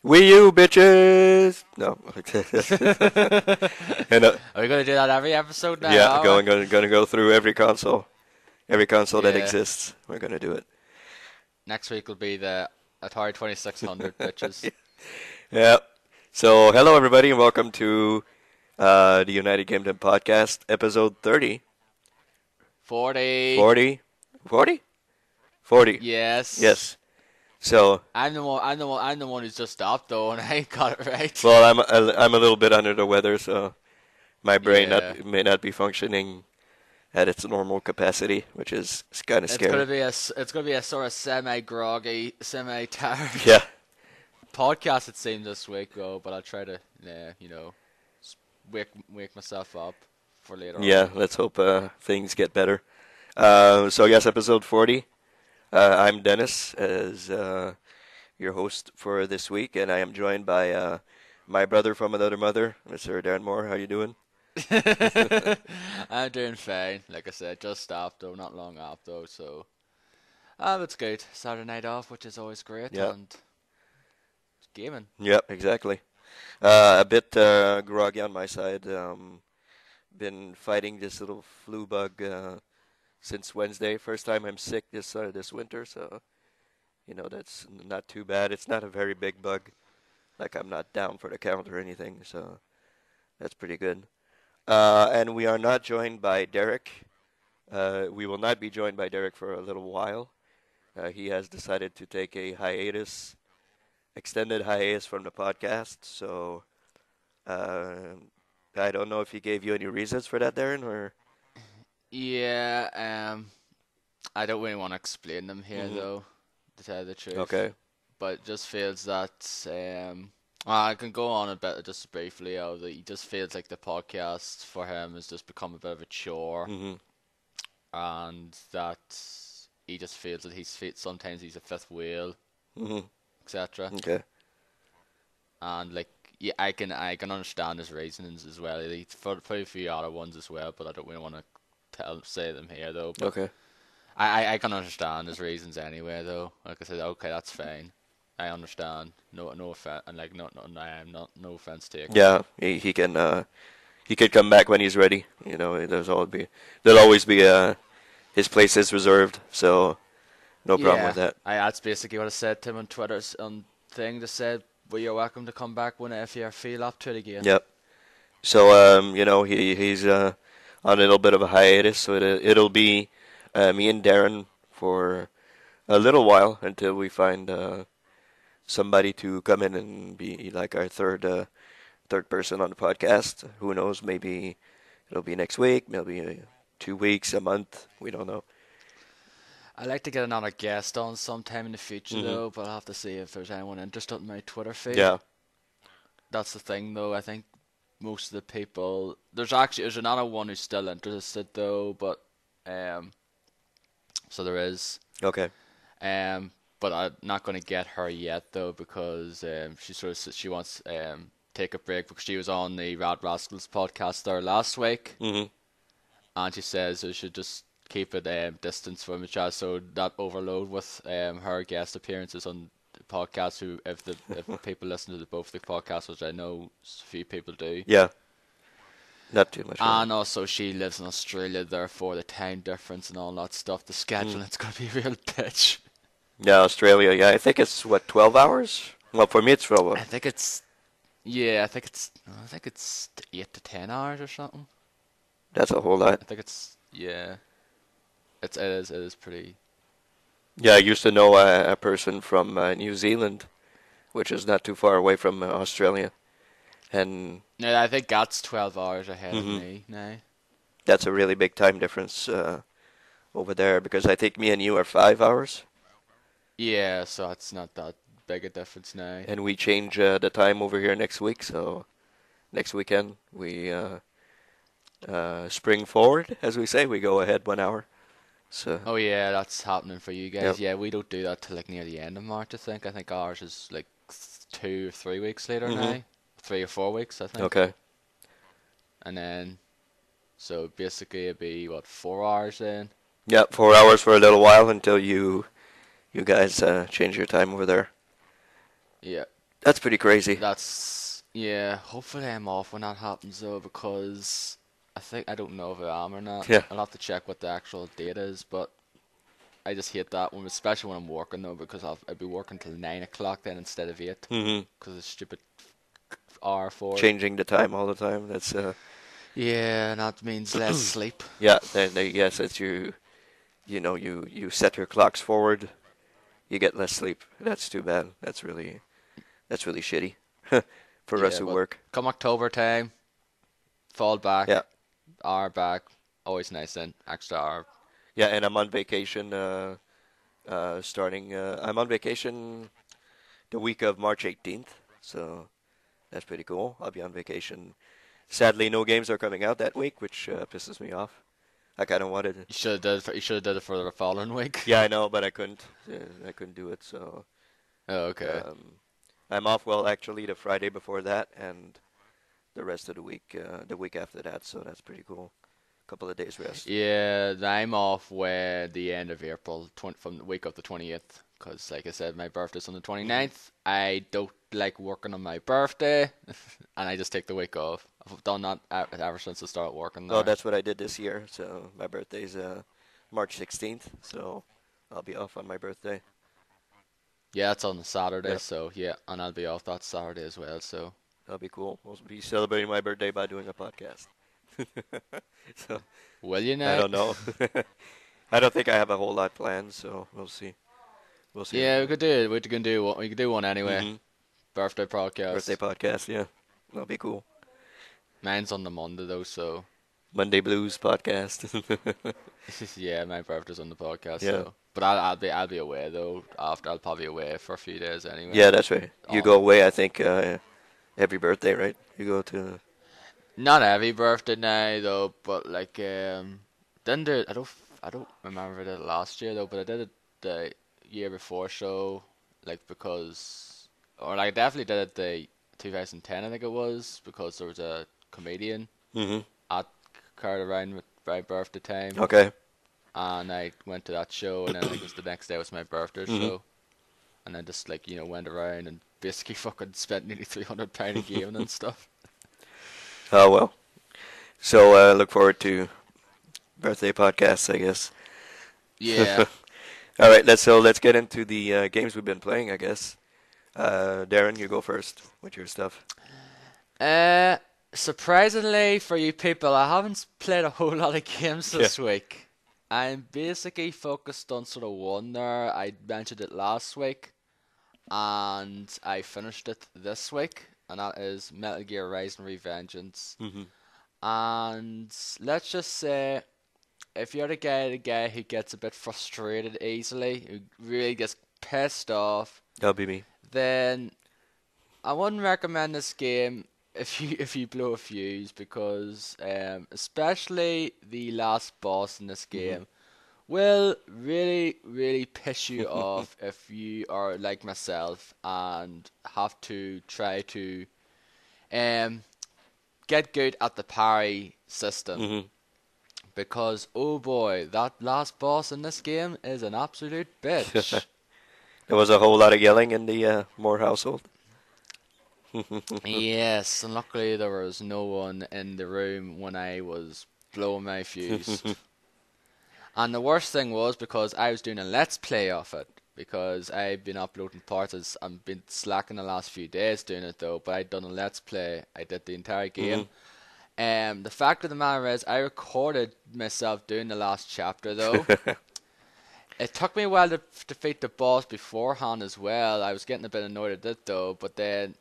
Wii U, bitches! No. and, Are we going to do that every episode now? yeah, going to go through every console. Every console that Yeah. exists. We're going to do it. Next week will be the Atari 2600 bitches. Yeah. So, hello everybody and welcome to the United Gamedom podcast, episode 30. 40. 40? 40? 40. Yes. Yes. So, I'm the one who's just stopped though, and I got it right. well, I'm a little bit under the weather, so my brain Yeah. may not be functioning at its normal capacity, which is kind of scary. It's gonna be a sort of semi-groggy, semi-tired Yeah. podcast it seems this week though, but I'll try to wake myself up for later Yeah, on. let's hope things get better. So yes, episode 40. I'm Dennis as your host for this week, and I am joined by my brother from another mother, Mr. Darren Moore. How you doing? I'm doing fine. Like I said, just stopped though, not long off though, so it's good. Saturday night off, which is always great, Yeah. and gaming. Yep, exactly. A bit groggy on my side. Been fighting this little flu bug since Wednesday. First time I'm sick this winter, so that's not too bad. It's not a very big bug. Like I'm not down for the count or anything, so that's pretty good. And we are not joined by Derek. We will not be joined by Derek for a little while. He has decided to take a extended hiatus from the podcast. So I don't know if he gave you any reasons for that, Darren, or. Yeah, I don't really want to explain them here Mhm. though, to tell you the truth. Okay. But it just feels that I can go on a bit just briefly. That he just feels like the podcast for him has just become a bit of a chore, Mhm. and that he just feels that sometimes he's a fifth wheel, Mhm. etc. Okay. And like, yeah, I can understand his reasons as well. He's probably a few other ones as well, but I don't really want to say them here though. But Okay. I can understand his reasons anyway though. Like I said, okay, that's fine. I understand. No offense, and like no offense taken. Yeah, he could come back when he's ready. There'll always be his place is reserved, so no problem with that. That's basically what I said to him on Twitter's thing. Just said, well, you're welcome to come back if you feel up to it again. Yep. So he's on a little bit of a hiatus, so it'll be me and Darren for a little while until we find somebody to come in and be like our third person on the podcast. Who knows? Maybe it'll be next week, maybe 2 weeks, a month. We don't know. I'd like to get another guest on sometime in the future Mhm. though, but I'll have to see if there's anyone interested in my Twitter feed. Yeah. That's the thing though. I think most of the people there's another one who's still interested though, but so there is. Okay. But I'm not going to get her yet though because she wants take a break because she was on the Rad Rascals podcast there last week, Mhm. and she says I should just keep it distance from each other so that overload with her guest appearances on the podcast. If people listen to both the podcasts, which I know a few people do. Yeah. Not too much. And also she lives in Australia, therefore the time difference and all that stuff, the scheduling, it's going to be a real bitch. Yeah, Australia. Yeah, I think it's 12 hours. Well, for me it's 12 hours. I think it's 8 to 10 hours or something. That's a whole lot. I think it is pretty. Yeah, I used to know a person from New Zealand, which is not too far away from Australia, and Yeah, I think that's 12 hours ahead of Mhm. me now. that's a really big time difference over there because I think me and you are 5 hours, Yeah, so it's not that big a difference now. and we change the time over here next week. So next weekend we spring forward, as we say, we go ahead 1 hour. So Oh yeah, that's happening for you guys. Yep. Yeah, we don't do that till like near the end of March, I think. I think ours is like 2 or 3 weeks later Mhm. now. 3 or 4 weeks, I think. okay, And then, so basically it'd be, 4 hours then? yeah, 4 hours for a little while until you guys change your time over there. Yeah. That's pretty crazy. Yeah. Hopefully I'm off when that happens though, because I don't know if I am or not. Yeah. I'll have to check what the actual date is, but I just hate that one, especially when I'm working though, because I'd be working till 9 o'clock then instead of 8, Hmm. because it's stupid R4. Changing the time all the time. That's Yeah, and that means less sleep. yeah. Yes, it's you set your clocks forward, you get less sleep. That's too bad. That's really shitty for us Yeah, who but work. come October time, fall back, Yeah. hour back, always nice then, extra hour. Yeah, and I'm on vacation starting I'm on vacation the week of March 18th. So that's pretty cool. I'll be on vacation. Sadly, no games are coming out that week, which pisses me off. I kind of wanted it. You should have did it for the following week. Yeah, I know, but I couldn't. I couldn't do it. So Oh, okay. um, I'm off. Well, actually, the Friday before that, and the rest of the week after that. So that's pretty cool. Couple of days rest. Yeah, I'm off where the end of April, from the week of the 28th, because like I said, my birthday's on the Hmm. 29th. I don't like working on my birthday, and I just take the week off. I've done that ever since I started working Oh, there. that's what I did this year. So my birthday's March 16th. So I'll be off on my birthday. Yeah, it's on a Saturday, Yeah, so yeah, and I'll be off that Saturday as well, so. that'll be cool. We'll be celebrating my birthday by doing a podcast. So Will you I now? don't know. I don't think I have a whole lot planned. So we'll see. We'll see how it Yeah, we goes. could do it. We can do one. We could do one anyway. Hmm. Birthday Birthday podcast. podcast. Yeah, that'll be cool. Mine's on the Monday though, so Monday Blues podcast. yeah, my birthday's on the podcast. Yeah. So, but I'll be away though. After I'll probably away for a few days anyway. Yeah, that's right. You go On away, I think, every birthday, right? You go to. not every birthday now though, but like didn't do it. I don't remember the last year though, but I did it the year before. So like because or like I definitely did it the 2010 I think it was because there was a comedian Hmm. at carried around with my birthday time, Okay. and I went to that show, and then I think it was the next day was my birthday Hmm. show, and then just like went around and basically fucking spent nearly £300 a game and stuff. Oh well. So look forward to birthday podcasts, I guess. Yeah. All right, let's get into the games we've been playing, I guess. Darren, you go first with your stuff. Uh, Surprisingly for you people, I haven't played a whole lot of games Yeah. this week. I'm basically focused on sort of one there. I mentioned it last week, and I finished it this week, and that is Metal Gear Rising Revengeance. Hmm. And let's just say, if you're the guy who gets a bit frustrated easily, who really gets pissed off, That'll be me. then I wouldn't recommend this game if you blow a fuse because especially the last boss in this Hmm. game will really really piss you off if you are like myself and have to try to um get good at the parry system Hmm. because oh boy, that last boss in this game is an absolute bitch. There was a whole lot of yelling in the Moore household. Yes, and luckily there was no one in the room when I was blowing my fuse. And the worst thing was because I was doing a let's play of it because I've been uploading parts. I've been slacking the last few days doing it though, but I'd done a let's play. I did the entire Hmm. game. The fact of the matter is, I recorded myself doing the last chapter though. It took me a while to defeat the boss beforehand as well. I was getting a bit annoyed at it though, but then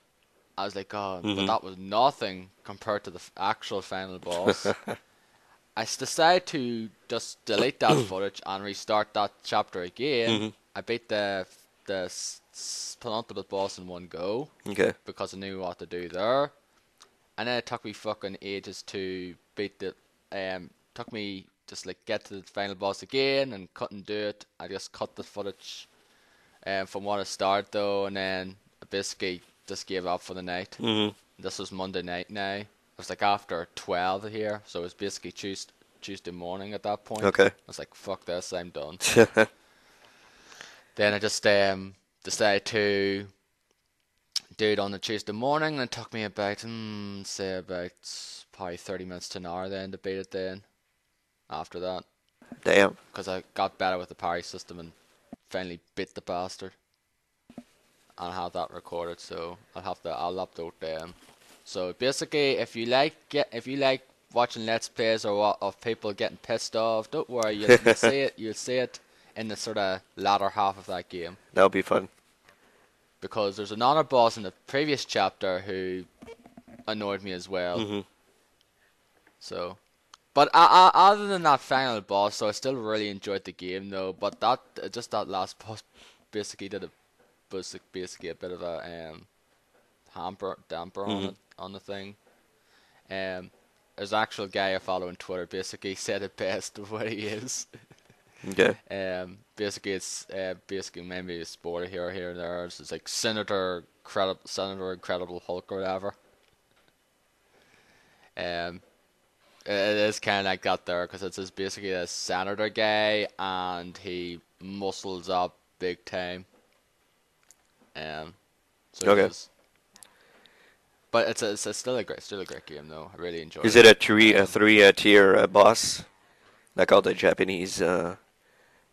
I was like, oh, but Hmm. that was nothing compared to the actual final boss. Decided to just delete that footage and restart that chapter again. Hmm. I beat the penultimate boss in one go Okay. because I knew what to do there. And then it took me fucking ages to beat the took me just like get to the final boss again and couldn't do it. I just cut the footage from what I started though, and then I basically just gave up for the night. Hmm. This was Monday night now. It was like after 12 here, so it was basically Tuesday morning at that point. Okay. I was like, fuck this, I'm done. Then I just decided to Dude, on the Tuesday morning, it took me about, say about probably 30 minutes to an hour then to beat it then, after that. Damn. Because I got better with the parry system and finally beat the bastard. And I have that recorded, so I'll upload them. So basically, if you like watching Let's Plays of people getting pissed off, don't worry, you'll see it. You'll see it in the sort of latter half of that game. That'll be fun. Because there's another boss in the previous chapter who annoyed me as well. Mm-hmm. So, but other than that final boss, so I still really enjoyed the game though. But that last boss basically basically a bit of a damper on Mm-hmm. it on the thing. There's an actual guy I follow on Twitter basically said it best of what he is. Okay. Basically it's basically maybe a spoiler here and there. It's like Senator Incredible Hulk or whatever. It is kind of like that there because it's basically a senator guy and he muscles up big time. So Okay. but it's still a great game though. I really enjoyed Is it. it a three tier boss like all the Japanese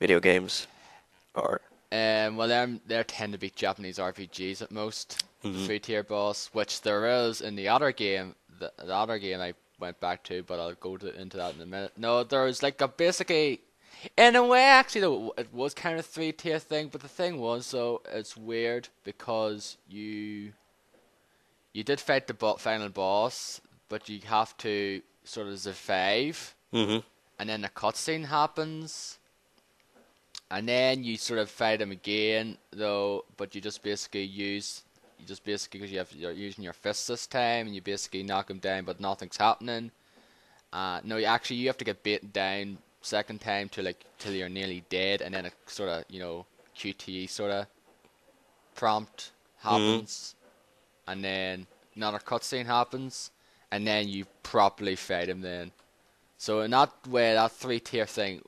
video games are? Well, they tend to be Japanese RPGs at most. Mm-hmm. 3-tier boss, which there is in the other game. The other game I went back to, but I'll go into that in a minute. No, there's like a basically, in a way, actually, though, it was kind of 3-tier thing. But the thing was, so it's weird because you did fight the final boss, but you have to sort of survive, Mm-hmm. and then a cutscene happens. And then you sort of fight him again, though, but you just basically because you're using your fists this time, and you basically knock him down, but nothing's happening. No, you have to get beaten down second time till you're nearly dead, and then a sort of QTE sort of prompt happens, and then another cutscene happens, and then you properly fight him then. So in that way, that 3-tier thing.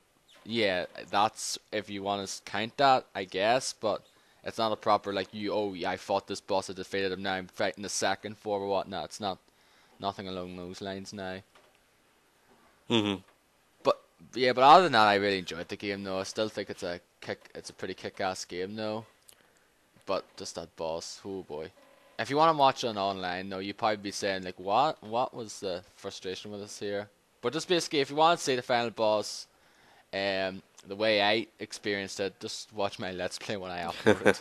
Yeah, that's if you want to count that, I guess, but it's not a proper I fought this boss, I defeated him, now I'm fighting the second form or whatnot. It's nothing along those lines now. Mm-hmm. But yeah, but other than that, I really enjoyed the game though. I still think it's a pretty kick-ass game though. But just that boss, oh boy. If you want to watch it online though, you'd probably be saying like, what was the frustration with us here? But just basically, if you want to see the final boss. The way I experienced it, just watch my Let's Play when I upload it.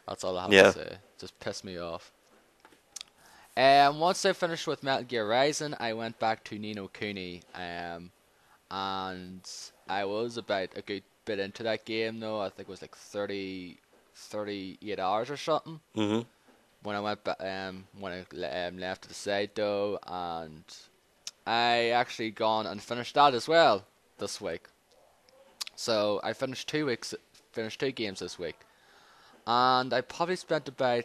That's all I have to say. Just piss me off. Once I finished with Metal Gear Rising, I went back to Ni no Kuni. And I was about a good bit into that game though. I think it was like 38 hours or something. Mm-hmm. When I left to the side though, and I actually gone and finished that as well this week. So I finished 2 games this week, and I probably spent roughly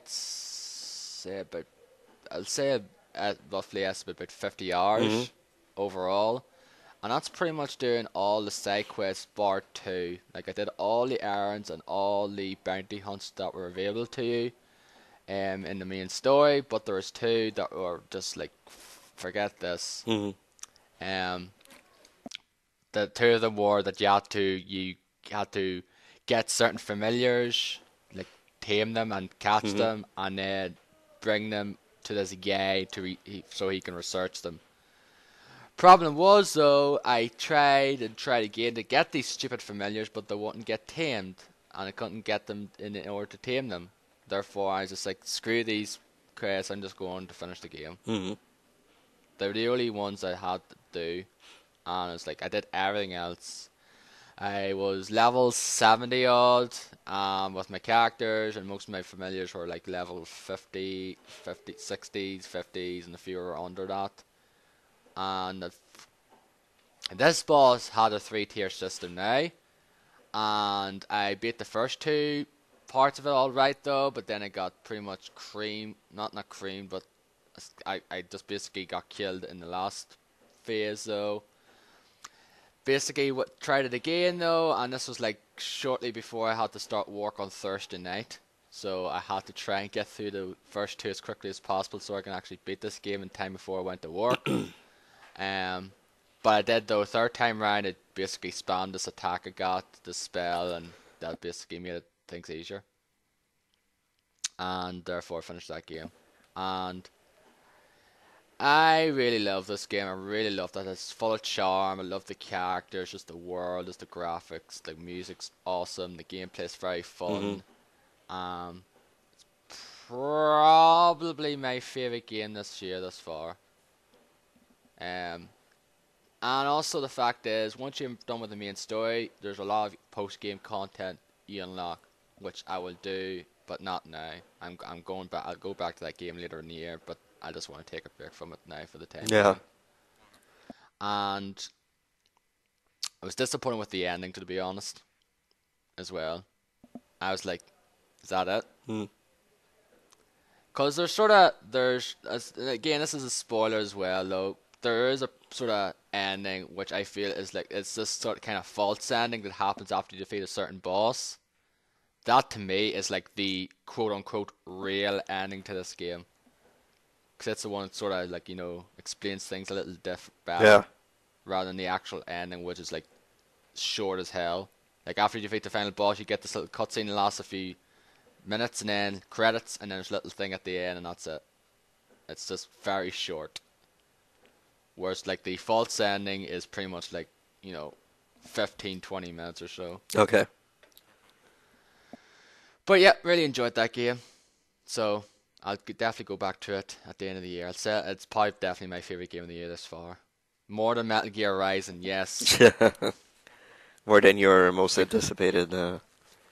estimate about 50 hours overall, and that's pretty much doing all the side quests bar 2. Like I did all the errands and all the bounty hunts that were available to you, in the main story, but there was 2 that were just like forget this. Mm-hmm. The 2 of them were that you had to get certain familiars, like tame them and catch them, and then bring them to this guy so he can research them. Problem was though, I tried again to get these stupid familiars, but they wouldn't get tamed, and I couldn't get them in order to tame them. Therefore, I was just like, screw these quests, I'm just going to finish the game. Mm-hmm. They were the only ones I had to do. And it's like I did everything else. I was level 70 odd with my characters, and most of my familiars were like level 50, 60s, 50s, and a few were under that. And this boss had a 3-tier system now, and I beat the first 2 parts of it alright though, but then I got pretty much not cream, but I just basically got killed in the last phase though. Basically, tried it again though, and this was like shortly before I had to start work on Thursday night. so I had to try and get through the first two as quickly as possible so I can actually beat this game in time before I went to work. Um, but I did though. Third time round, it basically spammed this attack I got, this spell, and that basically made things easier. And therefore, I finished that game. And I really love this game. I really love that it's full of charm. I love the characters, just the world, just the graphics. The music's awesome. The gameplay's very Hmm. fun. Um, Probably my favorite game this year thus far. Um, and also the fact is, once you're done with the main story, there's a lot of post-game content you unlock, which I will do, but not now. I'm going back. I'll go back to that game later in the year, but I just want to take a break from it now for the time Yeah. being. And I was disappointed with the ending, to be honest, as well. I was like, is that it? Mm. Because again, this is a spoiler as well, though. There is a sort of ending which I feel is like, it's this sort of kind of false ending that happens after you defeat a certain boss. That to me is like the quote unquote real ending to this game. Because that's the one that sort of like, explains things a little better Yeah. rather than the actual ending, which is like short as hell. Like after you defeat the final boss, you get this little cutscene that lasts a few minutes and then credits and then there's a little thing at the end and that's it. It's just very short. Whereas like the false ending is pretty much like, 15-20 minutes or so. Okay. But yeah, really enjoyed that game. So I'll definitely go back to it at the end of the year. I'll say it's probably definitely my favorite game of the year this far. More than Metal Gear Rising, yes. More than your most Like, anticipated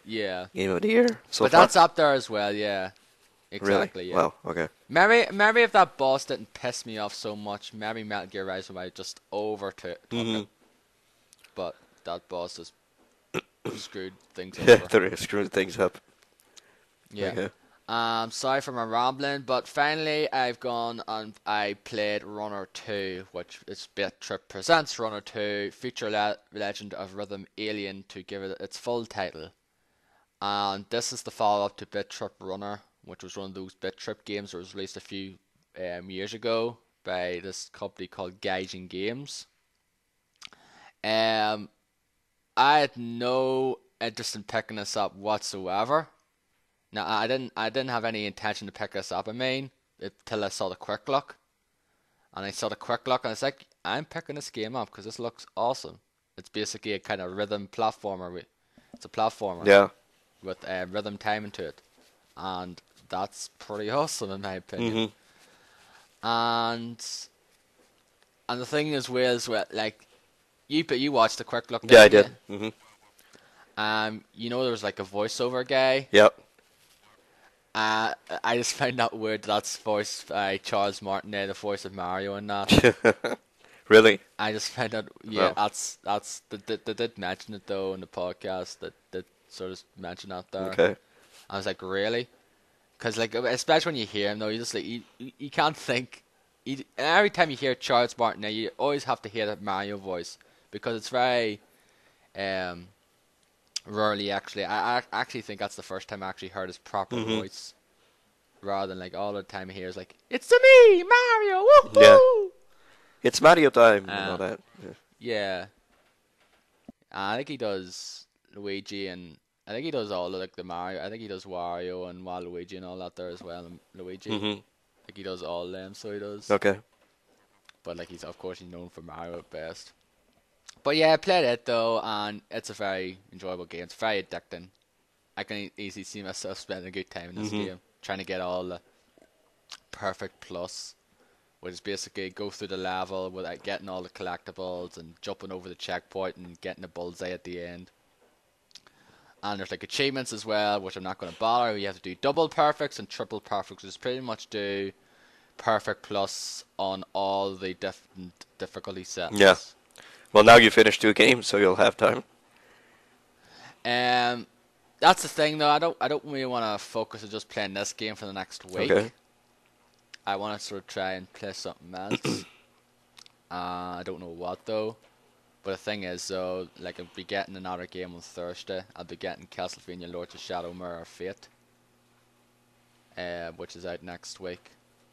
yeah. game of the year so But far. that's up there as well, yeah. Exactly, Really? yeah. Wow. Okay. Maybe if that boss didn't piss me off so much, maybe Metal Gear Rising might just overtook Hmm. it. But that boss just screwed things Yeah, over. they're screwing things up. Yeah. Okay. Sorry for my rambling, but finally I've gone and I played Runner 2, which is Bit Trip Presents Runner 2, Feature Legend of Rhythm Alien to give it its full title. And this is the follow-up to Bit Trip Runner, which was one of those Bit Trip games that was released a few years ago by this company called Gaijin Games. Um, I had no interest in picking this up whatsoever. Now I didn't have any intention to pick this up. I mean, until I saw the quick look, and I saw the quick look, and it's like I'm picking this game up because this looks awesome. It's basically a kind of rhythm platformer. It's a platformer Yeah. with rhythm timing to it, and that's pretty awesome in my opinion. Hmm. And the thing is, like you watched the quick look, Yeah, I didn't did. you? There was like a voiceover guy. Yep. I just found that weird that's voiced by Charles Martinet, the voice of Mario in that. Really? I just found out, yeah, Wow. they did mention it though in the podcast, that sort of mentioned that there. Okay. I was like, really? Because like, especially when you hear him though, you just like, you can't think. Every time you hear Charles Martinet, you always have to hear that Mario voice because it's very, um, rarely actually. I actually think that's the first time I actually heard his proper Hmm. voice, rather than like all the time I hear is like, "It's to me, Mario, Yeah. woohoo!" It's Mario time and all Uh, that. Yeah. yeah, I think he does Luigi, and I think he does all of like the Mario. I think he does Wario and Waluigi and all that there as well. And Luigi, Hmm. like he does all of them, so he does. Okay. But like he's known for Mario at best. But yeah, I played it though, and it's a very enjoyable game. It's very addicting. I can easily see myself spending a good time in this Hmm. game, trying to get all the perfect plus, which is basically go through the level without getting all the collectibles and jumping over the checkpoint and getting a bullseye at the end. And there's like achievements as well, which I'm not going to bother. You have to do double perfects and triple perfects, which is pretty much do perfect plus on all the different difficulty Yeah. settings. Well, now you finished 2 games, so you'll have time. Um, that's the thing though. I don't really want to focus on just playing this game for the next week. Okay. I want to sort of try and play something else. I don't know what though. But the thing is though, like I'll be getting another game on Thursday. I'll be getting Castlevania Lords of Shadow Mirror Fate. which is out next week,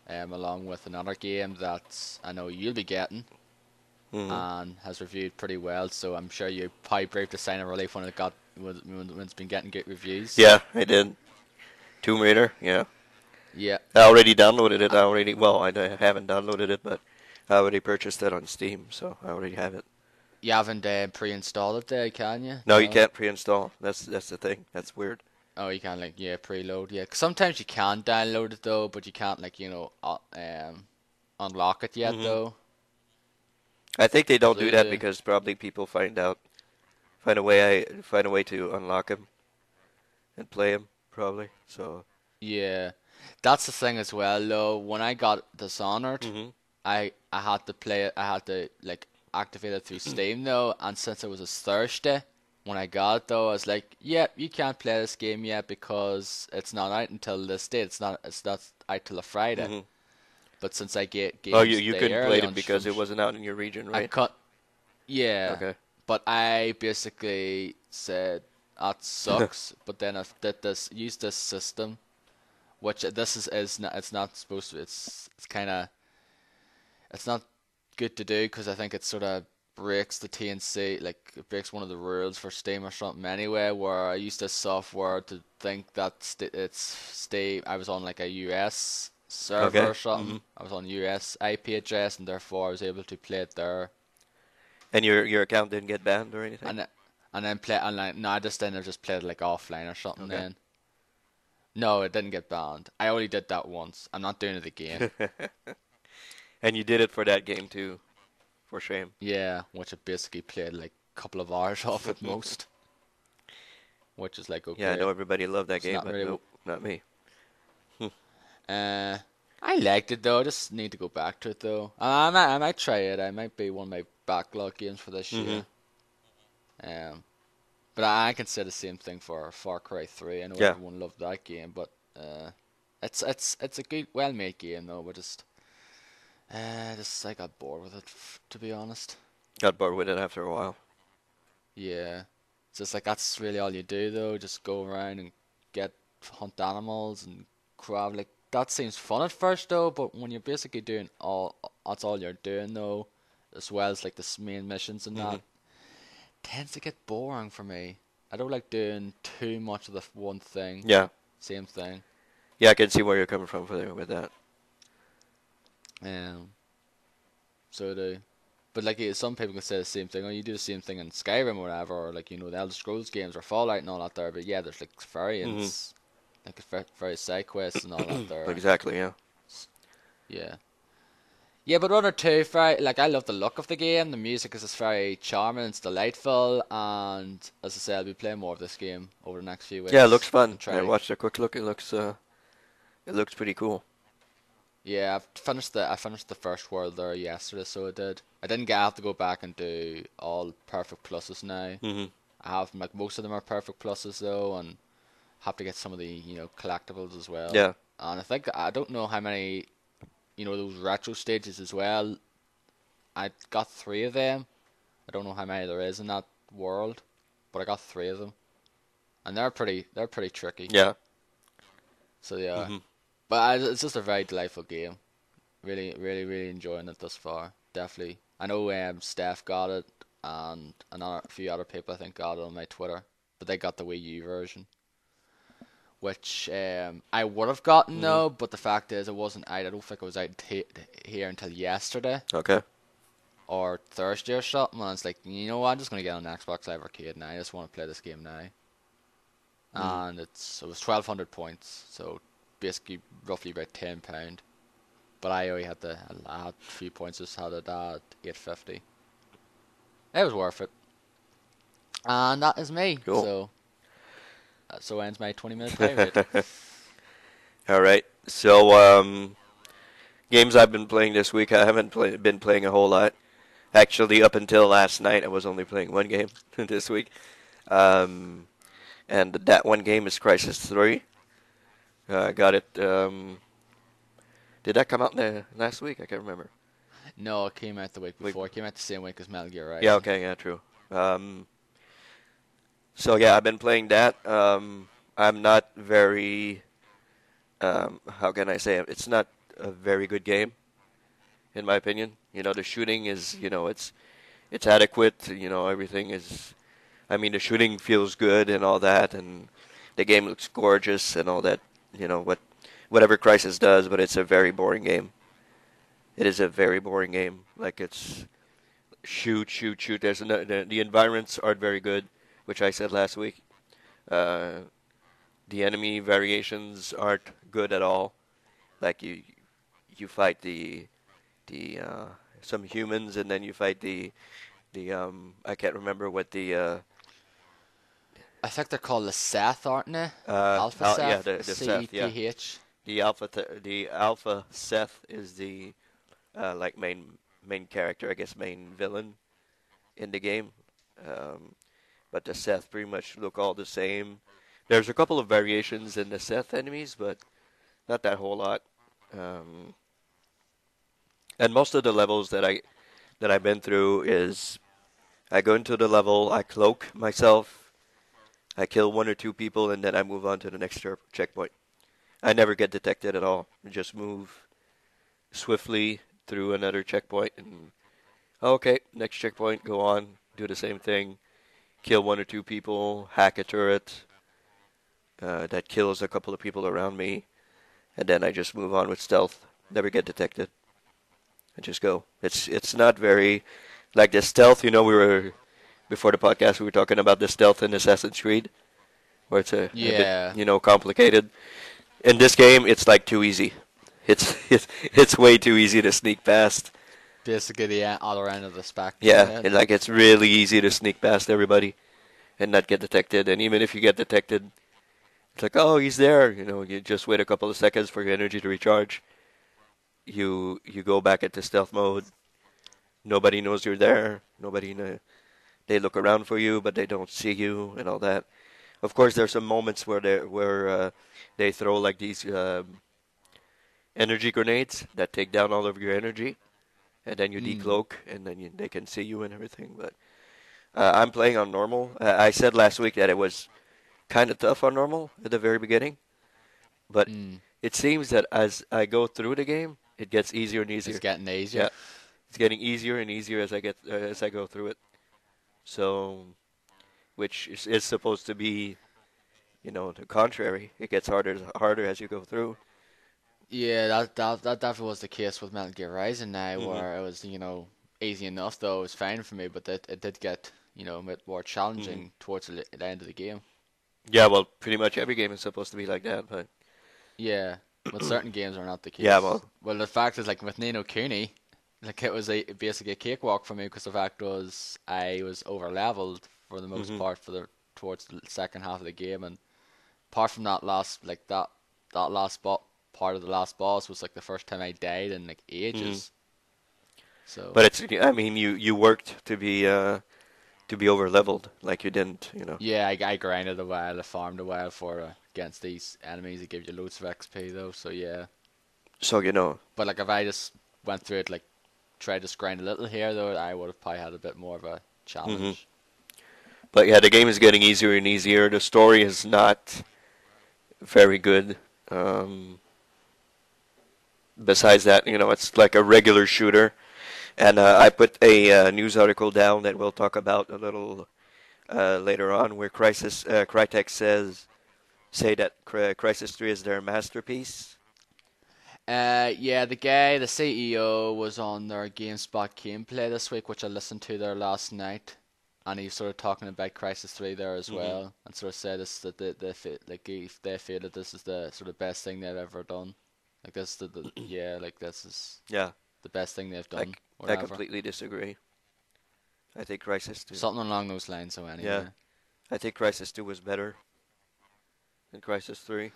along with another game that I know you'll be getting Hmm. and has reviewed pretty well. So I'm sure you probably braved the sign of relief when when it's been getting good reviews. Yeah, I did. Tomb Raider. Yeah, Yeah. I already downloaded it. Uh, I haven't downloaded it, but I already purchased it on Steam, so I already have it. you haven't pre-installed it there, can you? No, you No. can't pre-install. That's the thing. That's weird. Oh, you can like preload. Yeah, 'cause sometimes you can download it though, but you can't unlock it yet Hmm. though. I think they don't So do that the because probably people find a way to unlock them and play them probably. So. Yeah, that's the thing as well though. When I got Dishonored, Hmm. I had to play it. I had to like activate it through Steam though, and since it was a Thursday when I got it though, I was like, "Yep, you can't play this game yet because it's not out until this date. It's not out till a Friday." Hmm. But since I get Oh, games you day couldn't play early them because it wasn't out in your region, I right? cut. Yeah, Okay. but I basically said that sucks. But then I did this, used this system, which this is not. It's not supposed to. It's kind of. It's not good to do because I think it sort of breaks the TNC, like it breaks one of the rules for Steam or something anyway, where I used this software to think that it's Steam, I was on like a US server Okay. or Hmm. something, I was on US IP address and therefore I was able to play it there, And your account didn't get banned or anything? and th- and then play, and like, no, I just then I just played it like offline or something Okay. then. No, it didn't get banned. I only did that once. I'm not doing it again. And you did it for that game too, for shame. Yeah, which I basically played like a couple of hours off at most, which is like Yeah, I okay. know everybody loved that It's game, not but really. nope, not me. Uh, I liked it though. I just need to go back to it though. I might try it. I might be one of my backlog games for this Hmm. year. Um, but I can say the same thing for Far Cry 3. I know Yeah, everyone loved that game, but it's a good, well-made game though. But just I got bored with it, to be honest. got bored with it after a while. Yeah, it's just like that's really all you do though. Just go around and get hunt animals and crab. Like that seems fun at first though, but when you're basically doing all that's all you're doing though, as well as like the main missions and Hmm. that, tends to get boring for me. I don't like doing too much of the one thing, Yeah, same thing. yeah, I can see where you're coming from with that. Um, so do. But like some people can say the same thing. Oh, you do the same thing in Skyrim or whatever, or like the Elder Scrolls games or Fallout and all that there. But yeah, there's like Hmm. variants, like various side quests and all that there. And Exactly, yeah. yeah, yeah. But Runner Two, very like I love the look of the game. The music is just very charming. It's delightful, and as I said, I'll be playing more of this game over the next few Yeah, it looks weeks fun. and try I to. watched a quick look. It looks pretty cool. Yeah, I finished the first world there yesterday, so I did. I didn't get I have to go back and do all perfect pluses now. Hmm. I have like most of them are perfect pluses though, and have to get some of the collectibles as well. Yeah. And I don't know how many those retro stages as well. I got 3 of them. I don't know how many there is in that world, but I got 3 of them, and they're pretty tricky. Yeah. So yeah, Hmm. but it's just a very delightful game. Really, really, really enjoying it thus far. Definitely. I know Steph got it, and a few other people I think got it on my Twitter, but they got the Wii U version, which I would have gotten Hmm. though. But the fact is, it wasn't out. I don't think it was out here until yesterday Okay. or Thursday or something. And it's like, you know what? I'm just gonna get on Xbox Live Arcade now. I just want to play this game now. Hmm. And it was 1,200 points, so basically roughly about £10. But I only had I had a few points, just had it at 850. It was worth it. And that is me. Cool. So ends my 20-minute tirade. All right. So, games I've been playing this week, I haven't been playing a whole lot. Actually, up until last night, I was only playing one game this week. Um, and that one game is Crysis 3. I got it. Did that come out last week? I can't remember. No, it came out the week Week. before. It came out the same week as Metal Gear Yeah, Rising. okay, yeah, true. So yeah, I've been playing that. I'm not very how can I say it? It's not a very good game in my opinion. The shooting is, it's adequate. Everything is. I mean, the shooting feels good and all that, and the game looks gorgeous and all that. Whatever Crysis does, but it's a very boring game. It is a very boring game. Like it's shoot, shoot, shoot. The environments aren't very good, which I said last week. Uh, the enemy variations aren't good at all. Like you fight the some humans, and then you fight the I can't remember what the I think they're called the Seth, aren't they? Alpha yeah, Seth, the Seth, yeah. CETH. The alpha Seth is the like main character, I guess main villain in the game. Um, but the Seth pretty much look all the same. There's a couple of variations in the Seth enemies, but not that whole lot. Um, and most of the levels that I've been through is I go into the level, I cloak myself, I kill one or two people, and then I move on to the next checkpoint. I never get detected at all. I just move swiftly through another checkpoint, and okay, next checkpoint, go on, do the same thing, kill one or two people, hack a turret that kills a couple of people around me, and then I just move on with stealth. Never get detected. I just go. It's not very like the stealth. We were before the podcast we were talking about the stealth in Assassin's Creed, where it's a bit Yeah, complicated. In this game, it's like too easy. It's way too easy to sneak past. basically the other end of the spectrum. Yeah, Yeah, like it's really easy to sneak past everybody and not get detected. And even if you get detected, it's like, oh, he's there. You just wait a couple of seconds for your energy to recharge. You go back into stealth mode. Nobody knows you're there. They look around for you, but they don't see you and all that. Of course, there's some moments where they throw like these energy grenades that take down all of your energy, and then you mm, decloak, and then they can see you and everything. But I'm playing on normal. I said last week that it was kind of tough on normal at the very beginning, but mm. it seems that as I go through the game, it gets easier and It's easier. getting easier. Yeah, it's getting easier and easier as I go through it. So, which is supposed to be, the contrary. It gets harder as you go through. Yeah, that definitely was the case with Metal Gear Rising now, Hmm. where it was, easy enough though, it was fine for me, but it did get, a bit more Hmm. challenging towards the end of the game. Yeah, well, pretty much every game is supposed to be like that, but Yeah, but certain games are not the yeah, case. well, Well, the fact is, like with Nino Cooney, like it was basically a cakewalk for me because the fact was I was over leveled for the most hmm part towards the second half of the game, and apart from that last that last part of the last boss was like the first time I died in like hmm ages. So but I mean, you worked to be over leveled, like you didn't. yeah, I grinded a while, I farmed a while for against these enemies. It give you loads of XP though, so yeah. So But like if I just went through it like tried to grind a little here though, I would have probably had a bit more of a hmm challenge. But yeah, the game is getting easier and easier. The story is not very good. Um, Besides that, it's like a regular shooter. And I put a news article down that we'll talk about a little later on, where Crytek say that Crysis 3 is their masterpiece. Yeah, the CEO was on their GameSpot gameplay this week, which I listened to there last night, and he's sort of talking about Crysis 3 there as Hmm. well, and sort of said this that they feel that this is the sort of best thing they've ever done. Like this, yeah, like this is Yeah, the best thing they've I, done, I whatever. completely disagree. I think Crysis 2. Something along those lines. So Yeah, anyway, I think Crysis 2 was better than Crysis 3.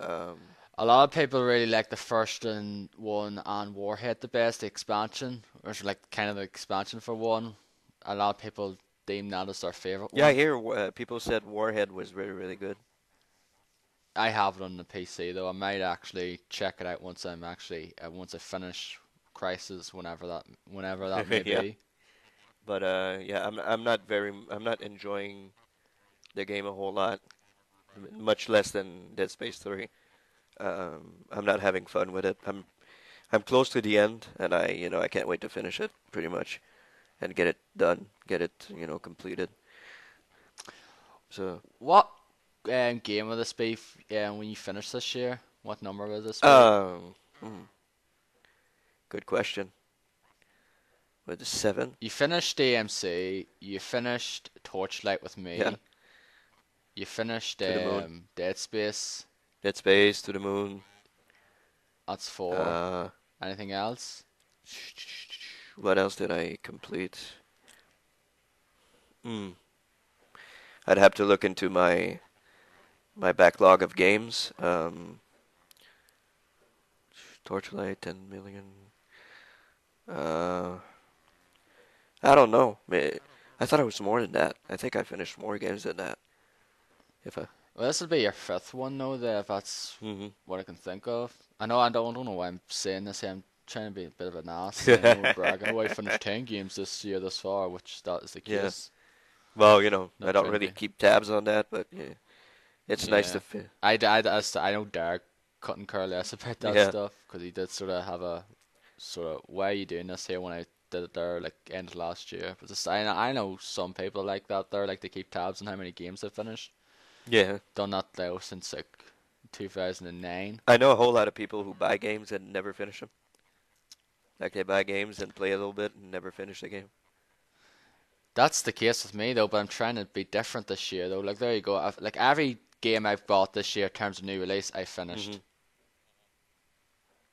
Um, a lot of people really like the first and one and Warhead the best, the expansion, or like kind of the expansion for one. A lot of people deem that as their favorite yeah, I one. hear people said Warhead was really, really good. I have it on the PC though. I might actually check it out once I finish Crysis, whenever that may Yeah, be. but yeah, I'm not enjoying the game a whole lot, much less than Dead Space 3. I'm not having fun with it. I'm close to the end, and I can't wait to finish it pretty much and get it done, get it completed. So, What game will this be when you finish this year? What number will this be? um, hmm, good question. With the 7? You finished DMC, you finished Torchlight with Yeah, me, you finished to the moon. Dead Space. Dead Space, to the moon. That's four. Uh, Anything else? what else did I complete? Hmm. I'd have to look into my backlog of games. Torchlight, 10 million. Uh, I don't know. I thought it was more than that. I think I finished more games than that. If I. Well, this will be your fifth one, though, there, if that's Hmm. what I can think of. I don't know why I'm saying this here. I'm trying to be a bit of an ass, no brag. I know I finished 10 games this year thus far, which that is the Yeah. case. Well, I Not don't trying to really be. keep tabs on that, but yeah, it's nice Yeah. to fit. I know Derek couldn't care less about that Yeah. stuff, because he did sort of have a sort of, why are you doing this here when I did it there, like, end of last year? But just, I know some people like that there, like, they keep tabs on how many games they finished. Yeah. Done that though since like 2009. I know a whole lot of people who buy games and never finish them. Like they buy games and play a little bit and never finish the game. That's the case with me though, but I'm trying to be different this year though. Like there you go. Like every game I've bought this year in terms of new release, I Hmm. finished.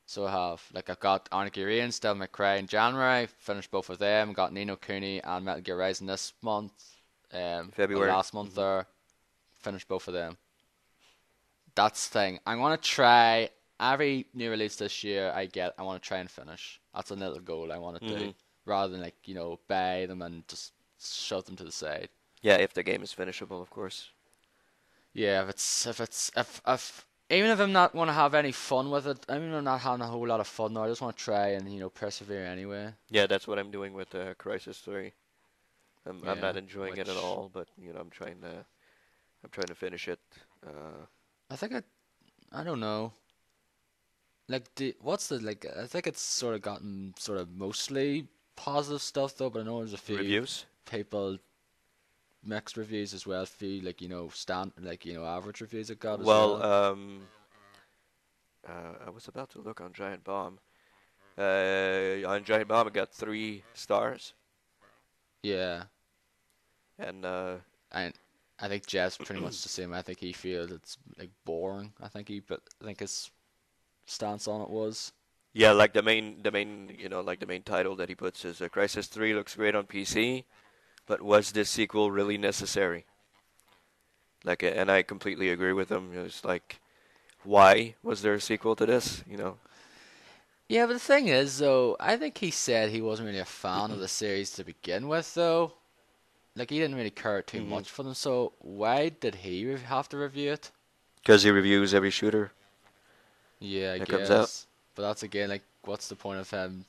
So I have. Like I've got Anarchy Reigns, Devil May Cry in January, finished both of them. Got Nino Kuni and Metal Gear Rising this month. Or February. last month Hmm. there, finished both of them. That's the thing. I'm gonna try every new release this year I get. I want to try and finish. That's a little goal I want to do, Hmm. rather than like buy them and just shove them to the side. Yeah, if the game is finishable, of course. Yeah, if even if I'm not gonna have any fun with it, I mean I'm not having a whole lot of fun though. I just want to try and persevere anyway. Yeah, that's what I'm doing with Crysis 3. I'm Yeah, not enjoying it at which all, but I'm trying to finish it. Uh, I think I don't know. Like what's the like? I think it's sort of gotten sort of mostly positive stuff though, but I know there's a few reviews. people mixed reviews as well. Few like stand like average reviews it got as Well, well. I was about to look on Giant Bomb. On Giant Bomb, it got 3 stars, Yeah, and and I think Jeff's pretty much the same. I think he feels it's like boring. I think his stance on it was. yeah, like the main title that he puts is Crysis 3 looks great on PC, but was this sequel really necessary? Like, and I completely agree with him. It's like, why was there a sequel to this? Yeah, but the thing is, though, I think he said he wasn't really a fan of the series to begin with, though. Like, he didn't really care too Hmm. much for them, so why did he have to review it? Because he reviews every shooter Yeah, I that comes out. guess. But that's again, like, what's the point of him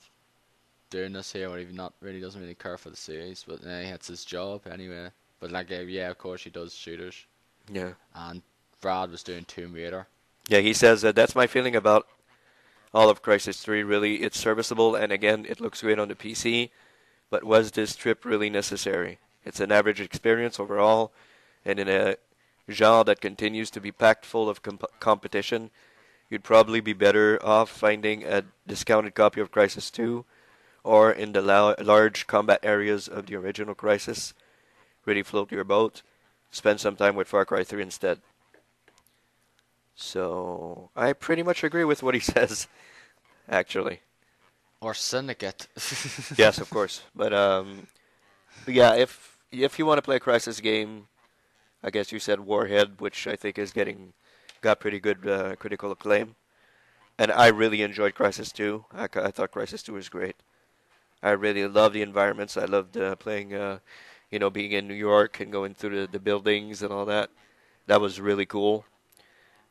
doing this here when he not really doesn't really care for the series? But it's his job anyway. But like, yeah, of course he does shooters. Yeah. And Brad was doing Tomb Raider. Yeah, he says that's my feeling about all of Crysis 3. Really, it's serviceable, and again, it looks great on the PC. But was this trip really necessary? It's an average experience overall, and in a genre that continues to be packed full of competition, you'd probably be better off finding a discounted copy of Crysis 2 or in the large combat areas of the original Crysis. Really float your boat. Spend some time with Far Cry 3 instead. So I pretty much agree with what he says, actually. Or Syndicate. Yes, of course. But yeah, if you want to play a Crysis game, I guess you said Warhead, which I think got pretty good critical acclaim. And I really enjoyed Crysis 2. I thought Crysis 2 was great. I really love the environments. I loved playing, being in New York and going through the buildings and all that. That was really cool.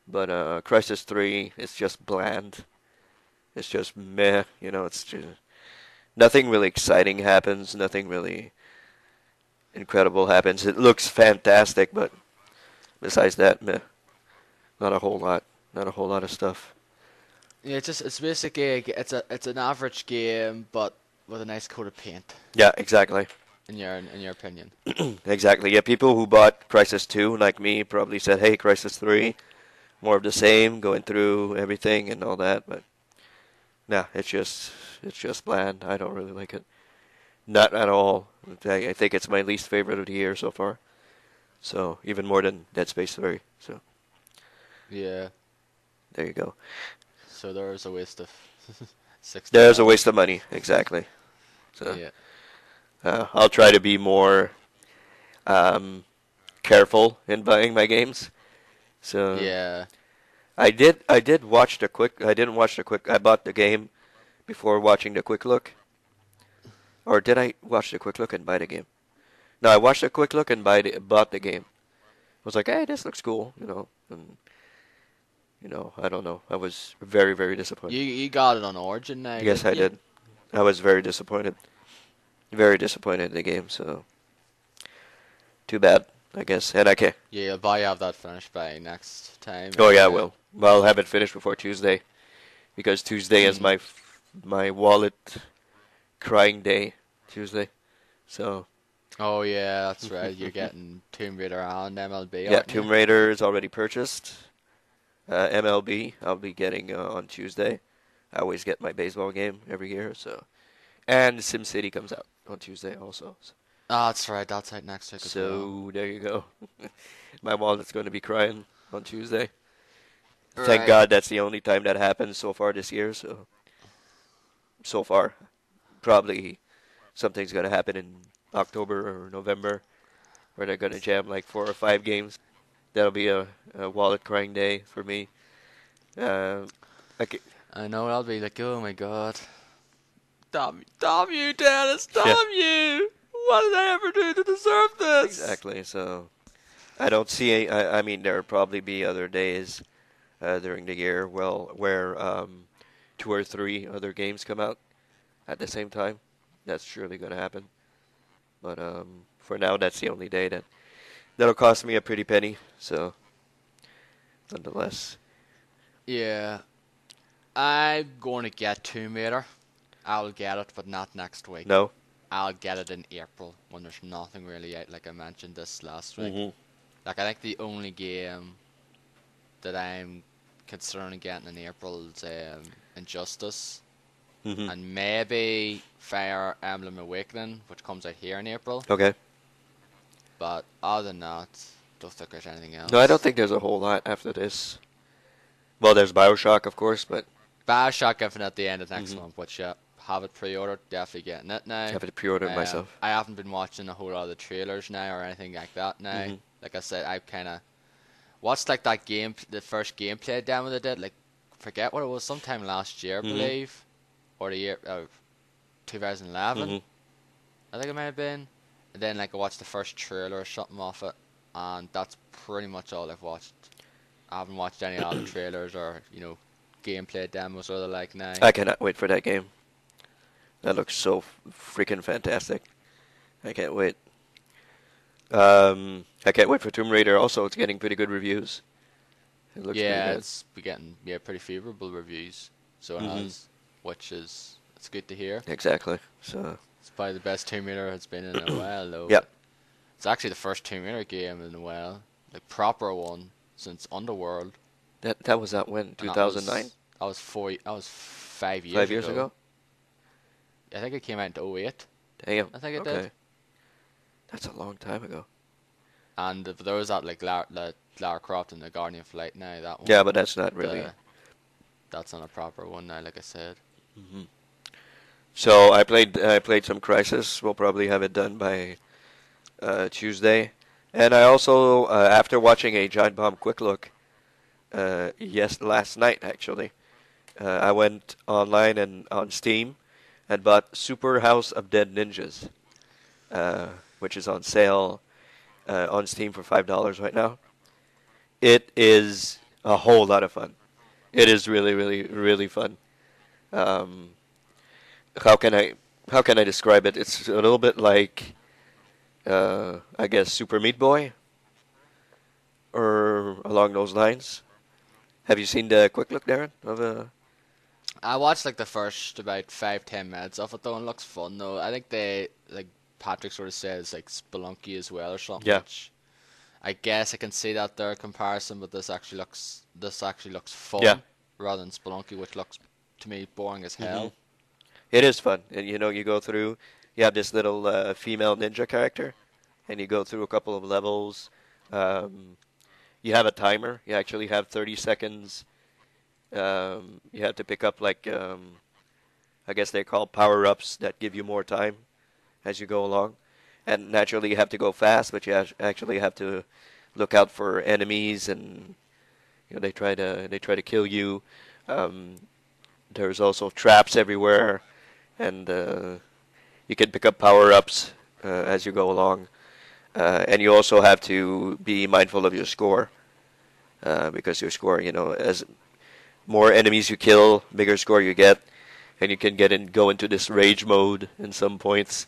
But Crysis 3 is just bland. It's just meh. It's just nothing really exciting happens. Nothing really incredible happens. It looks fantastic, but besides that, meh, not a whole lot. Not a whole lot of stuff. Yeah, it's basically it's an average game, but with a nice coat of paint. Yeah, exactly. In your opinion. Exactly. Yeah, people who bought Crysis 2, like me, probably said, hey, Crysis 3, more of the same, going through everything and all that. But, nah, it's just bland. I don't really like it. Not at all. I think it's my least favorite of the year so far. So, even more than Dead Space 3. So, Yeah. there you go. So there's a waste of There's a $60. waste of money. Exactly. So, Yeah. I'll try to be more um, careful in buying my games. So, Yeah. I did watch the quick. I didn't watch the quick. I bought the game before watching the quick look, or did I watch the quick look and buy the game? No, I watched the quick look and bought the game. I was like, hey, this looks cool, and I don't know. I was very, very disappointed. You got it on Origin now, Yes, didn't I you? did. I was very disappointed. Very disappointed in the game. So too bad, I guess. And I can't. Yeah, you'll probably have that finished by next time. Oh yeah, I Anyway. will. Well, I'll have it finished before Tuesday because Tuesday is Mm. my wallet crying day. Tuesday. So Oh yeah, that's right. You're getting Tomb Raider and MLB, yeah, aren't you? Tomb Raider is already purchased. MLB I'll be getting on Tuesday. I always get my baseball game every year. So and SimCity comes out on Tuesday also. Ah, that's right. That's out next week as well. So there you go. My wallet's going to be crying on Tuesday. Thank Right. God that's the only time that happens so far this year. So far, probably something's going to happen in October or November where they're going to jam like 4 or 5 games. That'll be a wallet crying day for me. Uh, like, I know I'll be like, oh my god, damn you, Dennis, yeah, damn you! What did I ever do to deserve this? exactly. So I don't see any, I mean, there'll probably be other days during the year where 2 or 3 other games come out at the same time. That's surely going to happen. But for now, that's the only day that'll cost me a pretty penny. So, nonetheless, Yeah, I'm going to get Tomb Raider. I'll get it, but not next week. no. I'll get it in April when there's nothing really out. Like I mentioned this last week. Hmm. Like I think the only game that I'm considering getting in April is Injustice, Hmm. and maybe Fire Emblem Awakening, which comes out here in April. Okay. But other than that, don't think there's anything else. No, I don't think there's a whole lot after this. Well, there's Bioshock, of course, but Bioshock Infinite at the end of next Mhm. month, which have it pre-ordered, definitely getting it now. I have to pre-order it myself. I haven't been watching a whole lot of the trailers now or anything like that now. Mhm. Like I said, I've kind of watched like that game, the first gameplay demo they did. Like, forget what it was, sometime last year, I Mhm. believe, or the year 2011. Mhm. I think it might have been. And then like I watched the first trailer or something off it, and that's pretty much all I've watched. I haven't watched any other trailers or gameplay demos or the like now. I cannot wait for that game. That looks so freaking fantastic. I can't wait. I can't wait for Tomb Raider. Also, it's getting pretty good reviews. It looks Yeah, pretty good. it's been getting pretty favorable reviews, so it Mhm. has, which is it's good to hear. Exactly. So, It's probably the best Tomb Raider it's been in a while though. Yep. It's actually the first Tomb Raider game in a while, like proper one since Underworld. that was that when And 2009, That was 5 years 5 years ago. I think it came out in '08. Damn. I think it Okay. did. That's a long time ago. And there was that like Lara Croft and the Guardian of Light now. That one. Yeah, but that's not really. That's not a proper one now, like I said. Hmm. So I played some Crysis. We'll probably have it done by Tuesday. And I also, after watching a Giant Bomb Quick Look, last night actually, I went online and on Steam and bought Super House of Dead Ninjas, which is on sale on Steam for $5 right now. It is a whole lot of fun. It is really, really, really fun. Um, how can I describe it? It's a little bit like, I guess, Super Meat Boy, or along those lines. Have you seen the quick look, Darren? Of I watched like the first about 5-10 minutes of it though, and it looks fun though. I think they like Patrick sort of says like Spelunky as well or something, yeah. which I guess I can see that there comparison, but this actually looks Yeah. fun rather than Spelunky, which looks to me boring as hmm hell. It is fun, and you go through. You have this little female ninja character, and you go through a couple of levels. Um, you have a timer. You actually have 30 seconds. You have to pick up like I guess they call power-ups that give you more time as you go along. And naturally, you have to go fast, but you actually have to look out for enemies, and they try to kill you. Um, there's also traps everywhere, and you can pick up power-ups as you go along. And you also have to be mindful of your score, because your score, as more enemies you kill, bigger score you get, and you can go into this rage mode in some points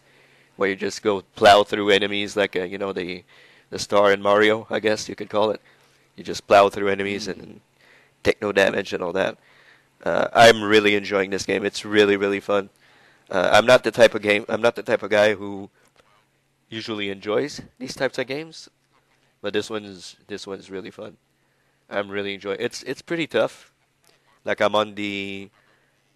where you just go plow through enemies like the star in Mario, I guess you could call it. You just plow through enemies Mm. and take no damage and all that. I'm really enjoying this game. It's really really fun. I'm not the type of guy who usually enjoys these types of games, but this one's really fun. I'm really enjoying. It's pretty tough. Like I'm on the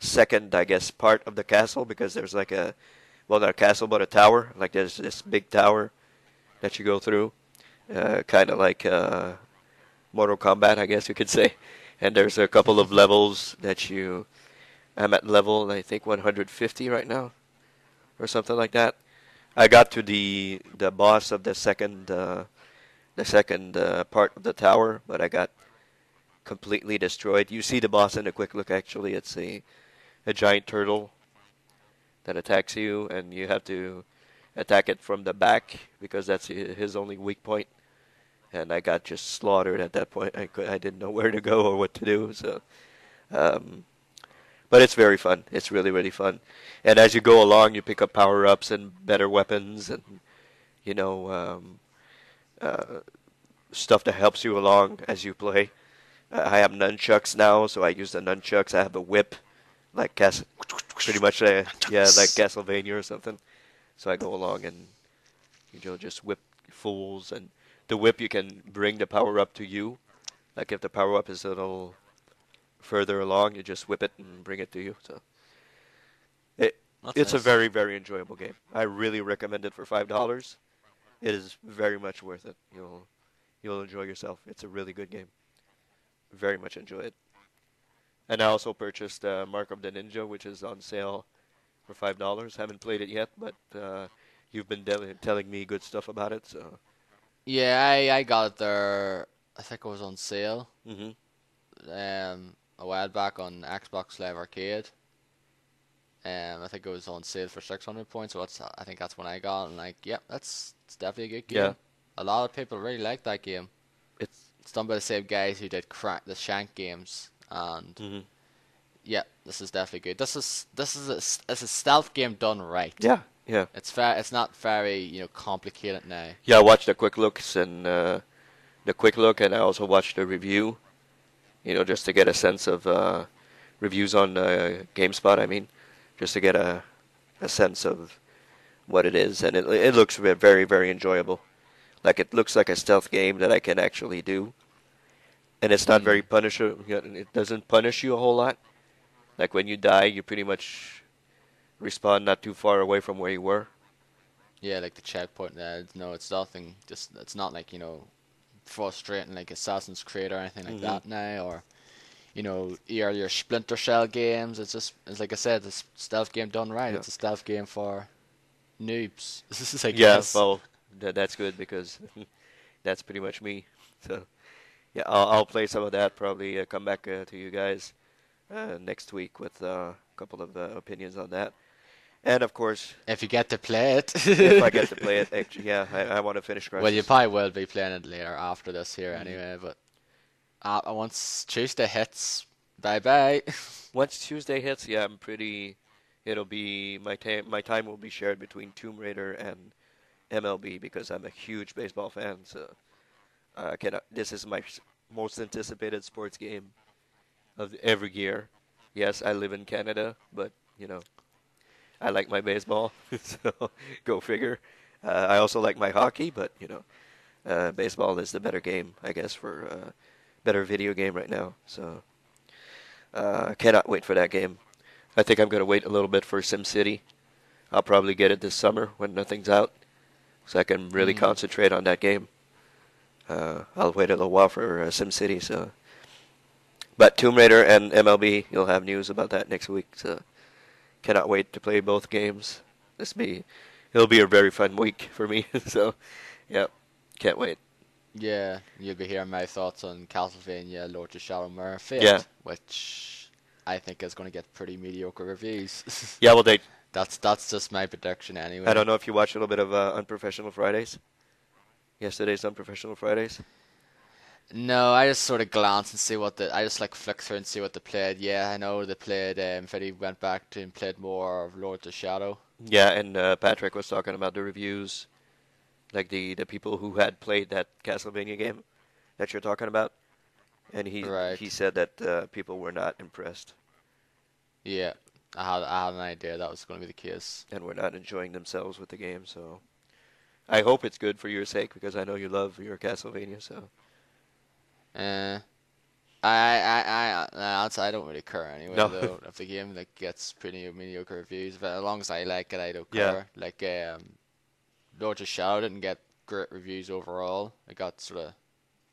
second, I guess, part of the castle because there's like not a castle but a tower. Like there's this big tower that you go through, kind of like Mortal Kombat, I guess you could say. And there's a couple of levels that you. I'm at level I think 150 right now or something like that. I got to the boss of the second part of the tower, but I got completely destroyed. You see the boss in a quick look. Actually, it's a giant turtle that attacks you, and you have to attack it from the back because that's his only weak point. And I got just slaughtered at that point. I didn't know where to go or what to do. So, um, but it's very fun. It's really really fun. And as you go along, you pick up power ups and better weapons, and you know um, uh, stuff that helps you along as you play. I have nunchucks now, so I use the nunchucks. I have a whip, like pretty much, yeah, like Castlevania or something. So I go along and just whip fools, and the whip you can bring the power up to you. Like if the power up is a little further along, you just whip it and bring it to you. So it That's it's a nice. very very enjoyable game. I really recommend it for $5. It is very much worth it. You'll enjoy yourself. It's a really good game. Very much enjoy it. And I also purchased Mark of the Ninja, which is on sale for $5. Haven't played it yet, but you've been telling me good stuff about it. So, Yeah, I got it there. I think it was on sale hmm a while back on Xbox Live Arcade. I think it was on sale for 600 points. So I think that's when I got it. And like, yep, it's definitely a good yeah, game. A lot of people really like that game. it's It's done by the same guys who did the Shank games, and hmm yeah, this is definitely good. It's a stealth game done right. yeah, yeah, It's not very complicated now. yeah. I watched the quick looks and the quick look, and I also watched the review. Just to get a sense of reviews on GameSpot. I mean, just to get a sense of what it is, and it looks very very enjoyable. Like it looks like a stealth game that I can actually do, and it's not very Mm. punisher. It doesn't punish you a whole lot. Like when you die, you pretty much respawn not too far away from where you were. Yeah, like the checkpoint. No, it's nothing. Just it's not like frustrating like Assassin's Creed or anything like hmm that now, or earlier Splinter Cell games. It's like I said, it's a stealth game done right. Yeah. It's a stealth game for noobs. This is, I Yeah. guess. Well, that's good because that's pretty much me. So yeah, I'll play some of that. Probably come back to you guys next week with a couple of opinions on that. And of course, If you get to play if I get it. to play it, actually, yeah, I want to finish Well, you Crysis. probably will be playing it later after this here hmm anyway, but once Tuesday hits, bye bye. Once Tuesday hits, yeah, I'm pretty. It'll be my time. My time will be shared between Tomb Raider and MLB because I'm a huge baseball fan. So cannot. This is my most anticipated sports game. of every gear. Yes, I live in Canada, but I like my baseball, so go figure. I also like my hockey, but baseball is the better game, I guess, for better video game right now. So I cannot wait for that game. I think I'm gonna wait a little bit for SimCity. I'll probably get it this summer when nothing's out, so I can really Mm. concentrate on that game. I'll wait a little while for SimCity. So, but Tomb Raider and MLB, you'll have news about that next week. So cannot wait to play both games. It'll be a very fun week for me. So, yeah, can't wait. Yeah, you'll be hearing my thoughts on Castlevania Lord of Shadowmere Yeah, Fate, which I think is going to get pretty mediocre reviews. yeah. Well, That's just my prediction I anyway. don't know if you watched a little bit of Unprofessional Fridays. Yesterday's Unprofessional Fridays. No, I just sort of glance and see I just like flick through and see what they played. Yeah, I know they played. Freddy went back to and played more of Lord of Shadow. Yeah, and Patrick was talking about the reviews, like the people who had played that Castlevania game that you're talking about, and he Right. said that people were not impressed Yeah, I had an idea that was going to be the case. and were not enjoying themselves with the game. So I hope it's good for your sake because I know you love your Castlevania. So Uh, I don't really care anyway no, though. If the game like gets pretty mediocre reviews, but as long as I like it, I don't yeah, care. Like Lord of Shadow didn't get great reviews overall. It got sort of.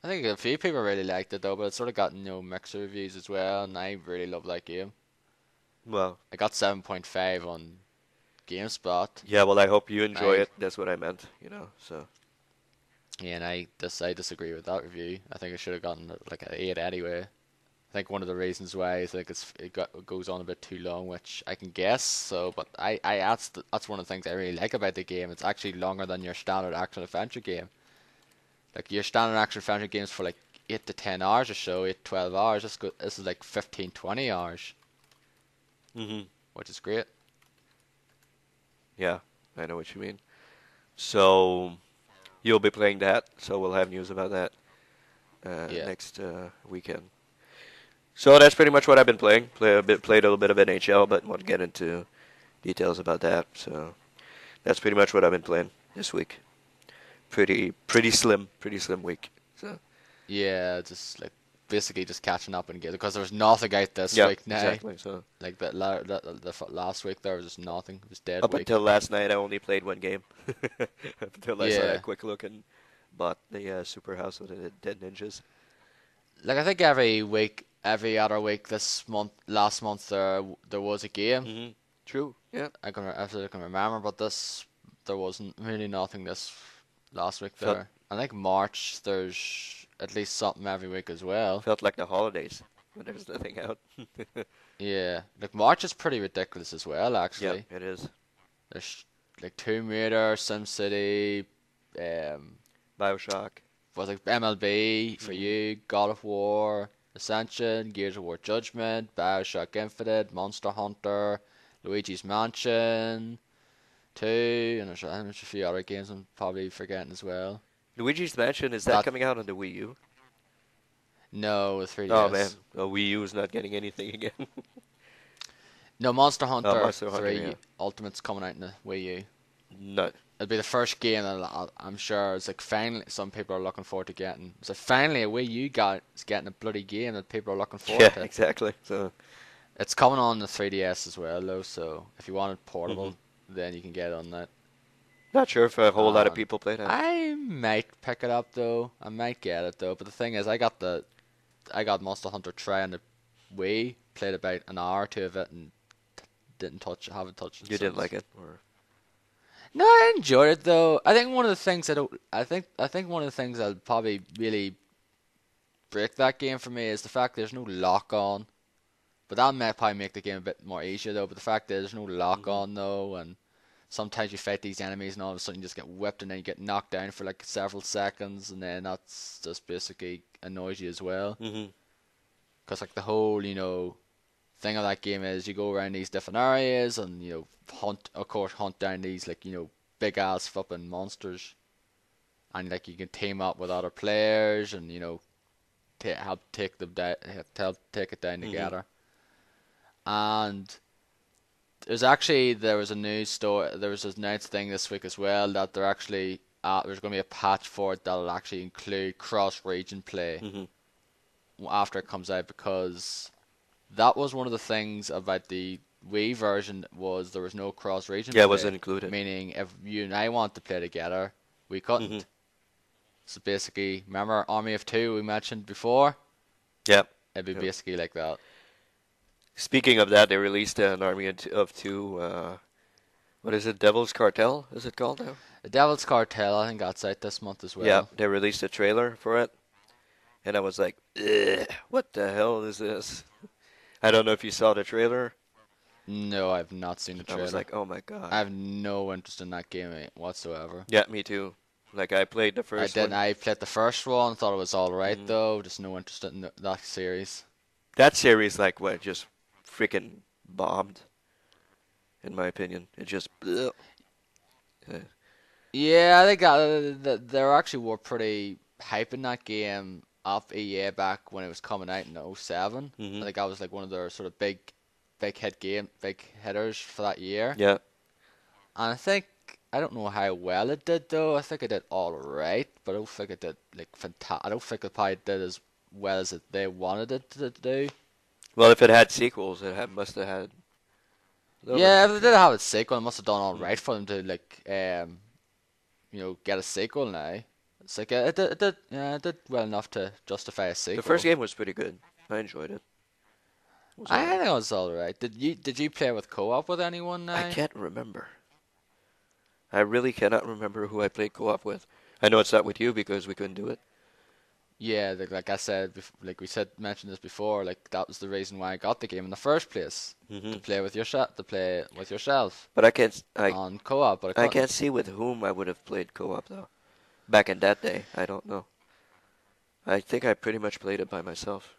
I think a few people really liked it though, but it sort of got mixed reviews as well, and I really love that game. well, I got 7.5 on GameSpot. yeah, well, I hope you enjoy I it. That's what I meant. So Yeah, and I disagree with that review. I think it should have gotten like an 8 anyway. I think one of the reasons why I think it goes on a bit too long, which I can guess. So, but that's one of the things I really like about the game. It's actually longer than your standard action adventure game. Like your standard action adventure games for like 8 to 10 hours or so, 8 to 12 hours. This is like 15, 20 hours, hmm which is great. yeah, I know what you mean. So you'll be playing that, so we'll have news about that Yeah, next weekend. So that's pretty much what I've been playing. Played a little bit of NHL, but won't get into details about that. So that's pretty much what I've been playing this week. Pretty slim week. So yeah, just like basically just catching up and get because there was nothing out this yeah, week now. exactly. So Like last week there was just nothing. It was dead up week. until last night, I only played one game. Up until last night, I had a Yeah. quick look and bought the Super House of the Dead Ninjas. Like I think every week, every other week this month, last month there was a game. hmm True. Yeah. I can remember, but this there wasn't really nothing this last week Felt there. I think March there's at least something every week as well. felt like the holidays when there's nothing out. Yeah, like March is pretty ridiculous as well. Yeah, Actually, it is. there's like Tomb Raider, SimCity, um, Bioshock. was like MLB for hmm you, God of War, Ascension, Gears of War Judgment, Bioshock Infinite, Monster Hunter, Luigi's Mansion 2, and there's a few other games I'm probably forgetting as well. Luigi's Mansion, is that That coming out on the Wii U? no, with Oh man, 3DS. the Wii U is not getting anything again. No, Monster Oh, Hunter Monster Hunter, 3 yeah. Ultimate's coming out in the Wii U. No. It'll be the first game that I'm sure it's like finally some people are looking forward to getting. So finally a Wii U guy is getting a bloody game that people are looking forward Yeah, to. exactly. So, It's coming on the 3DS as well, though. So if you want it hmm portable, then you can get it on that. not sure if a whole lot of And people play that. I might pick it up though. I might get it though. But the thing is, I got Monster Hunter 3 on the Wii. Played about an hour or two of it and haven't touched it You didn't since. like it, or No, I enjoyed it though. I think one of the things I think one of the things that'll probably really break that game for me is the fact there's no lock on. But that might probably make the game a bit more easier though. But the fact that there's no lock hmm on though, and sometimes you fight these enemies and all of a sudden you just get whipped and then you get knocked down for like several seconds and then that's just basically annoys you as well. hmm Because like the whole thing of that game is you go around these different areas and hunt down these like big ass flipping monsters and like you can team up with other players and help take them down, help take it down Hmm. together. And there was a news story, there was a nice thing this week as well that there's going to be a patch for it that'll actually include cross-region play Hmm. after it comes out, because that was one of the things about the Wii version, was there was no cross-region Yeah, it wasn't play, included. meaning if you and I want to play together, we Hmm. couldn't. So basically, remember Army of Two we mentioned before? Yeah. It'd be Yep. basically like that. Speaking of that, they released an Army of Two. What is it? Devil's Cartel? Is it called now? The Devil's Cartel, I think that's out this month as Yeah, well. they released a trailer for it, and I was like, "Ugh, what the hell is this?" I don't know if you saw the trailer. No, I've not seen the I was trailer. like, "Oh my I god." have no interest in that game whatsoever. Yeah, me too. Like I played the I first didn't. one. I played the first one, thought it was all right Hmm. though. Just no interest in that series. That series, like, what, just freaking bombed, in my opinion. It just, bleh. Yeah. Yeah, I think they actually were pretty hyping that game up EA back when it was coming out in '07. I Hmm. think that was like one of their sort of big hitters for that year. Yeah. And I don't know how well it did though. I think it did all right, but I don't think it did like fantastic. I don't think it probably did as well as they wanted it to do. Well, if it had sequels, must have had a little bit. Yeah, if they did have a sequel, it must have done all Hmm. right for them to get a sequel now. It's like yeah, it did well enough to justify a The first sequel. game was pretty good. I enjoyed it. It was I alright. think it was all right. Did you play with co-op with anyone I now? can't remember. I really cannot remember who I played co-op with. I know it's not with you because we couldn't do it. Yeah, like I said, like we said, mentioned this before. Like that was the reason why I got the game in the first place, Hmm. to play with yourself But I can't. I on co-op, but I I can't couldn't. see with whom I would have played co-op though. Back in that day, I don't know. I think I pretty much played it by myself.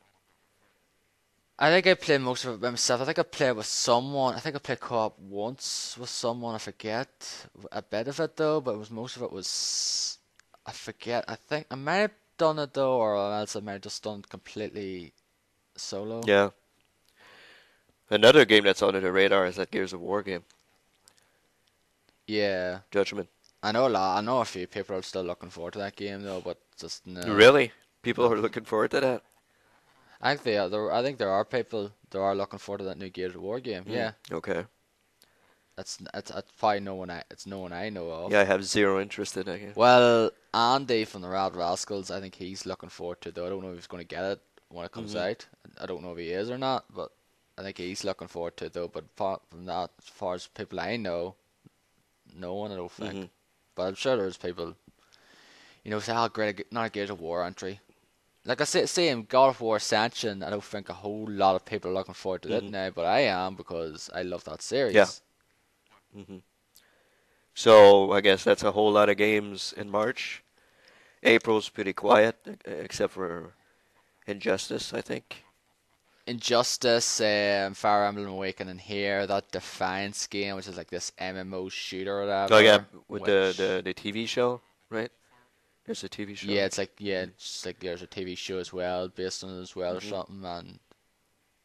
I think I played most of it by myself. I think I played with someone. I think I played co-op once with someone. I forget a bit of it though, but most of it was I forget. I think I might have done it though, or else I might have just done it completely solo. Yeah. Another game that's under the radar is that Gears of War game, Yeah, Judgment. I know a lot. I know a few people are still looking forward to that game though, but just no, Really? People no. are looking forward to that? I think they are. I think there are people that are looking forward to that new Gears of War game. Mm, Yeah, okay. that's probably no one. It's no one I know Yeah, I of. have zero interest in that game. Well, Andy from the Rad Rascals, I think he's looking forward to it, though. I don't know if he's going to get it when it comes Hmm. out. I don't know if he is or not, but I think he's looking forward to it, though. But apart from that, as far as people I know, no one, I don't Hmm. think. But I'm sure there's people, say, oh, great, not a Gears of War entry. Like I say in God of War Ascension, I don't think a whole lot of people are looking forward to it Hmm. now, but I am because I love that Yeah. series. Hmm. So I guess that's a whole lot of games in March. April's pretty quiet, except for Injustice, I think. Injustice, Fire Emblem Awakening here, that Defiance game, which is like this MMO shooter or Oh yeah, whatever, with which, the TV show, right? There's a TV show. it's like there's a TV show as well, based on it as well or Hmm. something, and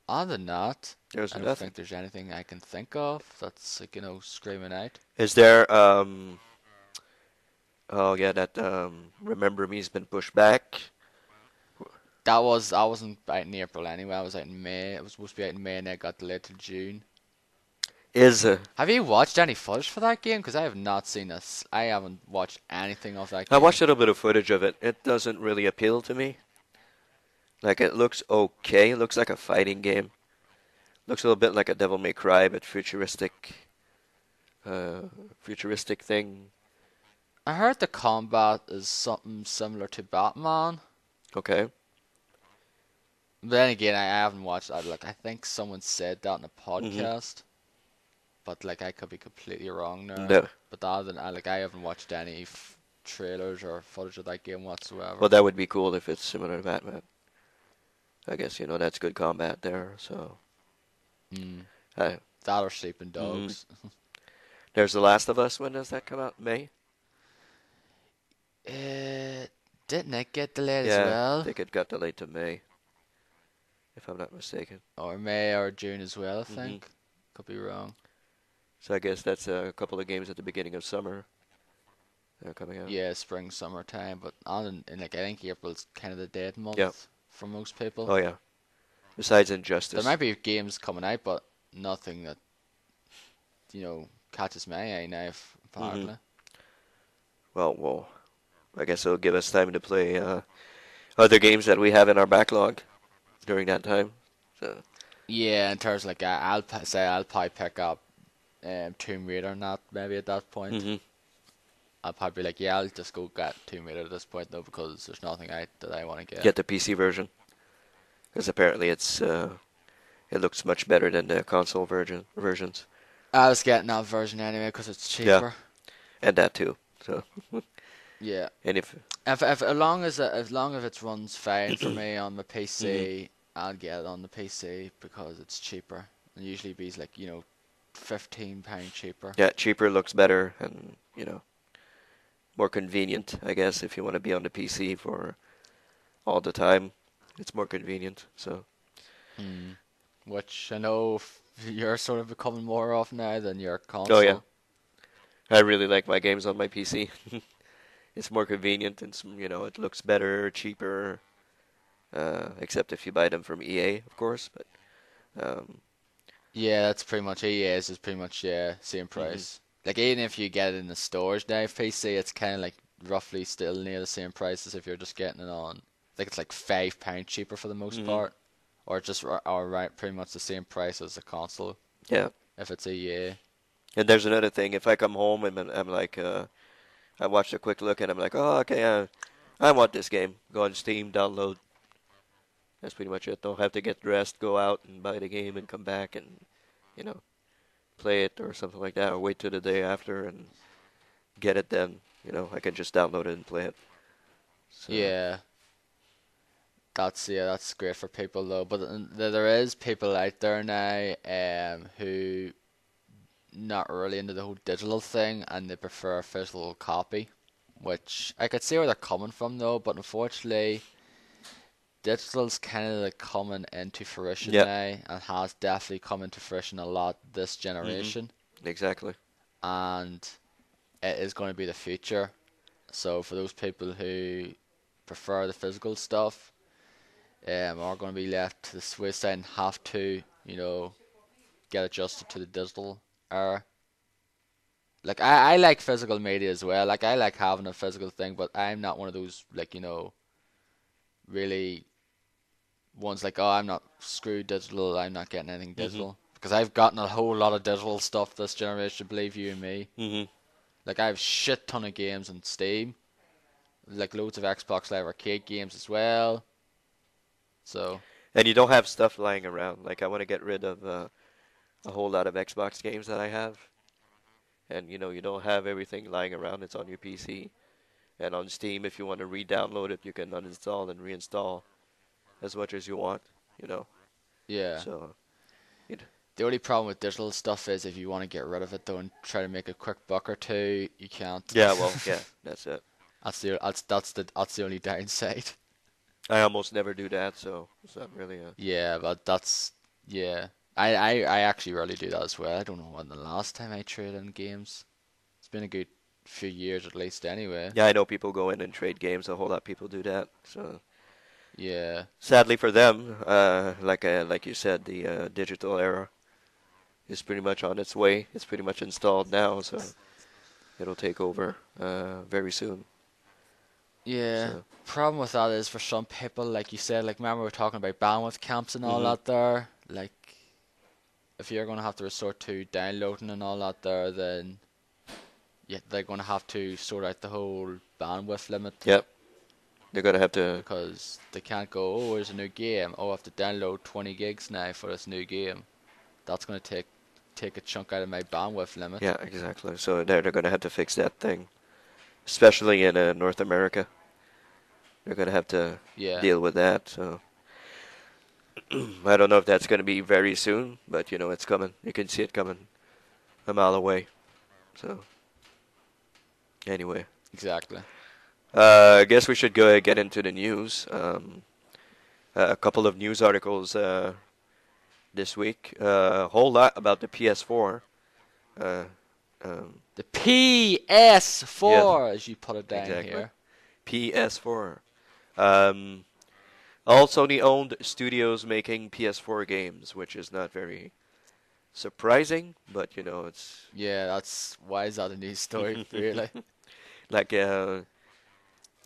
other than that, There's I don't nothing. think there's anything I can think of that's like, screaming out. Is there oh yeah, that Remember Me's been pushed back. I wasn't out in April anyway, I was out in May, it was supposed to be out in May and it got delayed to June. Is Have you watched any footage for that game? Because I have not seen this. I haven't watched anything of that I watched game. a little bit of footage of it. It doesn't really appeal to me. Like it looks okay. It looks like a fighting game. Looks a little bit like a Devil May Cry, but uh, futuristic thing. I heard the combat is something similar to Batman. Okay. But then again, I haven't watched. I think someone said that in a Hmm. podcast, but like I could be completely wrong there. No. But other than I haven't watched any trailers or footage of that game Well, whatsoever. that would be cool if it's similar to Batman. I guess that's good combat there. So, Hmm. uh, That or Sleeping hmm Dogs. there's The Last of Us. When does that come out? May. Uh, Didn't it get delayed as Yeah, I well? think it got delayed to May, if I'm not mistaken. Or May or June as well, I hmm think. Could be wrong. So I guess that's a couple of games at the beginning of summer that are coming out. Yeah, spring, summertime, but on in like I think April's kind of the dead Yeah. month for most people. Oh yeah. Besides There Injustice. might be games coming out, but nothing that catches my eye now. hmm Apparently. well, I guess it'll give us time to play other games that we have in our backlog during that time. So. Yeah, in terms of like say I'll probably pick up Tomb Raider, not maybe at that point. hmm I'll probably be like, yeah, I'll just go get Tomb Raider at this point though because there's nothing out that I want to get. Get the PC version because apparently it looks much better than the console versions. I was getting that version anyway because it's Yeah, cheaper. and that too. So Yeah. and if If as long as it runs fine for me on the mhm. PC, I'll get it on the PC because it's cheaper. And usually bees like £15 cheaper. Yeah, cheaper looks better and more convenient, I guess, if you want to be on the PC for all the time. It's more convenient. So Hmm. Which I know you're sort of becoming more of now than your oh yeah, console. I really like my games on my PC. It's more convenient and it looks better, cheaper. Except if you buy them from EA, of course. But um, Yeah, that's pretty much EA's is pretty much same mhm. price. Like even if you get it in the stores now, PC, it's kind of like roughly still near the same price as if you're just getting it on. I think it's like £5 cheaper for the most Mhm. part, or or right pretty much the same price as the console Yeah. if it's EA. And there's another thing. If I come home and I'm like, I watched a quick look and I'm like, oh, okay, I want this game. Go on Steam, download. That's pretty much it. Don't have to get dressed, go out and buy the game and come back and, you know, play it or something like that, or wait till the day after and get it then. I can just download it and play it. So, Yeah, that's great for people though. But there is people out there now who not really into the whole digital thing and they prefer a physical copy, which I could see where they're coming from though, but unfortunately, digital's kind of like coming into fruition yeah. now and has definitely come into fruition a lot this Mhm. generation, Exactly. and it is going to be the future. So for those people who prefer the physical stuff, are going to be left to the wayside and have to, get adjusted to the digital era. Like I like physical media as well. Like I like having a physical thing, but I'm not one of those like really ones like oh I'm not screwed digital. I'm not getting anything Mhm. digital because I've gotten a whole lot of digital stuff this generation. Believe you me. Mhm. Like I have shit ton of games on Steam. Like loads of Xbox Live Arcade games as well. So And you don't have stuff lying around. Like I want to get rid of a whole lot of Xbox games that I have. And you don't have everything lying around. It's on your PC. And on Steam, if you want to re-download it, you can uninstall and reinstall as much as you want. You know. yeah. So it, The only problem with digital stuff is if you want to get rid of it though and try to make a quick buck or two, you can't. yeah, well, yeah, that's it. That's the only downside. I almost never do that, so it's not really a. Yeah, but yeah. I actually rarely do that as well. I don't know when the last time I traded in games. It's been a good few years at least anyway. Yeah, I know people go in and trade games. A whole lot of people do that. So Yeah. sadly for them, like you said, the digital era is pretty much on its way. It's pretty much installed now, so it'll take over very soon. Yeah. So. Problem with that is for some people, like you said, like remember we were talking about bandwidth camps and all Mhm. that there. Like if you're gonna have to resort to downloading and all that there, then yeah, they're gonna have to sort out the whole bandwidth limit Yep. They're gonna have to. because they can't go, oh, there's a new game. Oh, I have to download 20 gigs now for this new game. That's gonna take a chunk out of my bandwidth limit. Yeah, exactly. So they're gonna have to fix that thing, especially in North America. They're gonna have to Yeah, deal with that. So I don't know if that's gonna be very soon, but it's coming. You can see it coming a mile away. So anyway, exactly. I guess we should go get into the news. A couple of news articles this week. A whole lot about the PS4. Uh, um, The yeah, PS4, as you put it down exactly. here. PS4. Um, all Sony-owned studios making PS4 games, which is not very surprising, but it's Yeah, that's why is that a news story, really? like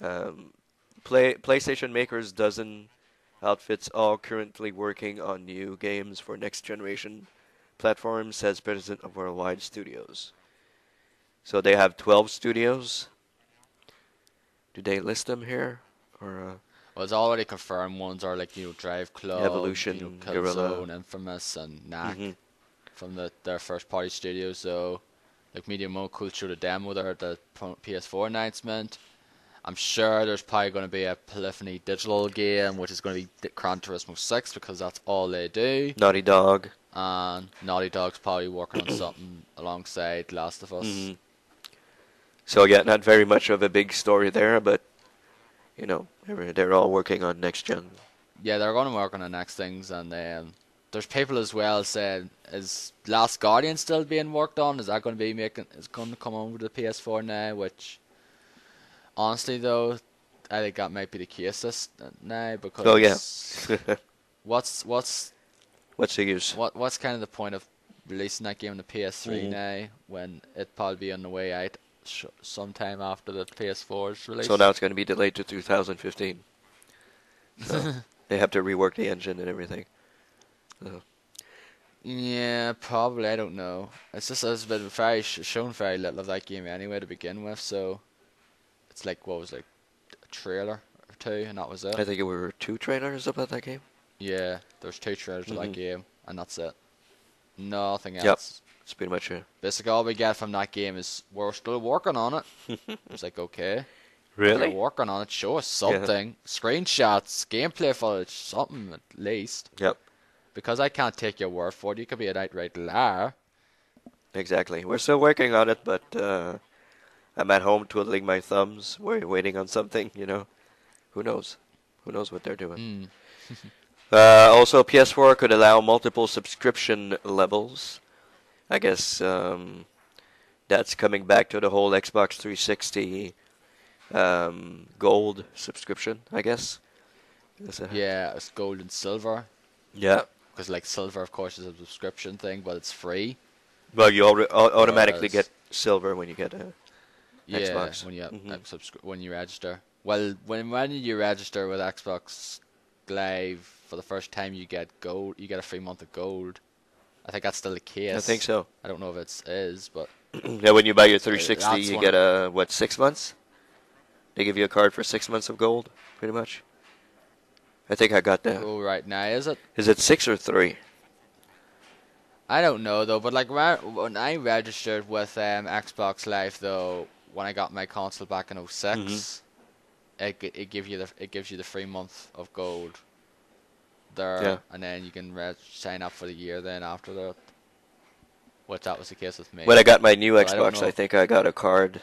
um, PlayStation makers dozen outfits all currently working on new games for next generation platforms, says president of Worldwide Studios. So they have 12 studios. Do they list them here? Or Well, it's already confirmed ones are like, Drive Club, Evolution, Gorilla? Killzone, Infamous, and Hmm. Knack from their first party studios. So, like Media Molecule showed a demo there at the PS4 announcement. I'm sure there's probably going to be a Polyphony digital game, which is going to be Gran Turismo 6 because that's all they do. Naughty Dog. And Naughty Dog's probably working on something alongside Last of Us. Hmm. So yeah, not very much of a big story there, but they're all working on next gen. Yeah, they're going to work on the next things, and there's people as well saying, is Last Guardian still being worked on? Is that going to be is going to come over to the PS4 now? Which, honestly, though, I think that might be the case now Oh yeah. because what's What's the use? what's kind of the point of releasing that game on the PS3 Hmm. now when it probably be on the way out sometime after the PS4's So release? now it's going to be delayed to 2015. So they have to rework the engine and everything. So, Yeah, probably. I don't know. It's been very shown very little of that game anyway to begin with. So it's like what was it, like a trailer or two, and that was it. I think there were 2 trailers about that game. Yeah, there's two trailers of that Hmm. game, and that's it. Nothing Yep, else. it's pretty much it. Basically, all we get from that game is we're still working on it. It's like okay, if you're Really? working on it, show us Yeah. something. Screenshots, gameplay footage, something at least. Yep. Because I can't take your word for it. You could be an outright liar. Exactly. We're still working on it, but I'm at home twiddling my thumbs. We're waiting on something. Who knows? Who knows what they're doing? Hmm. Also, PS4 could allow multiple subscription levels. I guess that's coming back to the whole Xbox 360 gold subscription, I guess. Yeah, it's gold and silver. Yeah. Because like silver, of course, is a subscription thing, but it's free. Well, you automatically get Whereas, silver when you get a yeah, Xbox. when you Hmm. when you register. Well, when you register with Xbox Live for the first time, you get gold. You get a free month of gold. I think that's still the I think case. so. I don't know if it is, but Yeah, when you buy your 360, that's you one. get 6 months? They give you a card for 6 months of gold, pretty much. I think I got that. Oh, right now is it? Is it 6 or 3? I don't know though, but like when I registered with Xbox Live though, when I got my console back in Hmm. '06, it gives you the free month of gold there, Yeah. and then you can sign up for the year then after that. Which that was the case with When I me. got my new So I don't Xbox, I know. think I got a card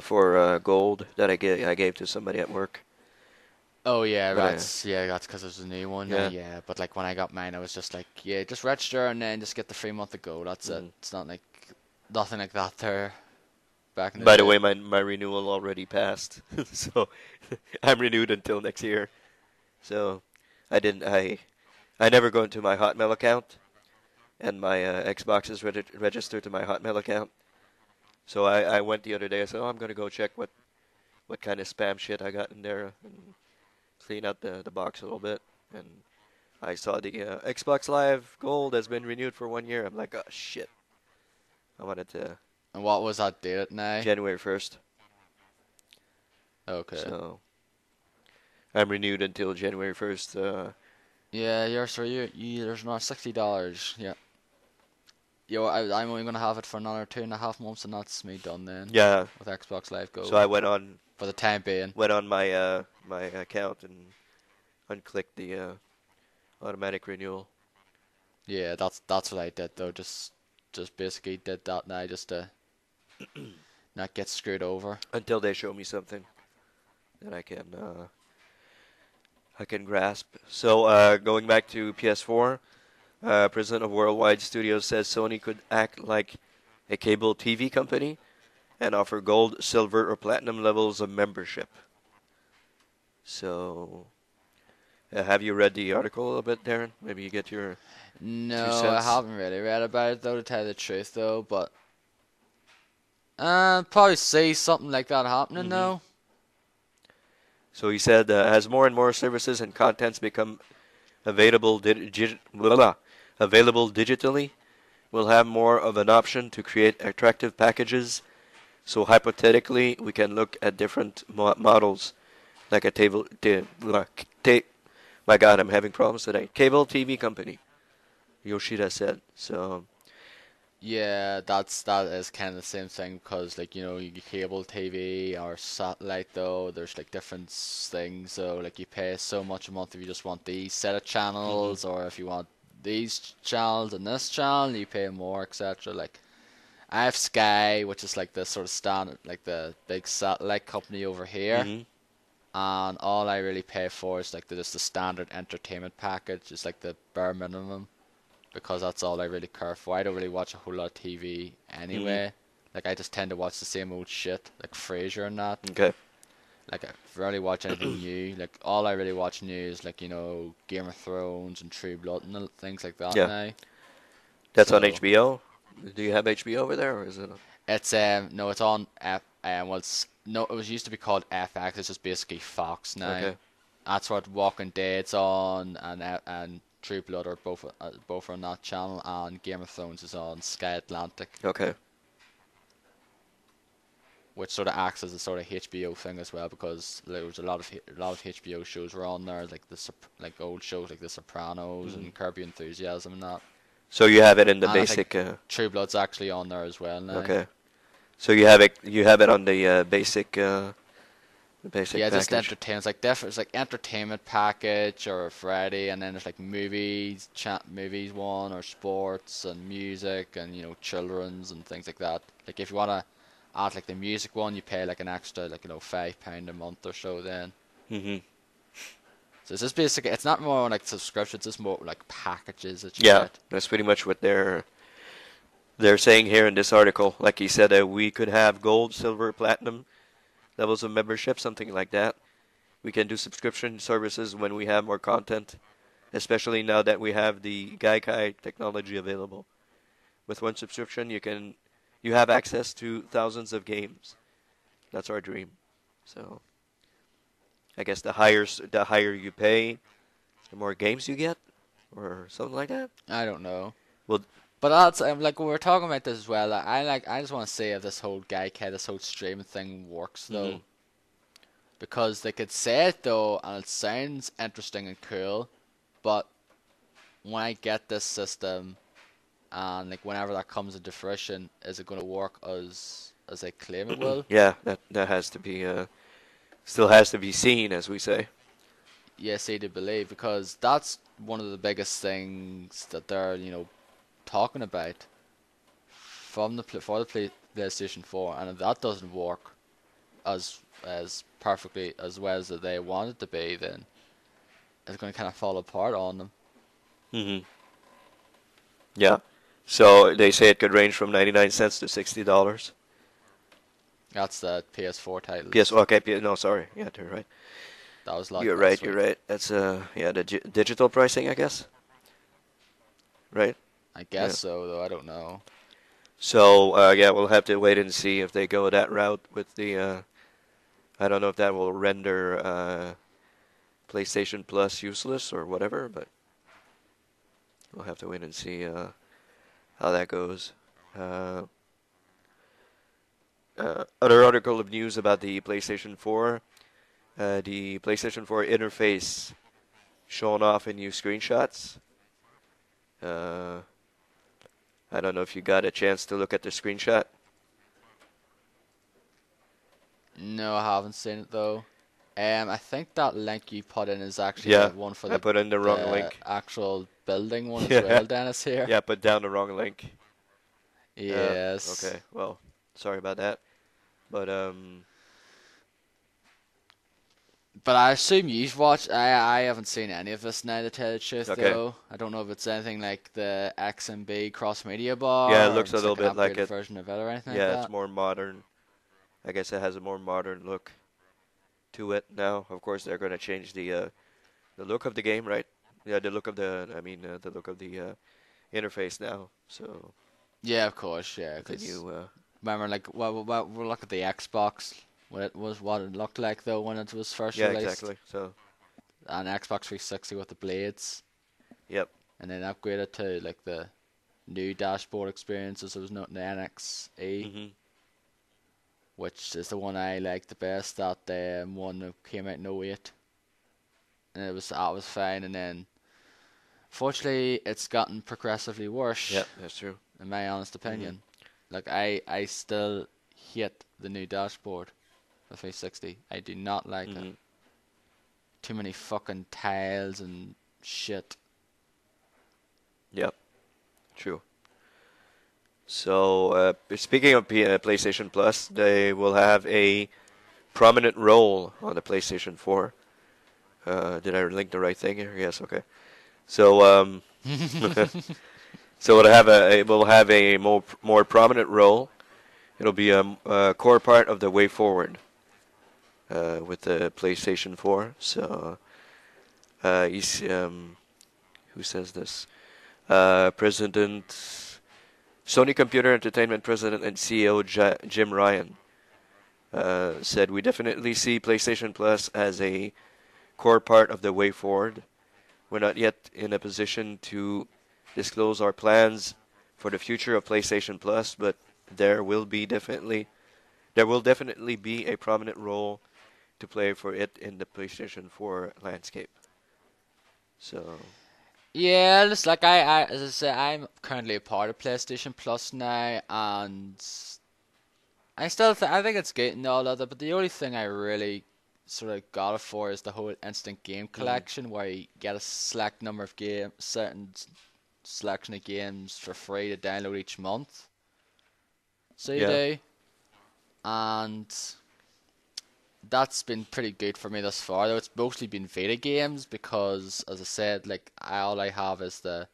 for gold that I gave to somebody at work. Oh yeah, But that's because it's a new one. yeah. Yeah, but like when I got mine, I was just like, yeah, just register and then just get the free month of gold. That's it. Mhm. It's not like nothing like that there back in the By the day. way, my renewal already passed, so I'm renewed until next year. So I never go into my Hotmail account, and my Xbox is registered to my Hotmail account. So I went the other day. I said, "Oh, I'm gonna go check what kind of spam shit I got in there and clean out the box a little bit." And I saw the Xbox Live Gold has been renewed for 1 year. I'm like, "Oh shit!" I wanted to And what was that date now? January 1st. Okay. So I'm renewed until January 1st. Yeah, yeah, so there's not $60. Yeah. Yo, I'm only gonna have it for another 2.5 months, and that's me done then Yeah. with Xbox Live So I Gold for the time being. went on my account and unclicked the automatic renewal. Yeah, that's what I did though. Just basically did that now, just to not get screwed over. until they show me something that I can grasp. So going back to PS4, president of Worldwide Studios says Sony could act like a cable TV company and offer gold, silver, or platinum levels of membership. So, have you read the article a little bit, Darren? Maybe you get your two No, I cents. haven't really read about it though, to tell you the truth though. But probably see something like that happening hmm though. So he said, as more and more services and contents become available digitally, we'll have more of an option to create attractive packages. So hypothetically, we can look at different models, like a my God, I'm having problems today. Cable TV company, Yoshida said. So, Yeah, that is kind of the same thing because like you get cable TV or satellite though. There's like different things. So like you pay so much a month if you just want these set of hmm channels, or if you want these channels and this channel, you pay more, etc. Like I have Sky, which is like the sort of standard, like the big satellite company over here, hmm and all I really pay for is like just the standard entertainment package. It's like the bare minimum because that's all I really care for. I don't really watch a whole lot of TV hmm anyway. Like I just tend to watch the same old shit, like Frasier and that. Okay. Like I rarely watch anything new. Like all I really watch new is like Game of Thrones and True Blood and things like that Yeah, now. that's on So HBO. Do you have HBO over there, or is it? it's no, it's on F. Well, no, it was used to be called FX. It's just basically Fox now. Okay. That's what Walking Dead's on, and True Blood are both on that channel, and Game of Thrones is on Sky Atlantic, Okay. which sort of acts as a sort of HBO thing as well because there was a lot of HBO shows were on there, like like old shows like The Sopranos hmm and Curb Your Enthusiasm and that, So you have it in the and I think basic. True Blood's actually on there as well now. Okay. So you have it. You have it on the basic Yeah, just package. entertainment. It's like it's like entertainment package or Friday, and then there's like movies, movies one, or sports and music, and children's and things like that. Like if you wanna add like the music one, you pay like an extra like £5 a month or so then. hmm So it's just basically it's not more like subscriptions, it's more like packages that you Yeah, get. that's pretty much what they're saying here in this article. Like he said, we could have gold, silver, platinum levels of membership, something like that. We can do subscription services when we have more content, especially now that we have the Gaikai technology available. With one subscription, you have access to thousands of games. That's our dream. So I guess the higher you pay, the more games you get, or something like that. I don't know. Well, But that's like when we're talking about this as well. I just want to say if this whole this whole streaming thing works hmm though, because they could say it though, and it sounds interesting and cool, but when I get this system and like whenever that comes into fruition, is it going to work as they claim it will? yeah, that has to be still has to be seen, as we say. Yes, they do believe because that's one of the biggest things that they're talking about for the PlayStation 4, and if that doesn't work as perfectly as well as they want it to be, then it's going to kind of fall apart on them. hmm Yeah. So they say it could range from 99 cents to $60. That's the PS4 PS. titles. Okay. No, sorry. Yeah, you're right. That was like You're right. last You're week. right. That's yeah, the digital pricing, I guess. Right. I guess Yeah. so, though I don't know. So yeah, we'll have to wait and see if they go that route with the. I don't know if that will render PlayStation Plus useless or whatever, but we'll have to wait and see how that goes. Uh, Other article of news about the PlayStation 4. The PlayStation 4 interface shown off in new screenshots. Uh, I don't know if you got a chance to look at the screenshot. No, I haven't seen it though. I think that link you put in is actually the Yeah, one for I put in the wrong the link. actual building one as Yeah, well, Dennis here. yeah, put down the wrong link. Yes. Okay, well, sorry about that. But But I assume you've watched. I haven't seen any of this now, to tell the truth, okay. though. I don't know if it's anything like the XMB cross media Yeah, it bar or if looks a it's little like an bit like upgraded it. version of it or anything like Yeah, it's that. more modern. I guess it has a more modern look to it now. Of course, they're going to change the look of the game, right? Yeah, the look of the look of the interface now. So Yeah, of course, yeah. with the Because new remember, like, we'll look at the Xbox. What it looked like though when it was first yeah, released, exactly. So an Xbox 360 with the blades, yep. and then upgraded to like the new dashboard experiences. There was not the NXE, Mhm. which is the one I like the best. That one that came out in '08, and that was fine. And then, fortunately, it's gotten progressively worse, Yep, that's true. in my honest Mhm. opinion. Like I still hate the new dashboard, the 360. I do not like it. Mhm. Too many fucking tiles and shit. Yep, true. So speaking of PlayStation Plus, they will have a prominent role on the PlayStation 4. Did I link the right thing here? Yes. Okay. So so it will have a more prominent role. It'll be a core part of the way forward with the PlayStation 4. So who says this? President Sony Computer Entertainment President and CEO Jim Ryan said we definitely see PlayStation Plus as a core part of the way forward. We're not yet in a position to disclose our plans for the future of PlayStation Plus, but there will be definitely there will definitely be a prominent role to play for it in the PlayStation 4 landscape. So, Yeah, just like as I say, I'm currently a part of PlayStation Plus now, and I think it's good and all of that. But the only thing I really sort of got it for is the whole instant game mhm. collection, where you get a select number of game, certain selection of games for free to download each month. So you Yeah. do, and that's been pretty good for me thus far. Though it's mostly been Vita games because, as I said, like all I have is the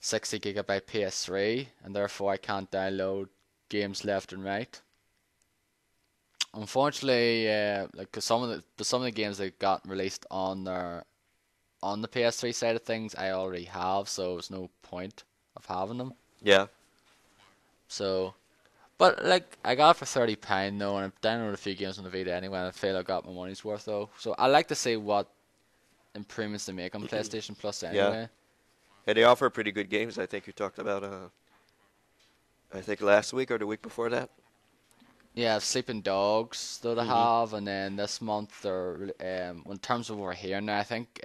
60 gigabyte PS3, and therefore I can't download games left and right. Unfortunately, like 'cause some of the games that got released on the PS3 side of things, I already have, so there's no point of having them. Yeah. So, but like I got it for £30 though, and I've downloaded a few games on the Vita anyway, and I feel I got my money's worth though. So I like to see what improvements they make on PlayStation Plus Yeah. anyway. And they offer pretty good games. I think you talked about I think last week or the week before that. Yeah, Sleeping Dogs though they Mhm. have, and then this month they're in terms of over here now, I think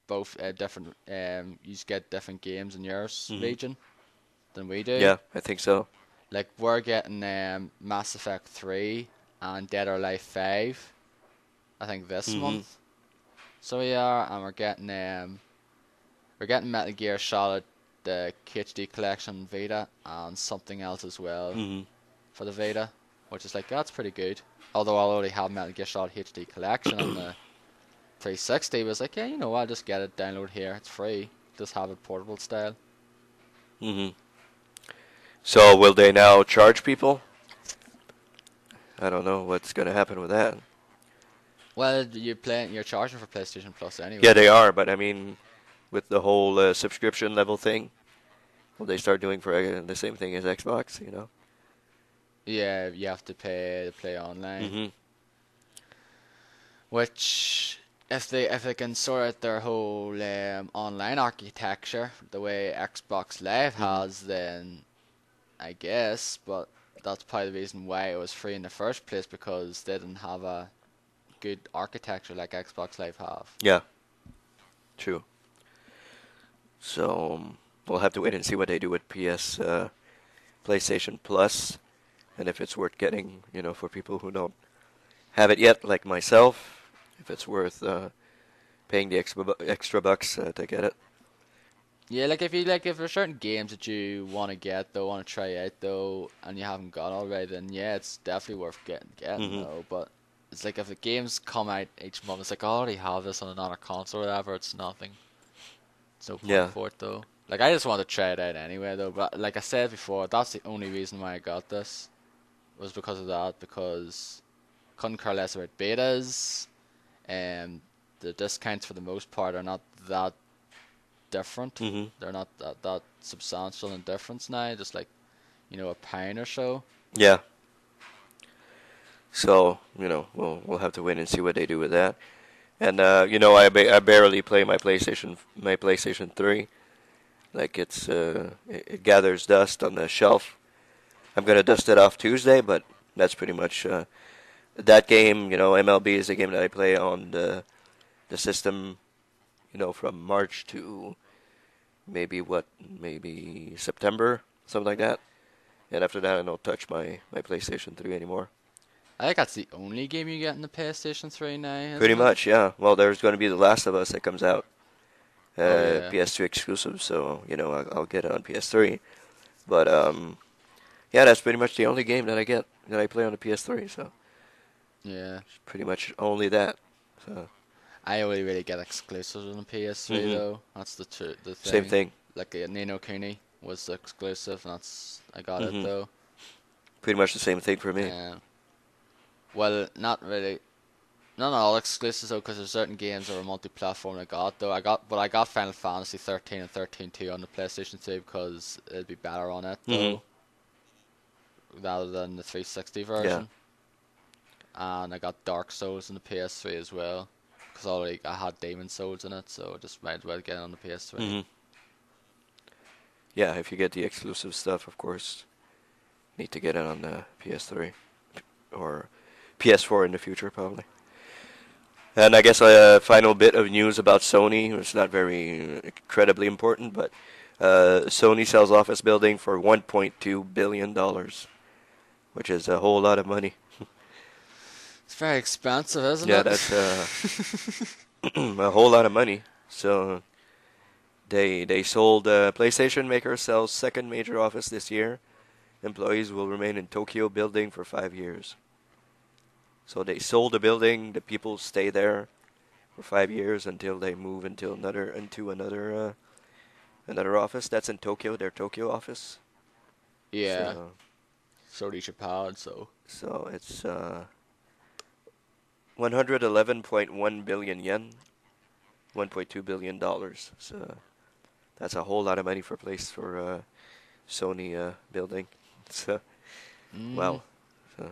both different you just get different games in your Mhm. region than we do. Yeah, I think so. Like we're getting Mass Effect 3 and Dead or Alive 5, I think this Mhm. month. So we are, and we're getting Metal Gear Solid the HD collection Vita and something else as well Mhm. for the Vita, which is like that's pretty good. Although I already have Metal Gear Solid HD collection on the 360, was like, yeah, you know, I'll just get it, download here, it's free. Just have it portable style. Mhm. So will they now charge people? I don't know what's going to happen with that. Well, you're charging for PlayStation Plus Yeah, anyway. they are, but I mean, with the whole subscription level thing, will they start doing for the same thing as Xbox? You know? Yeah, you have to pay to play online, Mhm. which if they can sort out their whole online architecture the way Xbox Live Mhm. has, then I guess. But that's probably the reason why it was free in the first place because they didn't have a good architecture like Xbox Live have. Yeah, true. So we'll have to wait and see what they do with PlayStation Plus, and if it's worth getting, for people who don't have it yet, like myself, if it's worth paying the extra bucks to get it. Yeah, if there's certain games that you want to get though, want to try out though, and you haven't got already, then yeah, it's definitely worth getting Hmm. though. But it's like if the games come out each month, it's like I already have this on another console or whatever. It's nothing. It's no point Yeah. for it though. Like I just want to try it out anyway though. But like I said before, that's the only reason why I got this was because of that. Because couldn't care less about betas, and the discounts for the most part are not that different. Hmm. They're not that substantial in difference now. Just like a pound or so. Yeah. So we'll have to wait and see what they do with that. And I barely play my PlayStation 3. Like it gathers dust on the shelf. I'm gonna dust it off Tuesday, but that's pretty much that game. MLB is a game that I play on the system. From March to maybe September, something like that. And after that, I don't touch my PlayStation 3 anymore. I think that's the only game you get in the PlayStation 3 now, Pretty isn't it? much, yeah. Well, there's going to be The Last of Us that comes out, Oh yeah, PS2 exclusive, so I'll get it on PS3. But yeah, that's pretty much the only game that I play on the PS3. So yeah. it's pretty much only that. So I only really get exclusives on the PS3 hmm though. That's the same thing. thing. Like Nino Kuni was the exclusive, and I got it hmm though. Pretty much the same thing for me. Well, not really. Not all exclusives though, because there's certain games that are multi-platform. I got Final Fantasy 13 and 13-2 on the PlayStation 2 because it'd be better on it hmm though, rather than the 360 Yeah. version. And I got Dark Souls on the PS3 as well, because already I had Demon Souls in it, so I just might as well get it on the PS3. hmm Yeah, if you get the exclusive stuff, of course, need to get it on the PS3 or PS4 in the future, probably. And I guess a final bit of news about Sony. It's not very incredibly important, but Sony sells office building for $1.2 billion, which is a whole lot of money. It's very expensive, isn't Yeah, it? that's a whole lot of money. So they sold PlayStation maker sells second major office this year. Employees will remain in Tokyo building for 5 years. So they sold the building. The people stay there for 5 years until they move into another office. That's in Tokyo, their Tokyo office. Yeah, So so did Japan, so. so it's 111.1 billion yen, $1.2 billion. So that's a whole lot of money for Sony building. So Mm, wow. So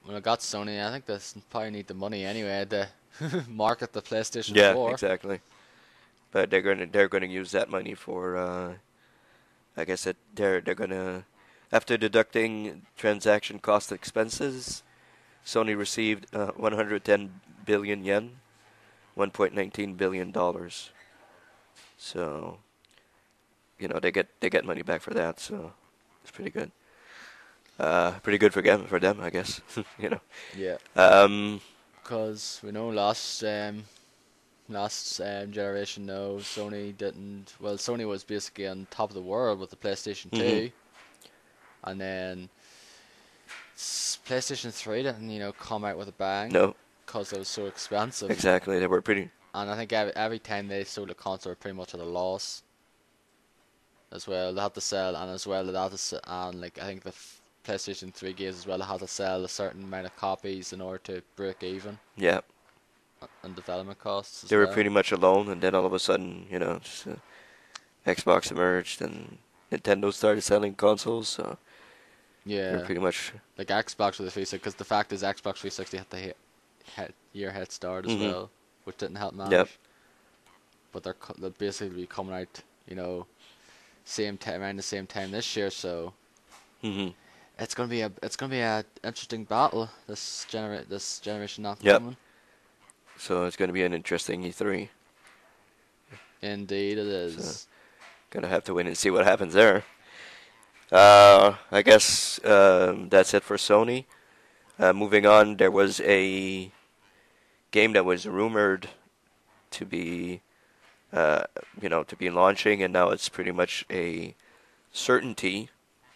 when I got Sony, I think they probably need the money anyway to market the PlayStation yeah, 4. exactly. But they're gonna use that money for I guess they're gonna after deducting transaction cost expenses, Sony received 110 billion yen, $1.19 billion. So they get money back for that. So it's pretty good. Pretty good for them, I guess. you know. Yeah, Um. because we know last generation, no, Sony didn't. Well, Sony was basically on top of the world with the PlayStation Mhm. 2, and then PlayStation 3 didn't, come out with a bang No, because it was so expensive. exactly. They were pretty. And I think every time they sold a console, pretty much at a loss as well. They had to sell, and as well they had to and like I think the PlayStation 3 games as well, they had to sell a certain amount of copies in order to break even Yeah, on development costs they as were well. pretty much alone, and then all of a sudden, Xbox emerged, and Nintendo started selling consoles. So they're Yeah, pretty much. like Xbox with the 360, because the fact is Xbox 360 had the year head start as Mhm. well, which didn't help Yep. matters. But they'll basically be coming out, same time around the same time this year, so Mhm. it's gonna be a interesting battle this generation not Yep. coming. So it's going to be an interesting E3. Indeed, it So is. gonna have to wait and see what happens there. I guess that's it for Sony. Moving on, there was a game that was rumored to be uh, to be launching, and now it's pretty much a certainty.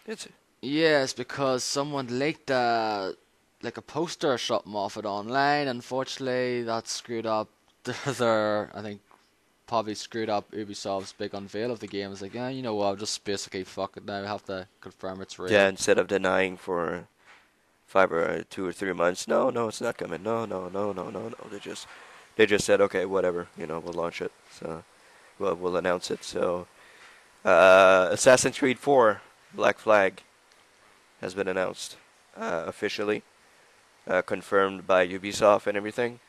It's Yes, because someone leaked like a poster or something off it online. Unfortunately, that screwed up I think probably screwed up Ubisoft's big unveil of the game. It's like, yeah, you know what, I'll just basically fuck it now. I have to confirm it's Yeah, real. instead of denying for 2 or 3 months, no, no, it's not coming. No, no, no, no, no, no. They just said, okay, whatever, we'll launch it. So we'll announce it. So Assassin's Creed 4 Black Flag has been announced officially, confirmed by Ubisoft and everything.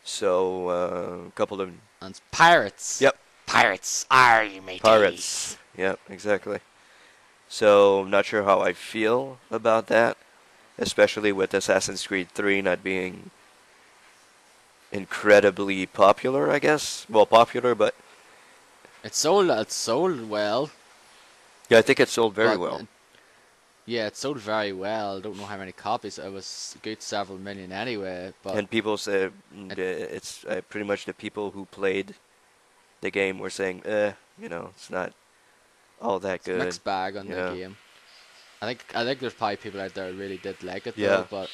So a couple of And it's pirates. yep, Pirates. Are you pirates. mateys? Yep, exactly. So I'm not sure how I feel about that, especially with Assassin's Creed 3 not being incredibly popular, I guess. Well, popular, but It sold well, yeah, I think it sold very but well. yeah, it sold very well. Don't know how many copies. It was a good several million anyway, but And people say it, it's pretty much the people who played the game were saying, it's not all that it's a good. mixed bag on the Yeah, game. I think there's probably people out there who really did like it yeah. though, but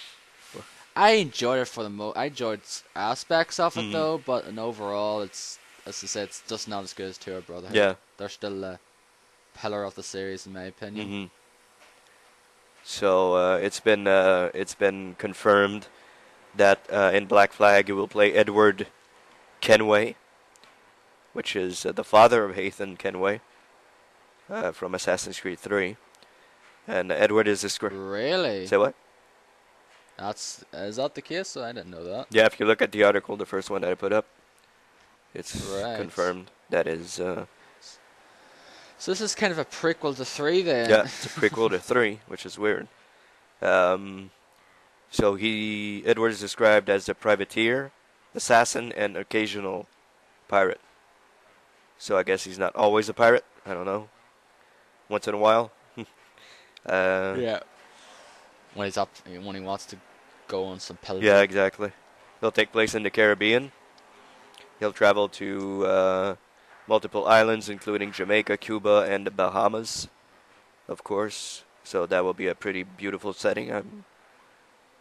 I enjoyed it for I enjoyed aspects of it Mhm. though, but in overall, it's as I said, it's just not as good as Tour Brotherhood. Yeah. They're still a pillar of the series in my opinion. Mhm. So it's been confirmed that in Black Flag you will play Edward Kenway, which is the father of Ethan Kenway from Assassin's Creed 3, and Edward is a script. Really? Say what? Is that the case? I didn't know that. Yeah, if you look at the article, the first one that I put up, it's Right. confirmed that is. So this is kind of a prequel to 3 Yeah, then. it's a prequel to 3, which is weird. Um, so Edward is described as a privateer, assassin, and occasional pirate. So I guess he's not always a pirate. I don't know. Once in a while. uh, Yeah. When he wants to go on some yeah, pilgrim. exactly. He'll take place in the Caribbean. He'll travel to multiple islands, including Jamaica, Cuba, and the Bahamas, of course. So that will be a pretty beautiful setting.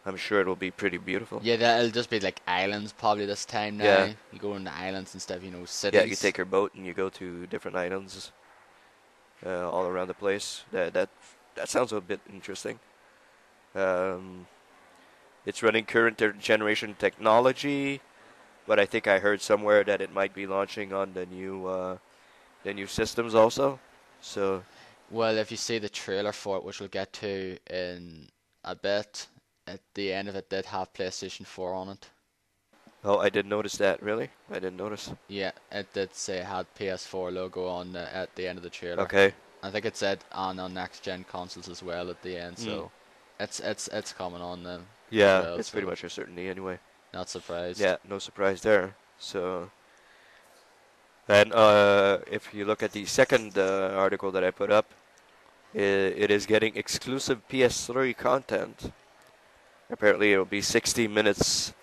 I'm sure it'll be pretty beautiful. Yeah, that'll just be like islands probably this time Yeah, now. You go into islands instead of, yeah. You cities. take your boat and you go to different islands all around the place. That sounds a bit interesting. Um, it's running current generation technology, but I think I heard somewhere that it might be launching on the new systems also. So, Well, if you see the trailer for it, which we'll get to in a bit, at the end of it did have PlayStation 4 on it. oh, I didn't notice that. Really, I didn't notice. Yeah, it did say it had PS4 logo on at the end of the trailer. Okay. I think it said on next gen consoles as well at the end, Mm. so it's coming on them as Yeah, well. it's pretty So much a certainty anyway. not surprised. Yeah, no surprise there. So, and if you look at the second article that I put up, it is getting exclusive PS3 content. Apparently, it'll be 60 minutes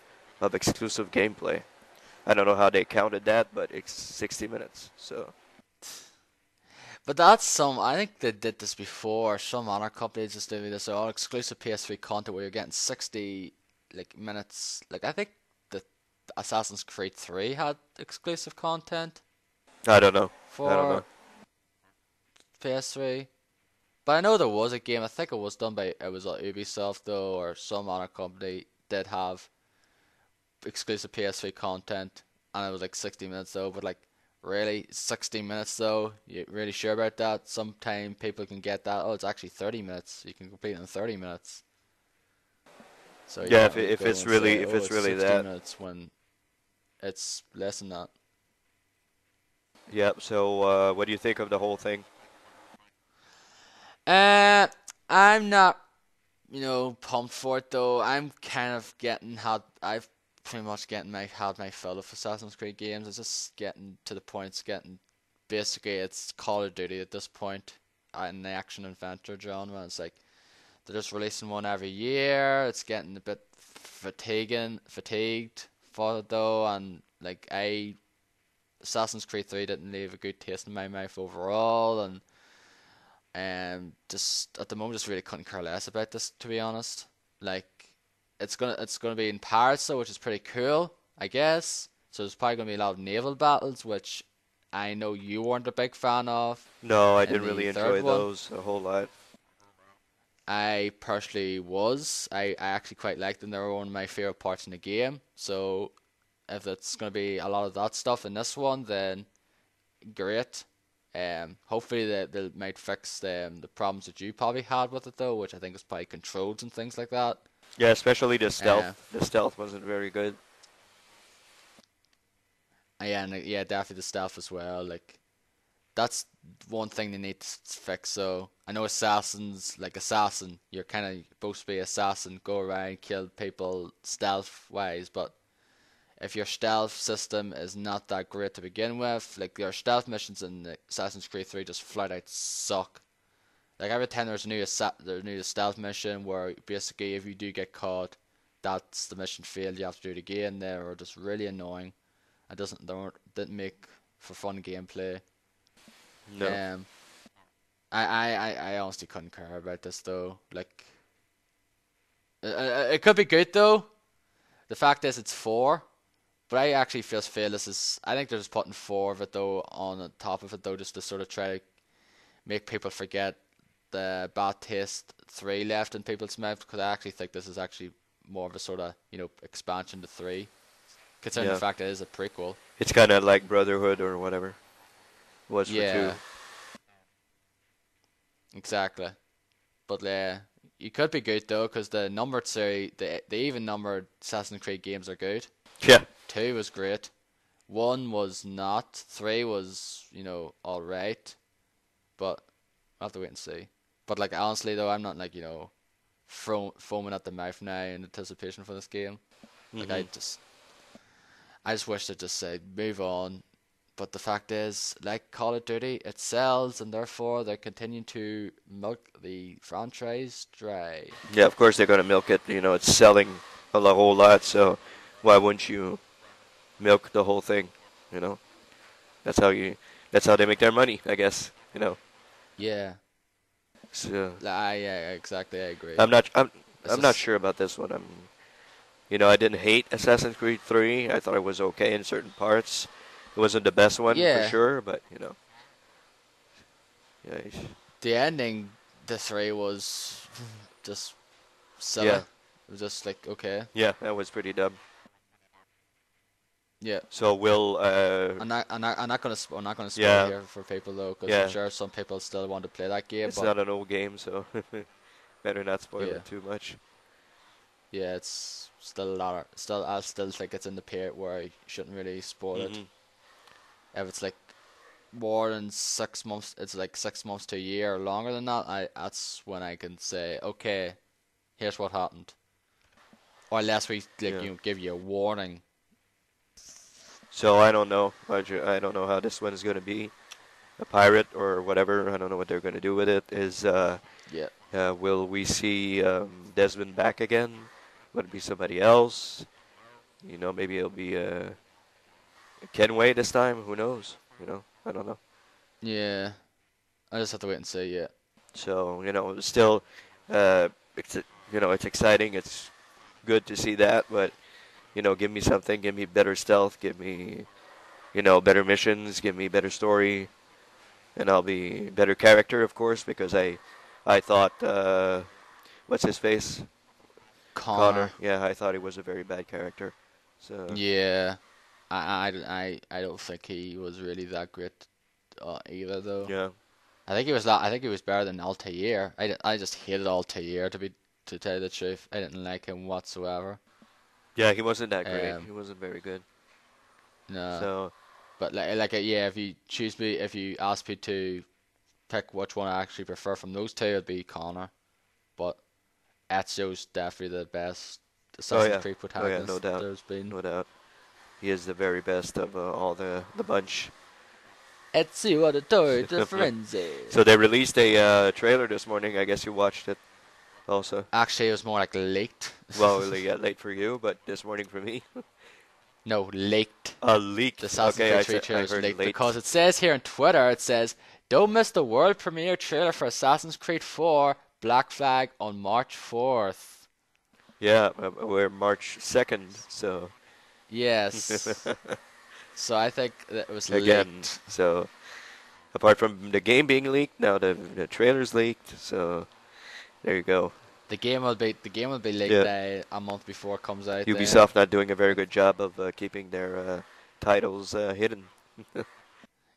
of exclusive gameplay. I don't know how they counted that, but it's 60 minutes. So, But that's I think they did this before. Some other companies just do this. All exclusive PS3 content where you're getting 60 minutes. Like I think the Assassin's Creed 3 had exclusive content I don't know. I don't for know. PS3. But I know there was a game. I think it was Ubisoft though, or some other company did have exclusive PS3 content, and it was like 60 minutes though. But like, really, 60 minutes though? You really sure about that? Sometime people can get that. Oh, it's actually 30 minutes. You can complete it in 30 minutes. So you Yeah, can't if really if go it's and really say, if oh, it's it's really 60 that. minutes when it's less than that. Yeah. So, what do you think of the whole thing? Uh, I'm not pumped for it though. I've pretty much had my fill of Assassin's Creed games. It's just getting to the point. Basically it's Call of Duty at this point, in the action adventure genre. It's like they're just releasing one every year. It's getting a bit fatigued for it though, and like I Assassin's Creed 3 didn't leave a good taste in my mouth overall, and just at the moment just really couldn't care less about this, to be honest. Like, it's gonna be in Paris though, which is pretty cool, I guess. So there's probably gonna be a lot of naval battles, which I know you weren't a big fan of No, I in didn't the really third enjoy one. those a whole lot. I personally was. I actually quite liked them. They were one of my favorite parts in the game. So if it's going to be a lot of that stuff in this one, then great. Hopefully they might fix the problems that you probably had with it though, which I think is probably controls and things like that. Yeah, especially the Uh, stealth. The stealth wasn't very good. yeah, and yeah, definitely the stealth as well. Like that's one thing they need to fix. So I know assassins, like assassin, you're kind of supposed to be assassin, go around, kill people stealth wise, but if your stealth system is not that great to begin with, like your stealth missions in Assassin's Creed 3 just flat out suck. Like every time there's a new stealth mission where basically if you do get caught, that's the mission failed. You have to do it again. They're just really annoying. It didn't make for fun gameplay. No. Um, I honestly couldn't care about this though. Like, it could be good though. The fact is, it's four. But I actually just feel this is. I think they're just putting four of it though on the top of it though, just to sort of try to make people forget the bad taste three left in people's mouths. Because I actually think this is actually more of a sort of expansion to three, considering the Yeah. fact that it is a prequel. It's kind of like Brotherhood or whatever was for two. Yeah, exactly. But you could be good though, because the numbered series, the even numbered Assassin's Creed games are good. Yeah. Two was great. One was not. Three was, all right. But I'll have to wait and see. But like honestly though, I'm not like foaming at the mouth now in anticipation for this game. Like Mhm. I just wish they just said move on. But the fact is, like Call of Duty, it sells, and therefore they're continuing to milk the franchise dry. Yeah, of course they're gonna milk it. It's selling whole lot, so why wouldn't you milk the whole thing? You know, that's how you. That's how they make their money, I guess. Yeah, So yeah, exactly. I agree. I'm not. I'm. It's I'm not just sure about this one. I didn't hate Assassin's Creed 3. I thought it was okay in certain parts. It wasn't the best one for yeah. sure, but yeah, The ending, the three was just silly. yeah, It was just like okay, yeah. That was pretty dumb. yeah. So we'll. I'm not gonna spoil Yeah, here for people though, because I'm yeah. sure some people still want to play that game. It's But not an old game, so better not spoil yeah, it too much. yeah, it's still a lot. Still, I still think it's in the period where you shouldn't really spoil it. Hmm. If it's like more than 6 months, it's like 6 months to a year or longer than that. That's when I can say, okay, here's what happened. Or unless we like Yeah. give you a warning. So I don't know. I don't know how this one's gonna be. A pirate or whatever. I don't know what they're gonna do with it. Yeah. Will we see Desmond back again? Will it be somebody else? Maybe it'll be Kenway this time. Who knows? I don't know. Yeah. I just have to wait and see. Yeah. So still, it's it's exciting. It's good to see that, but give me something. Give me better stealth. Give me better missions. Give me better story, and I'll be better character, of course, because I thought what's his face, Connor. Connor. Yeah, I thought he was a very bad character. So Yeah. I don't think he was really that great either though. yeah, I think he was better than Altair. I just hated Altair to tell you the truth. I didn't like him whatsoever. yeah, he wasn't that great. Um He wasn't very good. no. So But yeah, if you ask me to pick which one I actually prefer from those two, it'd be Connor. But Ezio's definitely the best oh Assassin's yeah, Creed oh yeah, no protagonist doubt, there's been. no doubt. He is the very best of all the bunch. Ezio Auditore de Firenze. So they released a trailer this morning. I guess you watched it also. Actually, it was more like late. Well, really late for you, but this morning for me. No, leaked. The Leaked. Assassin's Okay, Creed 3 I trailer's heard leaked late. because it says here on Twitter, it says, don't miss the world premiere trailer for Assassin's Creed 4 Black Flag on March 4th. Yeah, we're March 2nd, so Yes. So I think that it was again, leaked. so apart from the game being leaked, now the trailer's leaked. So there you go. The game will be leaked Yeah, a month before it comes out then. Ubisoft not doing a very good job of keeping their titles hidden.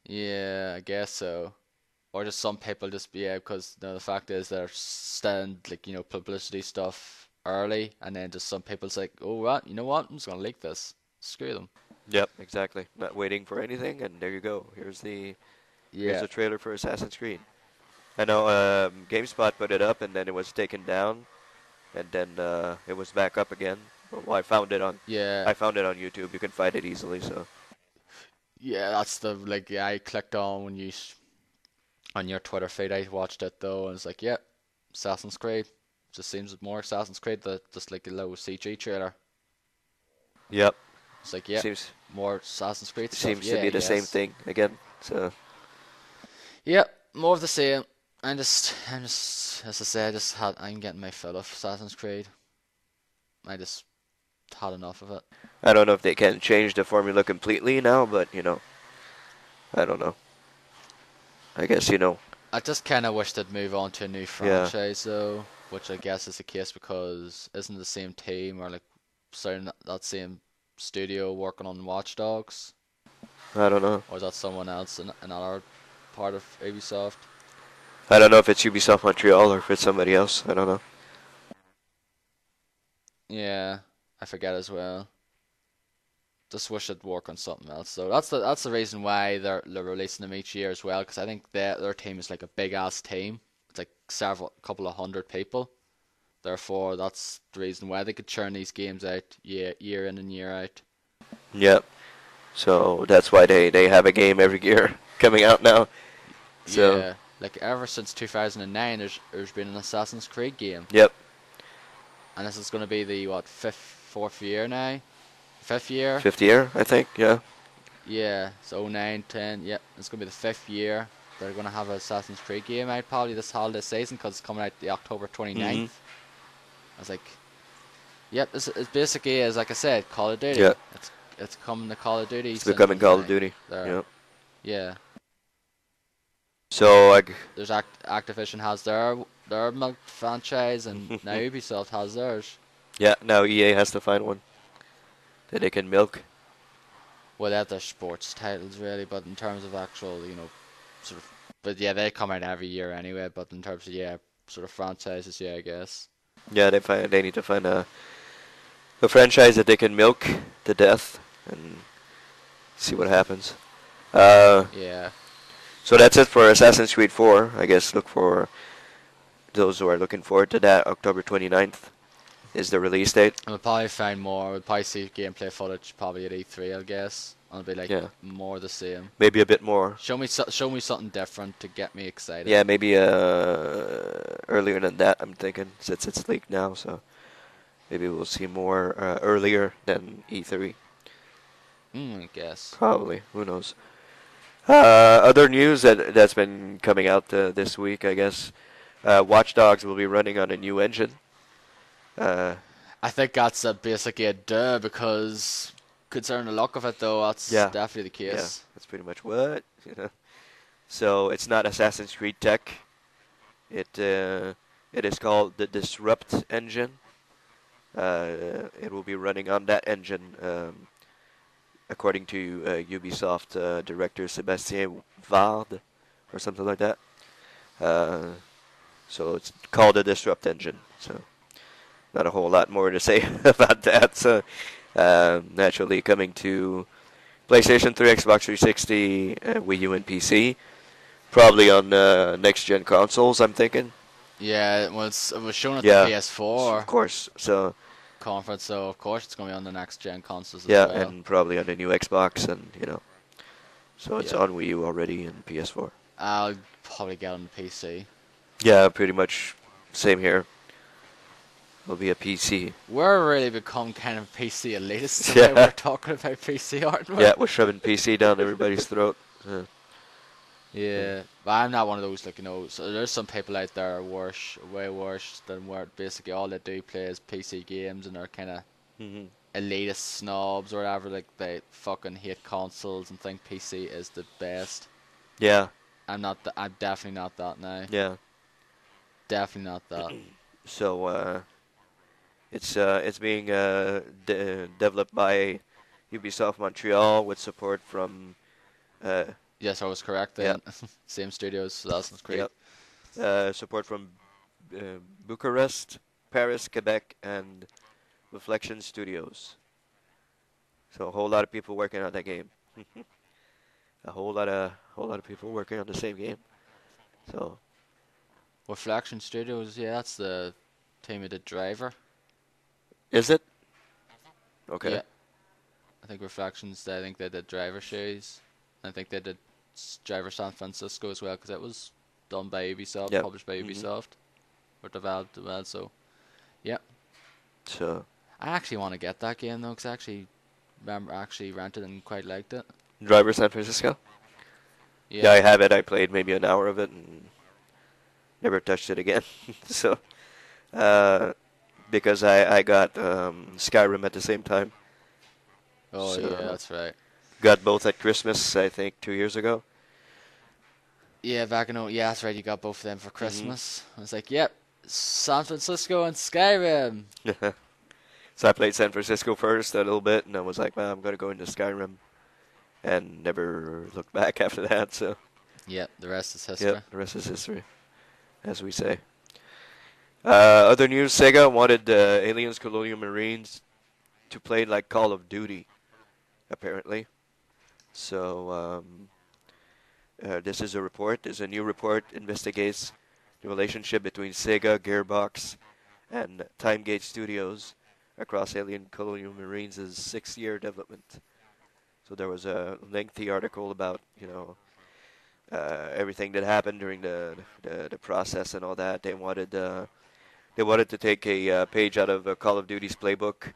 Yeah, I guess so. Or just some people just yeah, because the fact is they're stand like publicity stuff early, and then just some people's like, oh what, you know what? I'm just gonna leak this. Screw them. Yep, exactly. Not waiting for anything, and there you go. Here's Yeah, the trailer for Assassin's Creed. I know GameSpot put it up, and then it was taken down, and then it was back up again. Well, yeah, I found it on YouTube. You can find it easily. So yeah. That's the like yeah, I clicked on when on your Twitter feed. I watched it though, and it's like, yeah, Assassin's Creed. Just seems more Assassin's Creed that just like a low CG trailer. yep, It's like, yeah, seems more Assassin's Creed stuff. seems to Yeah, be the same yes. thing again. So Yep, more of the same. As I said, I'm getting my fill of Assassin's Creed. I just had enough of it. I don't know if they can change the formula completely now, but I don't know. I guess I just kind of wish they'd move on to a new yeah. franchise though, which I guess is the case because isn't the same team or like starting that same studio working on Watch Dogs, I don't know. or is that someone else in another part of Ubisoft? I don't know if it's Ubisoft Montreal or if it's somebody else. I don't know. Yeah, I forget as well. Just wish it'd work on something else. So that's the reason why they're releasing them each year as well. Because I think their team is like a big ass team. It's like several couple of hundred people. Therefore, that's the reason why they could churn these games out year in and year out. Yep. So that's why they have a game every year coming out now. So Yeah, like ever since 2009, there's been an Assassin's Creed game, yep, and this is going to be the what fourth year now, fifth year. 50 year I think. Yeah. Yeah, so 9, 10, yeah, it's going to be the fifth year. They're going to have an Assassin's Creed game out probably this holiday season because it's coming out the October Mhm. 29th. I was like, yep, it's basically, as like I said, Call of Yeah. Duty. It's coming to Call of Duty It's becoming Simpsons Call of now. Duty. There, Yep. yeah. So There's Activision has their milk franchise, and now Ubisoft has theirs. yeah, now EA has to find one that they can milk. Well, they have their sports titles really, but in terms of actual, sort of, but yeah, they come out every year anyway. But in terms of yeah, sort of franchises, yeah, I guess. Yeah, they need to find a franchise that they can milk to death and see what happens. Uh, Yeah. so that's it for Assassin's Creed 4. I guess look for those who are looking forward to that. October 29th is the release date. And we'll probably find more. We'll probably see gameplay footage probably at E3, I guess. And it'll be like Yeah, more the same. maybe a bit more. Show me something different to get me excited. Yeah, maybe earlier than that. I'm thinking since it's leaked now, so maybe we'll see more earlier than E3. I guess. Probably. Who knows? Other news that's been coming out this week, I guess. Watch Dogs will be running on a new engine. Uh, I think that's basically a duh because considering the luck of it, though, that's yeah, definitely the yeah, case. that's pretty much what. So it's not Assassin's Creed tech. It is called the Disrupt engine. It will be running on that engine, according to Ubisoft director Sebastien Vard, or something like that. Uh, so it's called the Disrupt engine. So not a whole lot more to say about that. So naturally coming to PlayStation 3, Xbox 360, Wii U, and PC. Probably on next gen consoles, I'm thinking. Yeah, it was shown at the Yeah, of PS4 course. So conference, so of course it's going to be on the next gen consoles as yeah, well. and probably on the new Xbox, and so it's Yeah, on Wii U already and PS4. I'll probably get on the PC. Yeah, pretty much same here. It'll be a PC. We're really become kind of PC elitists the way Yeah, we're talking about PC, aren't we? yeah, we're shoving PC down everybody's throat. Yeah. Yeah, but I'm not one of those, like, so there's some people out there worse, way worse than where basically all they do play is PC games and they're kind of Hmm. elitist snobs or whatever, like they fucking hate consoles and think PC is the best. Yeah, I'm definitely not that now. yeah. Definitely not that. So it's being developed by Ubisoft Montreal with support from uh, Yes, I was correct yeah, then. Same studios, Assassin's Creed. yep, support from Bucharest, Paris, Quebec, and Reflection Studios. So a whole lot of people working on that game. A whole lot of people working on the same game. So Reflection Studios, yeah, that's the team of the driver. is it okay? Yeah, I think Reflections, I think they did driver shoes. I think they did Driver San Francisco as well because it was done by Ubisoft, Yep. published by Hmm. Ubisoft, or developed as well. So, yeah, So I actually want to get that game though because I actually remember actually rented and quite liked it. Driver San Francisco. Yeah, Yeah, I have it. I played maybe an hour of it and never touched it again. So uh, because I got Skyrim at the same time. oh yeah, So that's right. got both at Christmas, I think, 2 years ago. Yeah, back in yeah, that's right. You got both of them for Hmm. Christmas. I was like, yep, San Francisco and Skyrim. So I played San Francisco first a little bit, and I was like, well, I'm going to go into Skyrim, and never looked back after that. So, Yep, the rest is yep, history. the rest is history, as we say. Other news, Sega wanted Aliens Colonial Marines to play like Call of Duty, apparently. So, this is a report. There's a new report investigates the relationship between Sega, Gearbox, and Timegate Studios across Alien Colonial Marines' 6-year development. So there was a lengthy article about everything that happened during the process and all that. They wanted to take a page out of Call of Duty's playbook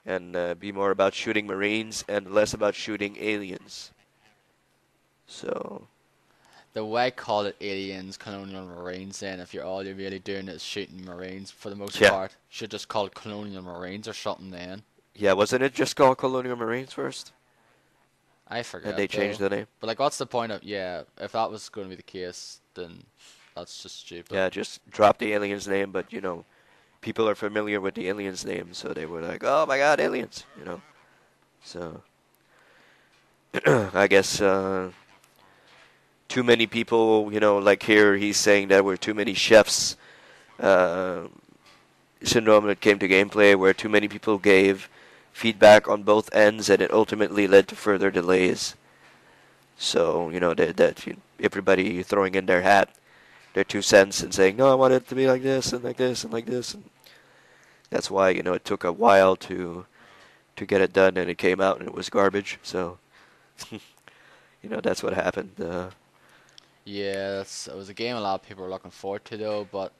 and be more about shooting Marines and less about shooting aliens. So The way call it aliens, colonial marines. Then, if you're really doing is shooting marines for the most yeah, part, should just call it colonial marines or something. Then yeah, wasn't it just called Colonial Marines first, I and forget they changed though. the name? But like, what's the point of If that was going to be the case, then that's just stupid. Yeah, just drop the aliens name, but people are familiar with the aliens name, so they were like, "Oh my God, aliens!" So I guess too many people, like here he's saying that we're too many chefs uh, syndrome when it came to gameplay, where too many people gave feedback on both ends, and it ultimately led to further delays. So that everybody throwing in their hat, their 2 cents, and saying, "No, I want it to be like this and like this and like this," and that's why it took a while to get it done, and it came out and it was garbage. So that's what happened. Yeah, it was a game a lot of people were looking forward to though, but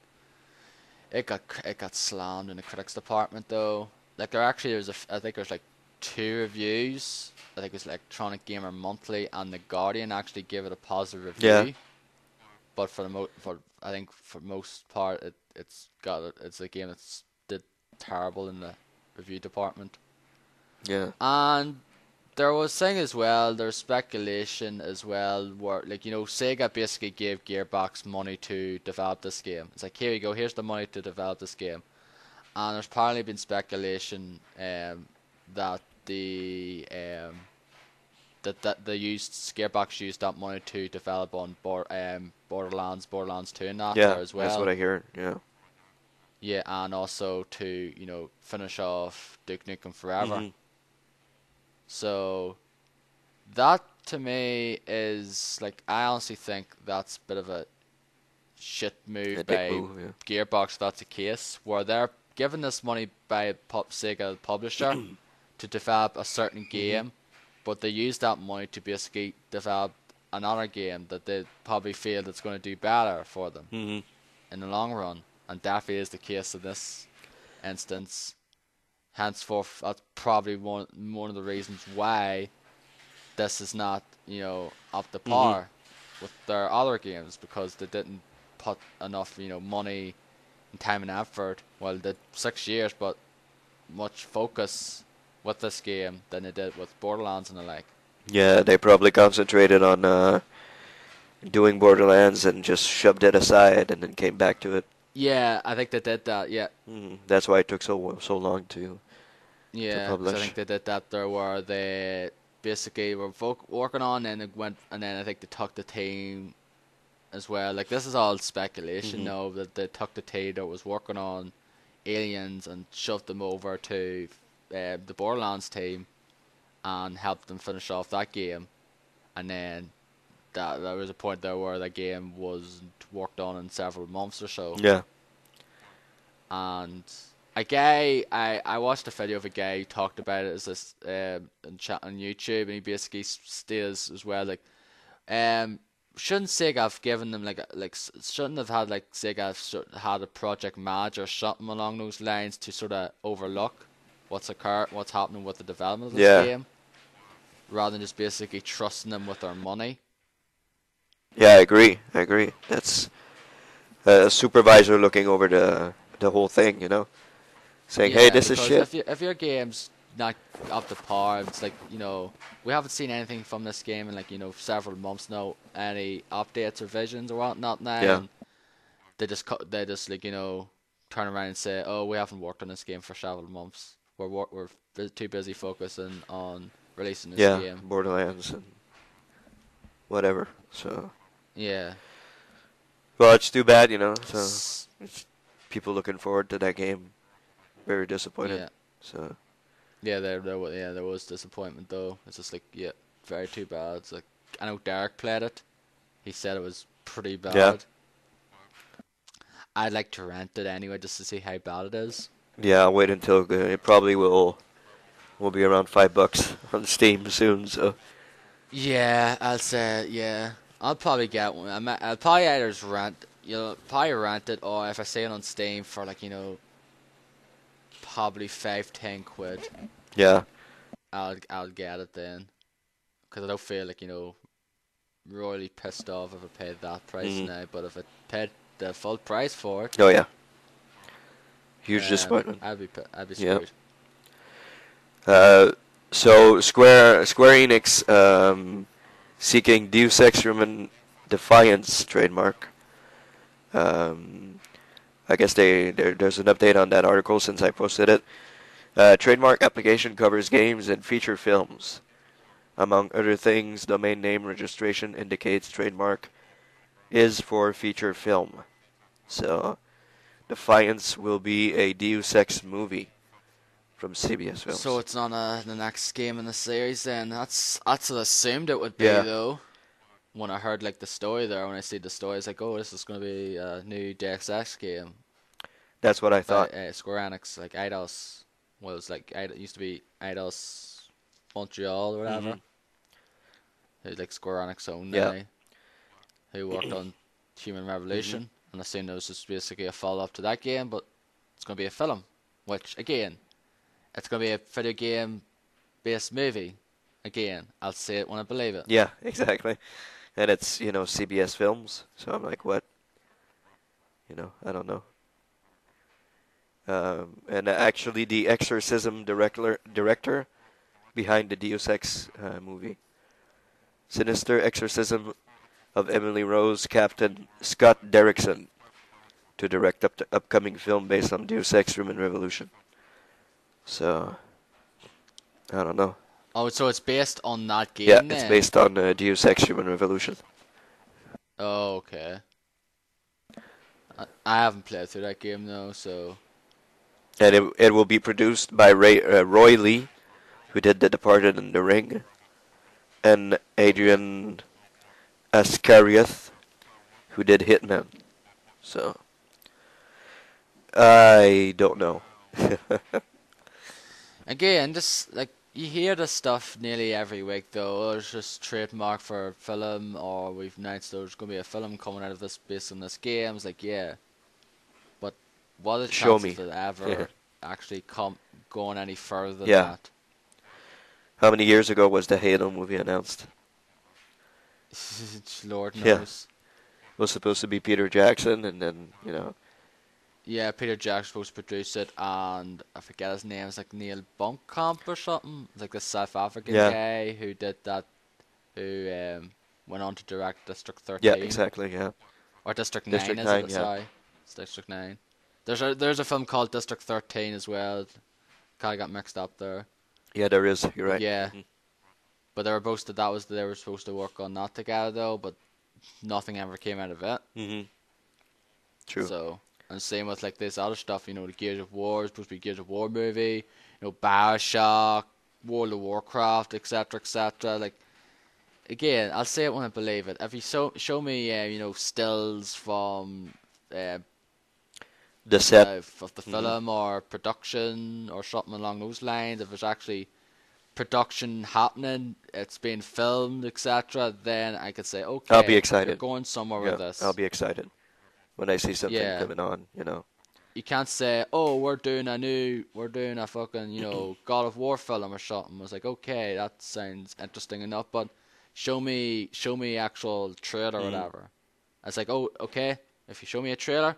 it got slammed in the critics department though. Like I think there's like two reviews. I think it was Electronic Gamer Monthly and The Guardian actually gave it a positive Yeah, review. But for I think for most part it's a game that's did terrible in the review department. yeah, And there was thing as well, there's speculation as well where Sega basically gave Gearbox money to develop this game. It's like, here you go, here's the money to develop this game. And there's apparently been speculation that they used Gearbox used that money to develop on Borderlands 2 and that yeah. there as That's what well. I hear. Yeah. Yeah, and also to, finish off Duke Nukem Forever. Hmm. So that to me is like, I honestly think that's a bit of a shit A move dick by move. Gearbox if that's the case, where they're giving this money by Sega the publisher Yeah. to develop a certain Hmm. game, but they use that money to basically develop another game that they probably feel that's going to do better for them Hmm. in the long run, and definitely is the case of this. instance. Henceforth, that's probably one of the reasons why this is not, up to Hmm. par with their other games, because they didn't put enough, money and time and effort. Well, they did 6 years, but much focus with this game than they did with Borderlands and the like. Yeah, they probably concentrated on doing Borderlands and just shoved it aside and then came back to it. Yeah, I think they did that. Yeah, That's why it took so long to yeah, because I think publish. they did that there, where they basically were working on, and it went, and then I think they took the team as well. Like, this is all speculation Hmm. now, that they took the team that was working on Aliens and shoved them over to the Borderlands team and helped them finish off that game. And then there was a point there where the game was worked on in several months or so. Yeah. And a guy, I watched a video of a guy who talked about it as this in chat on YouTube, and he basically states as well, like, um, shouldn't Sega have given them shouldn't have had, like, Sega have had a project manager or something along those lines to sort of overlook what's happening with the development of this Yeah. game, rather than just basically trusting them with their money. Yeah, I agree. I agree. That's a supervisor looking over the whole thing, saying, "Hey, Yeah, this is because shit." if your game's not up to par, it's like, we haven't seen anything from this game in, like, several months now, any updates or visions or whatnot now, Yeah. and they just like, turn around and say, oh, we haven't worked on this game for several months. We're too busy focusing on releasing this Yeah. game. Borderlands and whatever. So, Yeah. well, it's too bad, So S- it's people looking forward to that game. Very disappointed. Yeah. So, Yeah, there was disappointment though. It's just like, yeah, very too bad. It's like, I know Derek played it. He said it was pretty yeah. bad. I'd like to rent it anyway just to see how bad it is. Yeah, I'll wait until it probably will be around $5 on Steam soon. So Yeah, I'll say, yeah. I'll probably get one. I'll probably either just probably rent it, or if I see it on Steam for, like, probably 5-10 quid, yeah. I'll get it then. Because I don't feel like, royally pissed off if I paid that price Hmm. now. But if I paid the full price for it, Oh yeah. Huge disappointment. I'd be Yeah. screwed. Uh, so Square Enix seeking Deus Ex Human Defiance trademark. Um, I guess there's an update on that article since I posted it. Trademark application covers games and feature films. Among other things, domain name registration indicates trademark is for feature film. So, Defiance will be a Deus Ex movie from CBS So Films. it's not the next game in the series then. That's what I assumed it would be Yeah, though. When I heard, like, the story there, when I see the story, it's like, oh, this is going to be a new Deus Ex game that's what I by thought. Square Enix, like Eidos. Well, it's like it used to be Eidos Montreal or Hmm. whatever. Who's like Square Enix own Yeah. now, who worked on Human Hmm. Revolution, and I assume it was just basically a follow up to that game, but it's going to be a film, which, again, it's going to be a video game based movie. Again, I'll say it when I believe it. Yeah, exactly. And it's, CBS Films. So I'm like, what? I don't know. And actually, the Exorcism director behind the Deus Ex movie. Sinister Exorcism of Emily Rose, Captain Scott Derrickson, to direct the upcoming film based on Deus Ex Human Revolution. So, I don't know. Oh, so it's based on that Yeah, game it's then? based on Deus Ex Human Revolution. Oh, okay. I haven't played through that game though, so And it will be produced by Roy Lee, who did The Departed and The Ring, and Adrian Ascarioth, who did Hitman. So, I don't know. again, just like you hear this stuff nearly every week though. There's just trademark for film, or we've announced there's going to be a film coming out of this based on this game. It's like, yeah, but what are the Show chances me. of it Yeah. ever actually come going any further than Yeah. that. How many years ago was the Halo movie announced? Lord Yeah. knows. It was supposed to be Peter Jackson, and then, you know. Yeah, Peter Jackson's supposed to produce it, and I forget his name. It's like Neil Blomkamp or something. It's like the South African Yeah. guy who did that, who went on to direct District Yeah, 13 exactly, yeah. or District 9, District is 9, it? yeah. Sorry, it's District 9. There's a film called District 13 as well. Kind of got mixed up there, Yeah, there is. You're but right. yeah. But they were supposed to work on that together though, but nothing ever came out of it. Mm-hmm. True. So, and same with like this other stuff, the Gears of War is supposed to be Gears of War movie, Bioshock, World of Warcraft, etc., etc. Like again, I'll say it when I believe it. If you show me, stills from uh, The set. of the Mm-hmm. film or production or something along those lines, if there's actually production happening, it's being filmed, etc., then I could say, I'll be okay, you're excited. going somewhere with Yeah, I'll this. be excited when I see something Yeah, coming on. you can't say, oh, we're doing a fucking, God of War film or something. I was like, okay, that sounds interesting enough, but show me actual trailer or Mm-hmm. whatever. It's like, oh, okay, if you show me a trailer,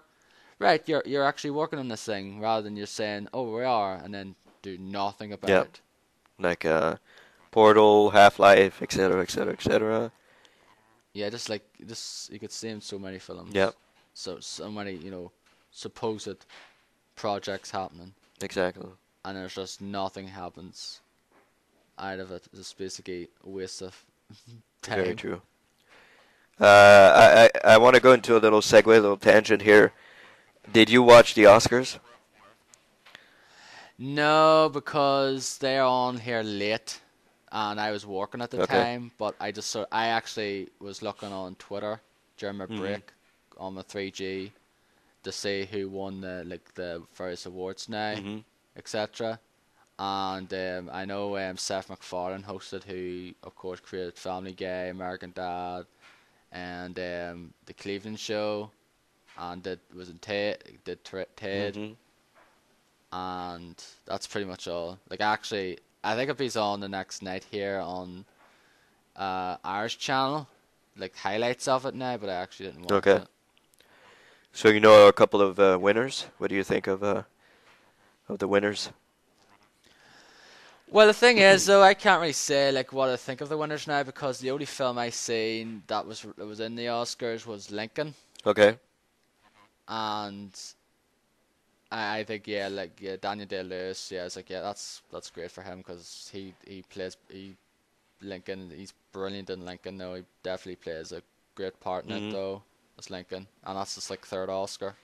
right, you're actually working on this thing rather than you're saying, oh, we are, and then do nothing about Yeah, it. like Portal, Half-Life, etc., etc., etc. Yeah, just like this, you could see in so many Yeah, films, so many, supposed projects happening, exactly. and there's just nothing happens out of it. It's just basically a waste of Very time. true. I want to go into a little segue, a little tangent here. Did you watch the Oscars? No, because they're on here late, and I was working at the Okay. time. But I actually was looking on Twitter during my Mm-hmm. break on my 3G to see who won the various awards now, Mm-hmm. etc. And I know Seth MacFarlane hosted, who of course created Family Guy, American Dad, and the Cleveland Show, and Ted, Mm-hmm. and that's pretty much all. Like actually, I think if he's on the next night here on Irish channel, like highlights of it now, but I actually didn't watch Okay. it. So you know a couple of winners. What do you think of the winners? Well, the thing is, though, I can't really say like what I think of the winners now because the only film I seen that was in the Oscars was Lincoln, Okay. and I think yeah, Daniel Day Lewis, yeah, it's like yeah, that's great for him because he plays Lincoln, he's brilliant in Lincoln. Though he definitely plays a great part in it Mm-hmm. though as Lincoln, and that's his like third Oscar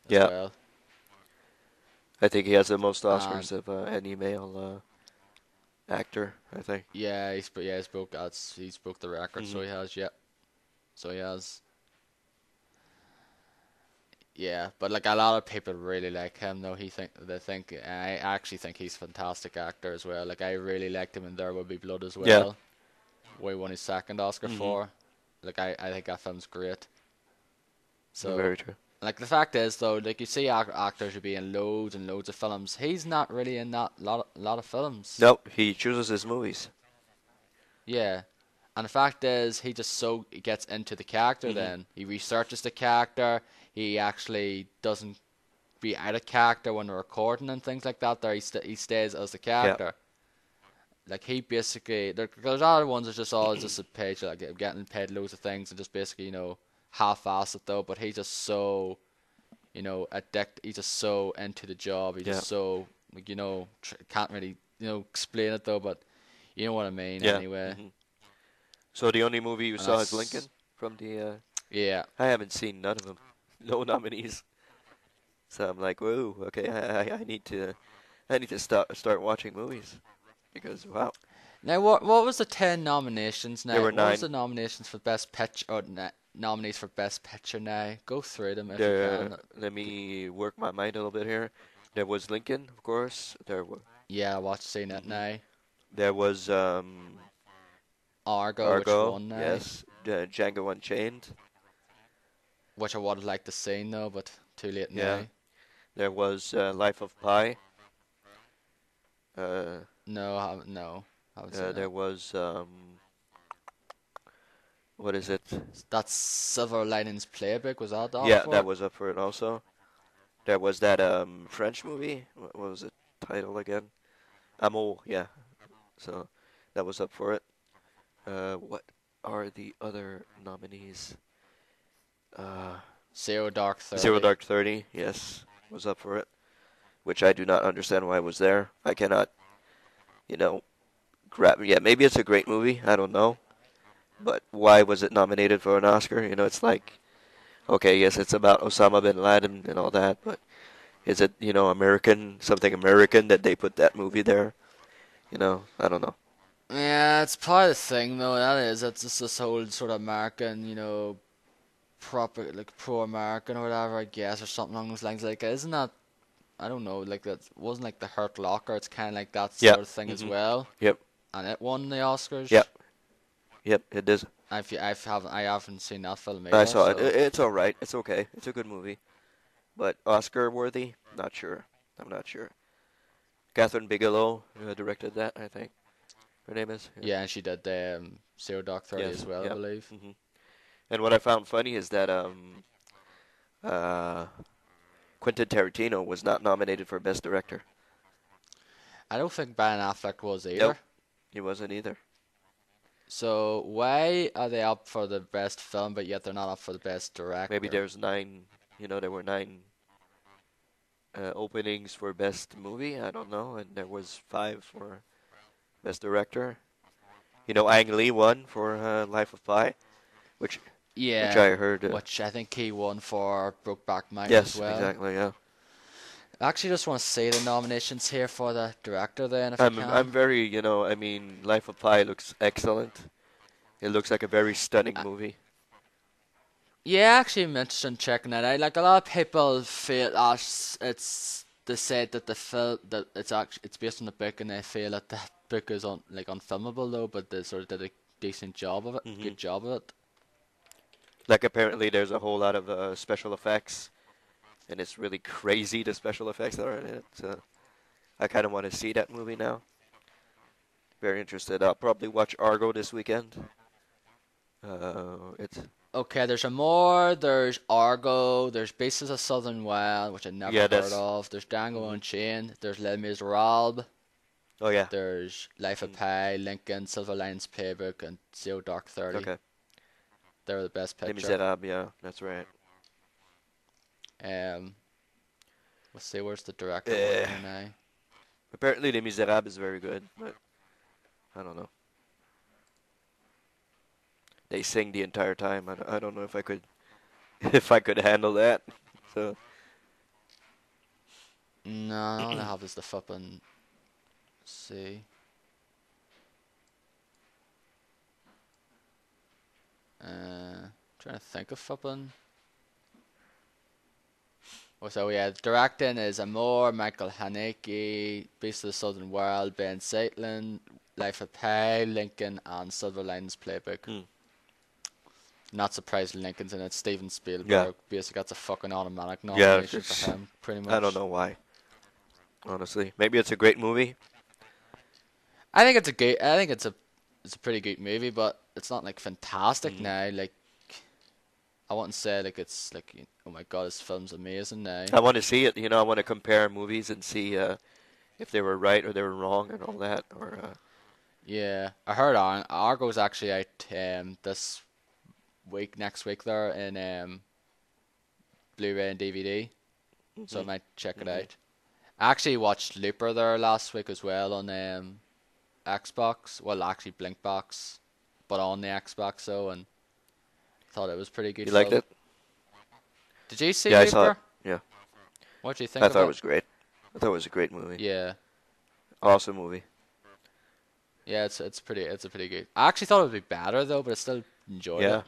as Yeah. well. I think he has the most And Oscars of any male actor, I think. he's broke the record, so Mm-hmm. he has so he has. Yeah, but like a lot of people really like him though. They think I actually think he's a fantastic actor as well. Like I really liked him in There Will Be Blood as Yeah. well, where he won his second Oscar Mm-hmm. for. Like I think that film's great. So Very true. like the fact is though, like you see actors who be in loads and loads of films. He's not really in that lot of films. No, he chooses his movies. Yeah. And the fact is, he gets into the character. Mm-hmm. Then he researches the character. He actually doesn't be out of character when they're recording and things like that. There, he stays as the Yeah. character. Like he basically, there's other ones that's just all just a page like getting paid loads of things and just basically half-ass it though. But he's just so He's just so into the job. He's Yeah. just so like can't really explain it though. But you know what I mean Yeah. anyway. Mm-hmm. So the only movie you And saw is Lincoln that's from the. yeah. I haven't seen none of them. No nominees. So I'm like, whoa. Okay, I need to start watching movies because wow, Now, what was the 10 nominations there now? were What was 9. the nominations for best picture or nominees for best picture now? Go through them if you There. can. Let me work my mind a little bit here. There was Lincoln, of course. Yeah, watch seeing it Mhm. now. There was Argo, which Argo. won now, Yes. Django Unchained. which I would have liked to see though, but too late Yeah. now. There was Life of Pi. Uh, No, haven't seen there that. was what is it? That's Silver Linings Playbook. Was that up Yeah, for that it? was up for it also. There was that French movie. What was it title again? Amour. Yeah. So that was up for it. What are the other nominees? Uh, Zero Dark Zero 30. Dark 30. Yes, was up for it. Which I do not understand why it was there. I cannot, you know, grab. Yeah, maybe it's a great movie. I don't know. But why was it nominated for an Oscar? It's like, okay, yes, it's about Osama bin Laden and all that, but is it, American, something American that they put that movie there? I don't know. Yeah, it's probably the thing though. That is, it's just this whole sort of American, proper like pro-American or whatever, I guess, or something along those lines. Like, isn't that? I don't know. Like that wasn't like the Hurt Locker. It's kind of like that Yeah. sort of thing as Mhm. well, Yep. and it won the Oscars. Yep. Yep. It does. I haven't seen that film I either. saw it. So It's all right. It's okay. It's a good movie, but Oscar worthy? Not sure. I'm not sure. Catherine Bigelow directed that. I think her name is. Yeah. yeah, and she did the Zero Dark 30 as Yes. well, I Yep. believe. And what I found funny is that uh, Quentin Tarantino was not nominated for Best Director. I don't think Ben Affleck was Nope, either. he wasn't either. So why are they up for the best film, but yet they're not up for the best Maybe director? there's nine. There were nine openings for Best Movie. I don't know, and there was five for Best Director. Ang Lee won for Life of Pi, which Yeah, I heard. which I think he won for Brokeback Mountain as Yes, well. exactly. Yeah. I actually just want to see the nominations here for the director then, if I I'm can. very. I mean, Life of Pi looks excellent. It looks like a very stunning Uh, movie. yeah, actually, I'm interested in checking it out. Like a lot of people feel it's they said that the film that it's based on the book, and they feel that that book is unfilmable though, but they sort of did a decent job of it, hmm good job of it. Like apparently there's a whole lot of special effects, and it's really crazy the special effects that are in it. So I kind of want to see that movie now. Very interested. I'll probably watch Argo this weekend. It's Okay, there's a more. There's Argo. There's Bases of Southern Wild, which I never yeah, heard that's. of. There's Django hmm Unchained. There's Les Miserables. Oh yeah. There's Life of Mm, Pi, Lincoln, Silver Linings Playbook, and Zero Dark 30. okay. They're the best Les picture. Miserables. Yeah, that's right. Um, let's see, where's the director one Eh, here now? apparently Les Miserables is very good, but I don't know. They sing the entire time. I don't know if I could if I could handle that. So No, all I have is the flippin' see. Trying to think of flippin'. Oh, so yeah, directing is Amor, Michael Haneke, Beast of the Southern Wild, Ben Seitlin, Life of Pi, Lincoln, and Silver Linings Playbook. hmm, Not surprising Lincoln's in it. Steven yeah, Spielberg. Basically, that's a fucking automatic yeah. nomination for him, pretty I don't much. know why. Honestly, maybe it's a great movie. I think it's a good. I think it's a pretty good movie, but it's not like fantastic hmm now. Like I wouldn't say like it's like oh my god, this film's amazing now. I want to see it. I want to compare movies and see if they were right or they were wrong and all that. Or Yeah, I heard Argo's actually out this week, next week there in Blu-ray and DVD, so I hmm might check it hmm out. I actually watched Looper there last week as well on Xbox. Well, actually Blinkbox, but on the Xbox so, and thought it was a pretty good You liked film. it? Did you see Yeah, I saw it. Looper? Yeah, What do you I think of thought it it? was great. I thought it was a great movie. Yeah, Awesome movie. yeah, it's a pretty good. I actually thought it would be better though, but I still enjoyed it. Yeah,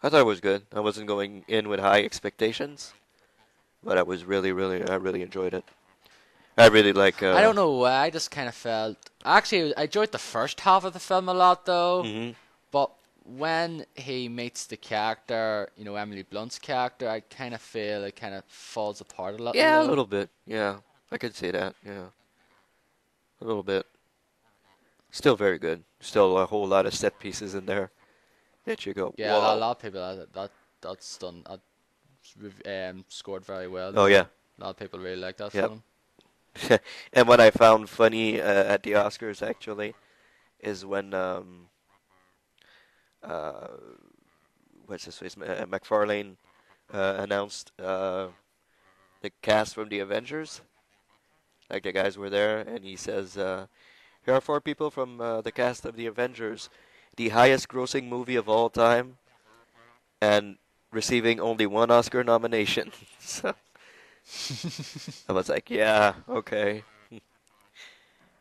I thought it was good. I wasn't going in with high expectations, but I really enjoyed it. I really like. I don't know why. I just kind of felt. Actually, I enjoyed the first half of the film a lot though. hmm But when he meets the character, Emily Blunt's character, I kind of feel it kind of falls apart a little Yeah, a though. little bit. Yeah, I could say that. Yeah. a little bit. Still very good. Still a whole lot of set pieces in there that you go, Yeah, a whoa. lot of people that's done scored very well Oh though. yeah, A lot of people really like that yep. film. And what I found funny at the Oscars actually is when uh, what's his face, McFarlane announced the cast from the Avengers. Like the guys were there, and he says, "Here are four people from the cast of the Avengers, the highest-grossing movie of all time, and receiving only one Oscar nomination." So I was like, "Yeah, okay,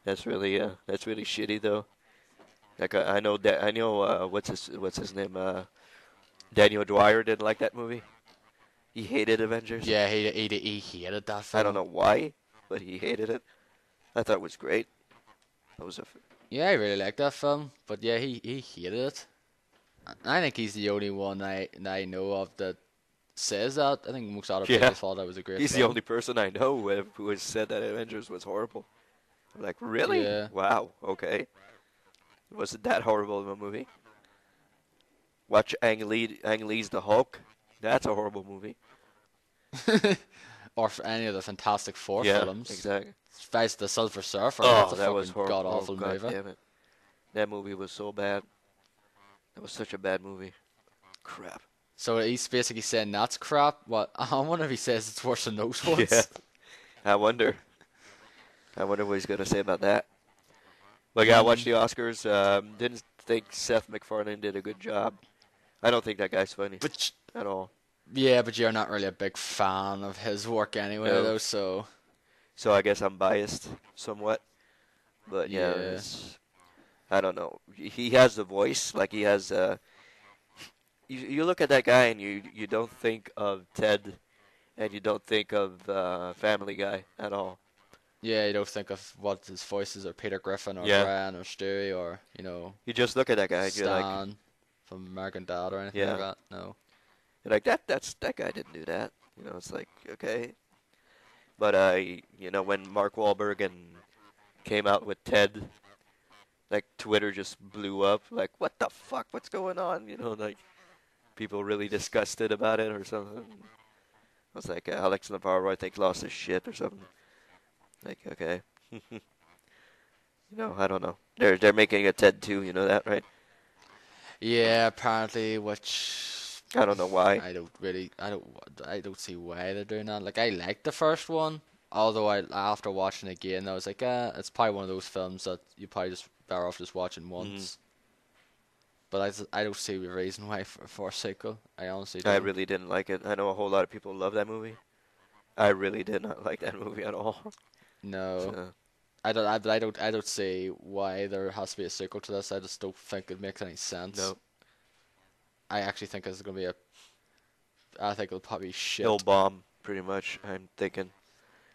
that's really shitty though." Like I know that I know what's his name Daniel Dwyer didn't like that movie. He hated Avengers. Yeah, he hated that I don't film. know why, but he hated it. I thought it was great. That was a Yeah, I really liked that film, but yeah, he hated it. I think he's the only one I know of that says that. I think most other yeah. people thought that was a great He's the film. only person I know who has said that Avengers was horrible. I'm like, really? Yeah. Wow. Okay. Was it that horrible of a movie? Watch Ang Lee's The Hulk. That's a horrible movie. Or for any of the Fantastic Four Yeah, films. exactly. Face the Silver Surfer, that's Oh, a that was fucking horrible. god Oh, awful god movie. damn it. That movie was so bad. That was such a bad movie. Crap. So he's basically saying that's crap. What I wonder if he says it's worse than those Yeah. ones. I wonder. I wonder what he's gonna say about that. But yeah, I watched Mm. the Oscars. Didn't think Seth MacFarlane did a good job. I don't think that guy's funny But at all. yeah, but you're not really a big fan of his work anyway, No. though. So So I guess I'm biased somewhat. But yeah, yeah, I don't know. He has the voice, like he has. You look at that guy and you don't think of Ted, and you don't think of Family Guy at all. yeah. You don't think of what his voices are, Peter Griffin or Yeah. Brian or Stewie or You just look at that guy and you're like, Stan from American Dad or anything like yeah, that. No. you're like that guy didn't do that. It's like okay. But when Mark Wahlberg and came out with Ted, like Twitter just blew up. Like, what the fuck? What's going on? Like people really disgusted about it or something. I was like, Alex Navarro, I think, lost his shit or something. Like, okay. I don't know. They're making a TED 2, you know that, right? Yeah, apparently, which I don't know why. I don't see why they're doing that. Like, I liked the first one, although after watching it again, I was like, it's probably one of those films that you probably just better off just watching once. But I don't see a reason why for a sequel. I honestly I don't. really didn't like it. I know a whole lot of people love that movie. I really did not like that movie at all. No, So, I don't see why there has to be a sequel to this. I just don't think it makes any sense. no. I actually think it's gonna be I think it'll probably be It'll shit. bomb, pretty much, I'm thinking.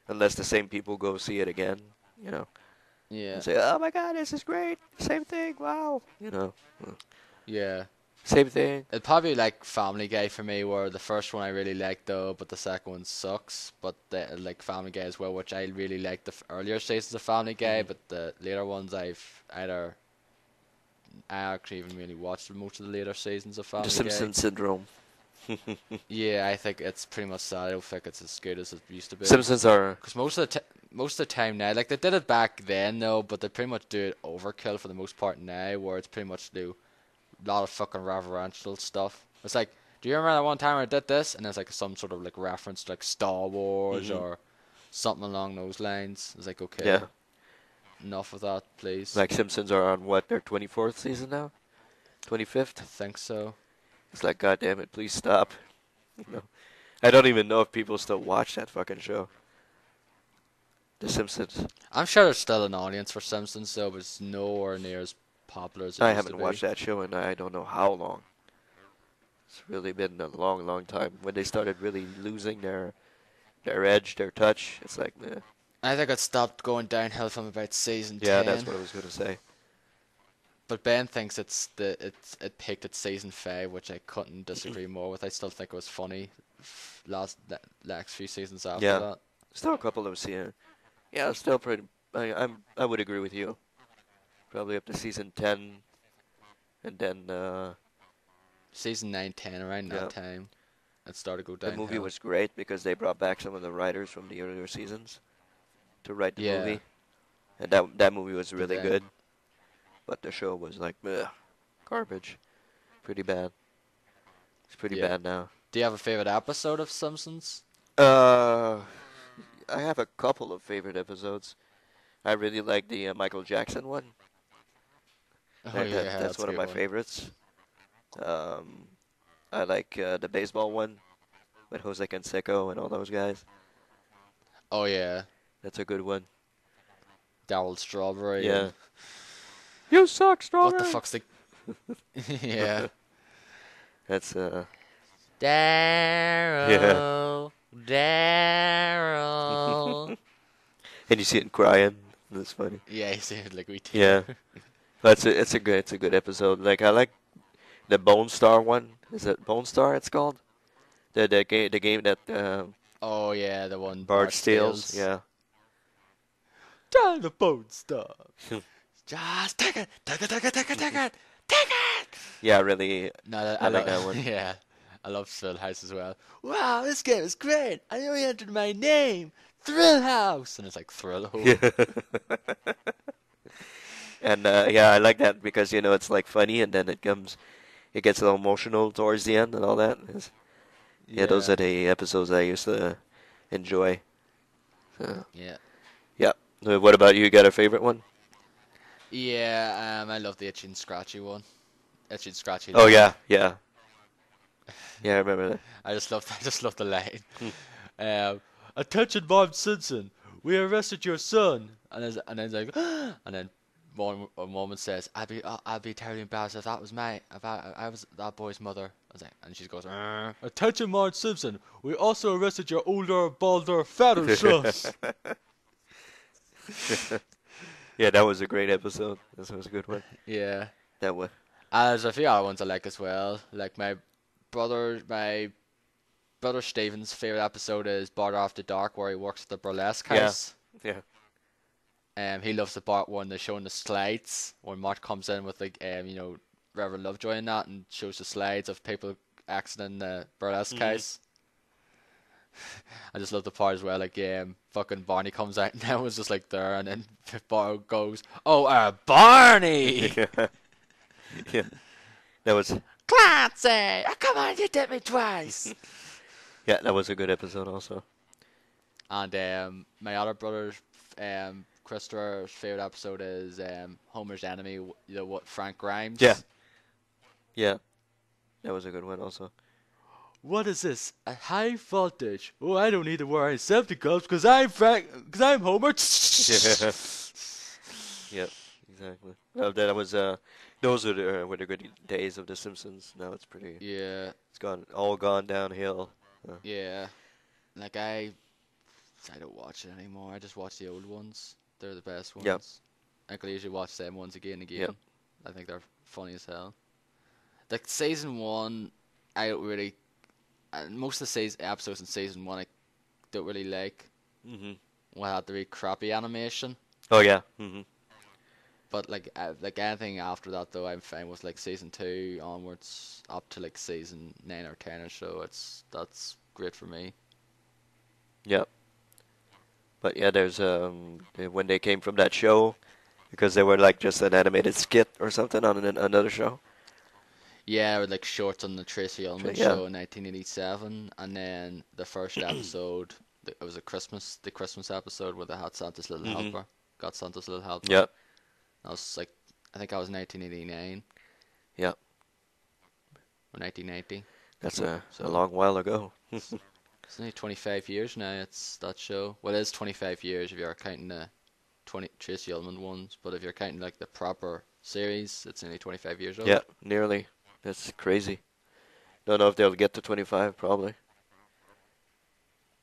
Unless the same people go see it again, Yeah, and say, oh my god, this is great. Same thing, wow. yeah. Same thing. It'd probably be like Family Guy for me, where the first one I really liked though, but the second one sucks. But like Family Guy as well, which I really liked the earlier seasons of Family Guy, Mhm. but the later ones I actually even really watched most of the later seasons of The Family Guy. Simpsons syndrome. Yeah, I think it's pretty much that. I don't think it's as good as it used to be. Simpsons are. Because most of the time now, like they did it back then though, but they pretty much do it overkill for the most part now, where it's pretty much do a lot of fucking reverential stuff. It's like, do you remember that one time I did this? And there's like some sort of like reference to like Star Wars Mhm. or something along those lines. It's like, okay, Yeah. enough of that, please. Like Simpsons are on what, their 24th season now? I 25th? think so. It's like, god damn it, please stop. You know, I don't even know if people still watch that fucking show. The Simpsons. I'm sure there's still an audience for Simpsons though, but it's nowhere near as popular as it I used to haven't be. watched that show in I don't know how long. It's really been a long, long time. When they started really losing their edge, their touch, it's like, meh. I think it stopped going downhill from about season Yeah, 10. that's what I was gonna say. But Ben thinks it peaked at season 5, which I couldn't disagree more with. I still think it was funny. Last few seasons after Yeah, that. still a couple of seasons. Yeah, still pretty. I would agree with you. Probably up to season 10, and then Season 9, 10, around yeah, that time, it started to go the movie downhill. was great because they brought back some of the writers from the earlier seasons to write the Yeah, movie, and that movie was but really then, good. But the show was like ugh, garbage, pretty bad. It's pretty yeah. bad now. Do you have a favorite episode of Simpsons? Uh, I have a couple of favorite episodes. I really like the Michael Jackson one. Oh That yeah, that's that's a one of good my one. favorites. Um, I like the baseball one with Jose Canseco and all those guys. Oh yeah, That's a good one. Daryl Strawberry and Yeah. You suck, what the Strawberry. fuck's the yeah. That's yeah. Daryl, Daryl. And you see it crying. That's funny. Yeah, he sounded like we tear. Yeah. That's it's a good episode. Like I like the Bone Star one. Is it Bone Star? It's called the game that Oh yeah, the one Bart Bart steals. steals. Yeah. Down the phone stop. Just take it, take it, take it, take it, take it, take it. Yeah. Really, No, I I like that love. one. Yeah, I love Thrill House as well. Wow, this game is great. I only entered my name, Thrill House, and it's like Thrill Home. Yeah. And yeah, I like that because it's like funny, and then it gets a little emotional towards the end and all that. Yeah, those Yeah, are the episodes I used to enjoy. So, yeah, yeah. What about you? Got a favorite one? yeah. I love the Itchy and Scratchy one. Itchy and Scratchy Oh Land. yeah, yeah, yeah. I remember I just love the line. that. Attention, Bob Simpson. We arrested your son. And then it's like, and then a woman says, I'd be terribly embarrassed if that was if I was that boy's mother. I was like, and she goes, attention, Marge Simpson. We also arrested your older, balder, fatter son. Yeah, that was a great episode. This was a good one. Yeah. That one. There's a few other ones I like as well. Like my brother Steven's favorite episode is Bar After Dark, where he works at the burlesque Yeah, house. yeah. He loves the part when they're showing the slides when Mark comes in with like Reverend Lovejoy and that and shows the slides of people acting in the burlesque Hmm. house. I just love the part as well. Like fucking Barney comes out and everyone's just like there, and then Bar goes, "Oh, Barney, Yeah, yeah. That was Clancy! Oh, come on, you did me twice." yeah, that was a good episode also. And my other brother's Christopher's favorite episode is Homer's enemy, what Frank Grimes. Yeah, yeah. That was a good one also. What is this? A high voltage? Oh, I don't need to wear any safety gloves because I'm Frank, because I'm Homer. Yeah. Yep, exactly. Well, that was those were the good days of The Simpsons. Now it's pretty. Yeah, It's all gone downhill. yeah. Like I don't watch it anymore. I just watch the old ones. They're the best Yep, ones. I could usually watch them ones again and yep. again. I think they're funny as hell. Like season one, I don't really. Most of the episodes in season one, I don't really like. Mhm. Well, had to be crappy animation. Oh yeah. Mhm. But like anything after that though, I'm fine with like season 2 onwards up to like season 9 or 10 or so. That's great for me. Yep. But yeah, there's when they came from that show because they were like just an animated skit or something on another show. Yeah, with like shorts on the Tracy Ullman Yeah. show in 1987, and then the first episode, it was the Christmas episode where they had Santa's Little Mhm. Helper, got Santa's Little Helper. Yep. That was like I think that was 1989 Yep. or 1990. That's a So long while ago. it's only 25 years now. It's that show. Well, it is 25 years if you're counting the 20 Tracy Ullman ones, but if you're counting like the proper series, it's only 25 years old. Yeah, nearly. That's crazy. Don't know if they'll get to 25, probably.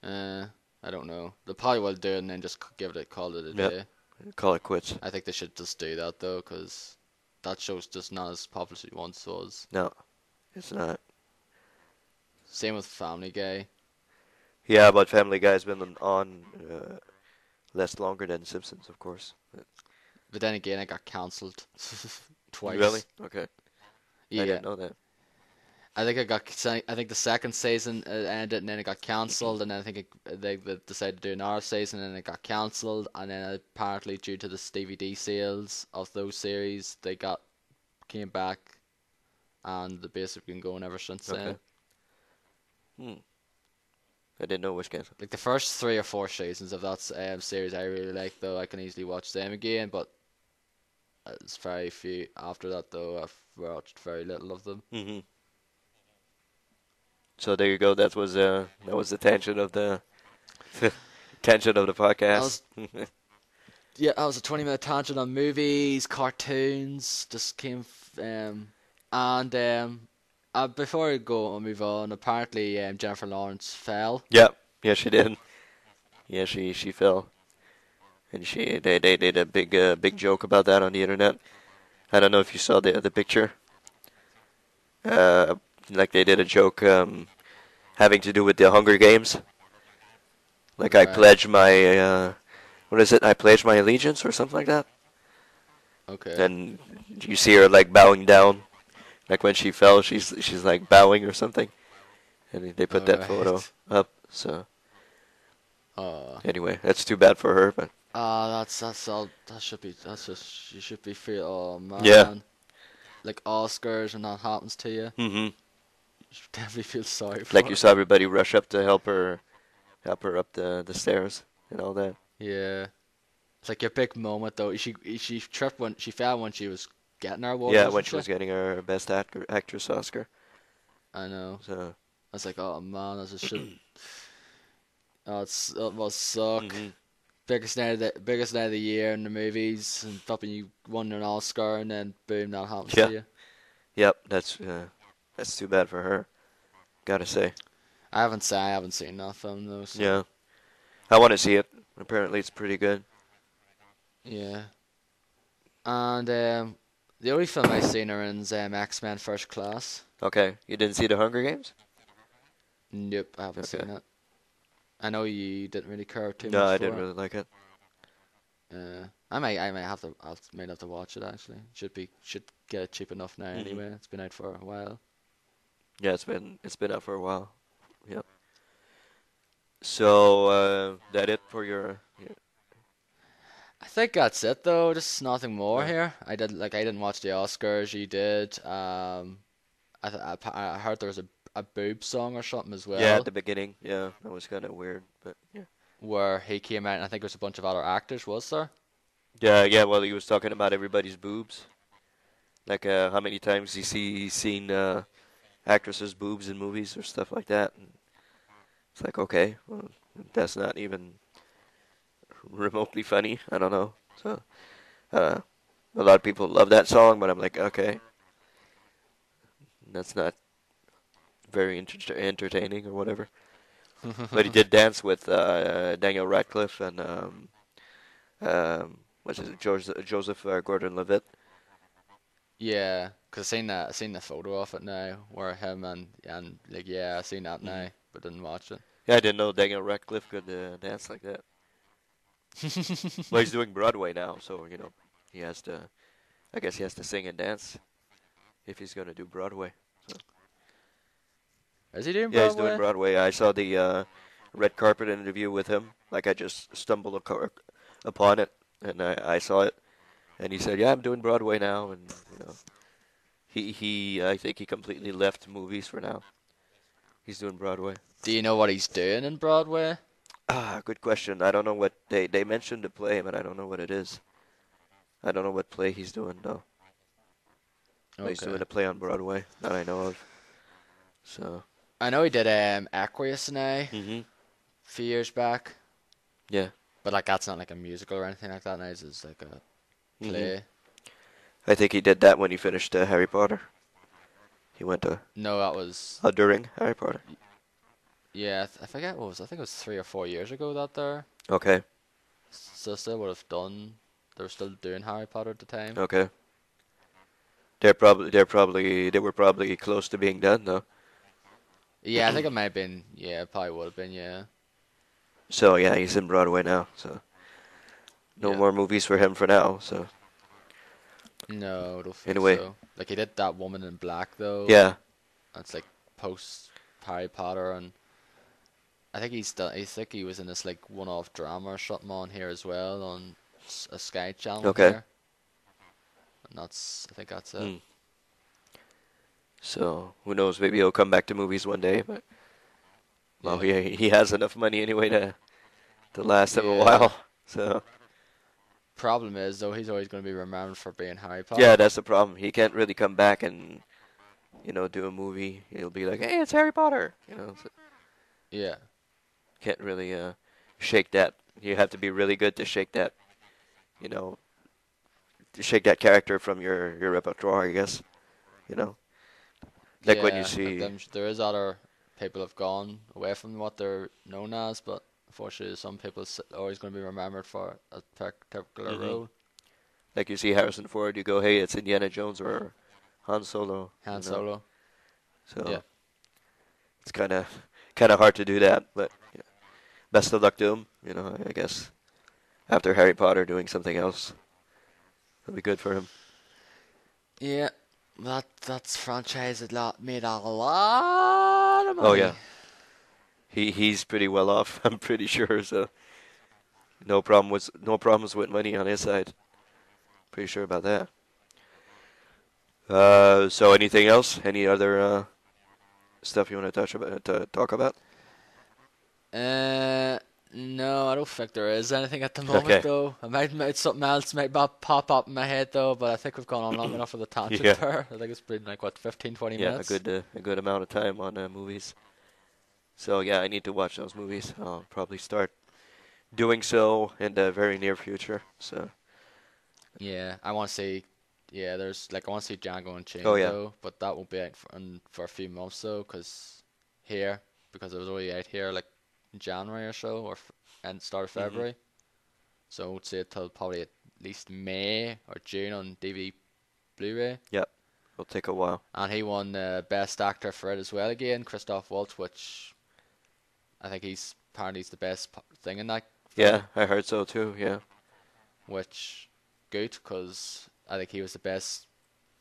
I don't know. They probably will do it and then just call it a Yep. day. Call it quits. I think they should just do that though, because that show's just not as popular as it once was. No, it's not. Same with Family Guy. Yeah, but Family Guy's been on less longer than Simpsons, of course. But then again, it got cancelled Really? twice. Okay. I Yeah, didn't know that. I think the second season ended, and then it got cancelled, and then I think they decided to do another season, and then it got cancelled, and then apparently due to the DVD sales of those series, they got came back, and the basically been going ever since Okay. then. Hmm. I didn't know it was canceled. Like the first 3 or 4 seasons of that series, I really like though. I can easily watch them again, but it's very few after that though. I've watched very little of them. Hmm. So there you go. That was the tangent of the tangent of the I podcast. was Yeah, that was a 20-minute tangent on movies, cartoons. Just came, and before I go and move on, apparently Jennifer Lawrence fell. Yeah. Yeah, she did. Yeah, she fell, and they did a big joke about that on the internet. I don't know if you saw the picture. Uh, like they did a joke having to do with the Hunger Games. Like I Right. pledge my what is it? I pledge my allegiance or something like that. Okay. And you see her like bowing down, like when she fell, she's like bowing or something. And they put All that photo right. up. So Uh, anyway, that's too bad for her, but that's all. That should be. That's just. You should be feel. Oh yeah. man. Like Oscars and that happens to you. Hmm. You should definitely feel sorry Like for you her. saw everybody rush up to help her up the stairs and all that. Yeah. It's like your big moment though. She tripped when she fell when she was getting her award, Yeah, when wasn't she she? was getting her best actress Oscar. I know. So. I was like, oh man, I just should. Oh, it must suck. Hmm. Biggest night of the year in the movies, and fucking you won an Oscar, and then boom, that happens to Yeah. you. Yep. That's too bad for her. Gotta say. I haven't seen that film though, so Yeah. I want to see it. Apparently, it's pretty good. yeah. And the only film I seen her in is X-Men First Class. Okay. You didn't see the Hunger Games? Nope, I haven't Okay. seen it. I know you didn't really care too No, much I for didn't it. really like it. I might have to watch it actually. Should get it cheap enough now Hmm. anyway. It's been out for a while. Yeah, it's been out for a while. Yep. So that it for your? Yeah. I think that's it though. Just nothing more No. here. I didn't watch the Oscars. You did. I heard there was a boob song or something as Yeah, at well the beginning. Yeah, that was kind of weird, but yeah. where he came out and I think there was a bunch of other actors. Was there? Yeah, yeah. Well, he was talking about everybody's boobs, like how many times he's seen actresses' boobs in movies or stuff like that. And it's like, okay, well, that's not even remotely funny. I don't know. So uh, a lot of people love that song, but I'm like, okay, that's not very entertaining or whatever. But he did dance with Daniel Radcliffe and what's his Joseph Gordon-Levitt. Yeah, 'cause I seen the photo of it now, where him and like yeah, I seen that Hmm. now, but didn't watch it. Yeah, I didn't know Daniel Radcliffe could dance like that. Well, he's doing Broadway now, so he has to. I guess he has to sing and dance if he's gonna do Broadway. So Is he doing yeah, he's doing Broadway? Broadway. I saw the red carpet interview with him. Like I just stumbled upon it, and I saw it, and he said, "Yeah, I'm doing Broadway now," and he I think he completely left movies for now. He's doing Broadway. Do you know what he's doing in Broadway? Ah, good question. I don't know what they mentioned the play, but I don't know what it is. I don't know what play he's doing though. But he's Okay. doing a play on Broadway that I know of. So. I know he did Aquarius now a Mhm. few years back, Yeah. but like that's not like a musical or anything like that. Now it's like a Mhm. play. I think he did that when he finished Harry Potter. He went to No, that was during Harry Potter. yeah. I forget what was. I think it was 3 or 4 years ago that there. Okay. So still would have done. They were still doing Harry Potter at the time. Okay. They were probably close to being done though. Yeah, I think it might have been. Yeah, it probably would have been. Yeah. So yeah, he's in Broadway now. So no Yeah. more movies for him for now. So No, I don't think anyway, so. Like he did that Woman in Black though. yeah, That's like post Harry Potter, and I think he's done. I think he was in this like one-off drama or something on here as well on a Sky channel okay. here, and I think that's it. Hmm. So who knows? Maybe he'll come back to movies one day. But well, Yeah. he has enough money anyway to last him a Yeah. while. So Problem is though, he's always going to be remembered for being Harry yeah, Potter. that's the problem. He can't really come back and do a movie. He'll be like, hey, it's Harry Potter. So Yeah. can't really shake that. You have to be really good to shake that. You know, to shake that character from your repertoire, I guess. You know, like when you Yeah. Like see. there is other people have gone away from what they're known as, but unfortunately, some people are always going to be remembered for a particular Hmm. role. Like you see Harrison Ford, you go, hey, it's Indiana Jones or Han Solo. Han Solo. Yeah. So it's kind of hard to do that, but yeah, best of luck to him. I guess after Harry Potter doing something else, it'll be good for him. Yeah. That's franchise made a lot of Oh yeah, money. he's pretty well off. I'm pretty sure. So no problems with money on his side. Pretty sure about that. So anything else? Any other stuff you want to talk about? Uh, no, I don't think there is anything at the moment Okay. though. Might something else might pop up in my head though, but I think we've gone on long enough with the tangent Yeah. there. I think it's been like what 15, 20 Yeah, a minutes. good amount of time on movies. So yeah, I need to watch those movies. I'll probably start doing so in the very near future. So Yeah, I want to see. Yeah, there's like I want to see Django oh Unchained yeah. though, but that won't be out for a few months though, here because it was only out here like in January or so, and start of Mhm. February. So I won't see it till probably at least May or June on DVD Blu-ray. Yep. It'll take a while. And he won Best Actor for it as well again, Christoph Waltz, which I think he's the best thing in that Yeah, film, I heard so too. Yeah. which good because I think he was the best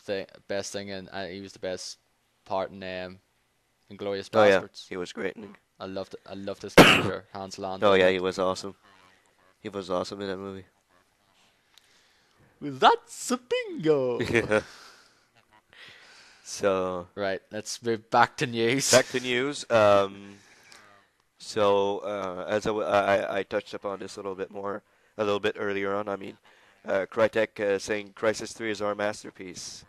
thing, and he was the best part in Inglorious Oh yeah, Bastards. he was great. I loved his character, Hans Landa, Oh in yeah, it. he was awesome. He was awesome in that movie. Well, that's a bingo. Yeah. So Right, let's move back to news. back to news. So as I touched upon this a little bit earlier on. I mean, Crytek saying Crysis 3 is our masterpiece,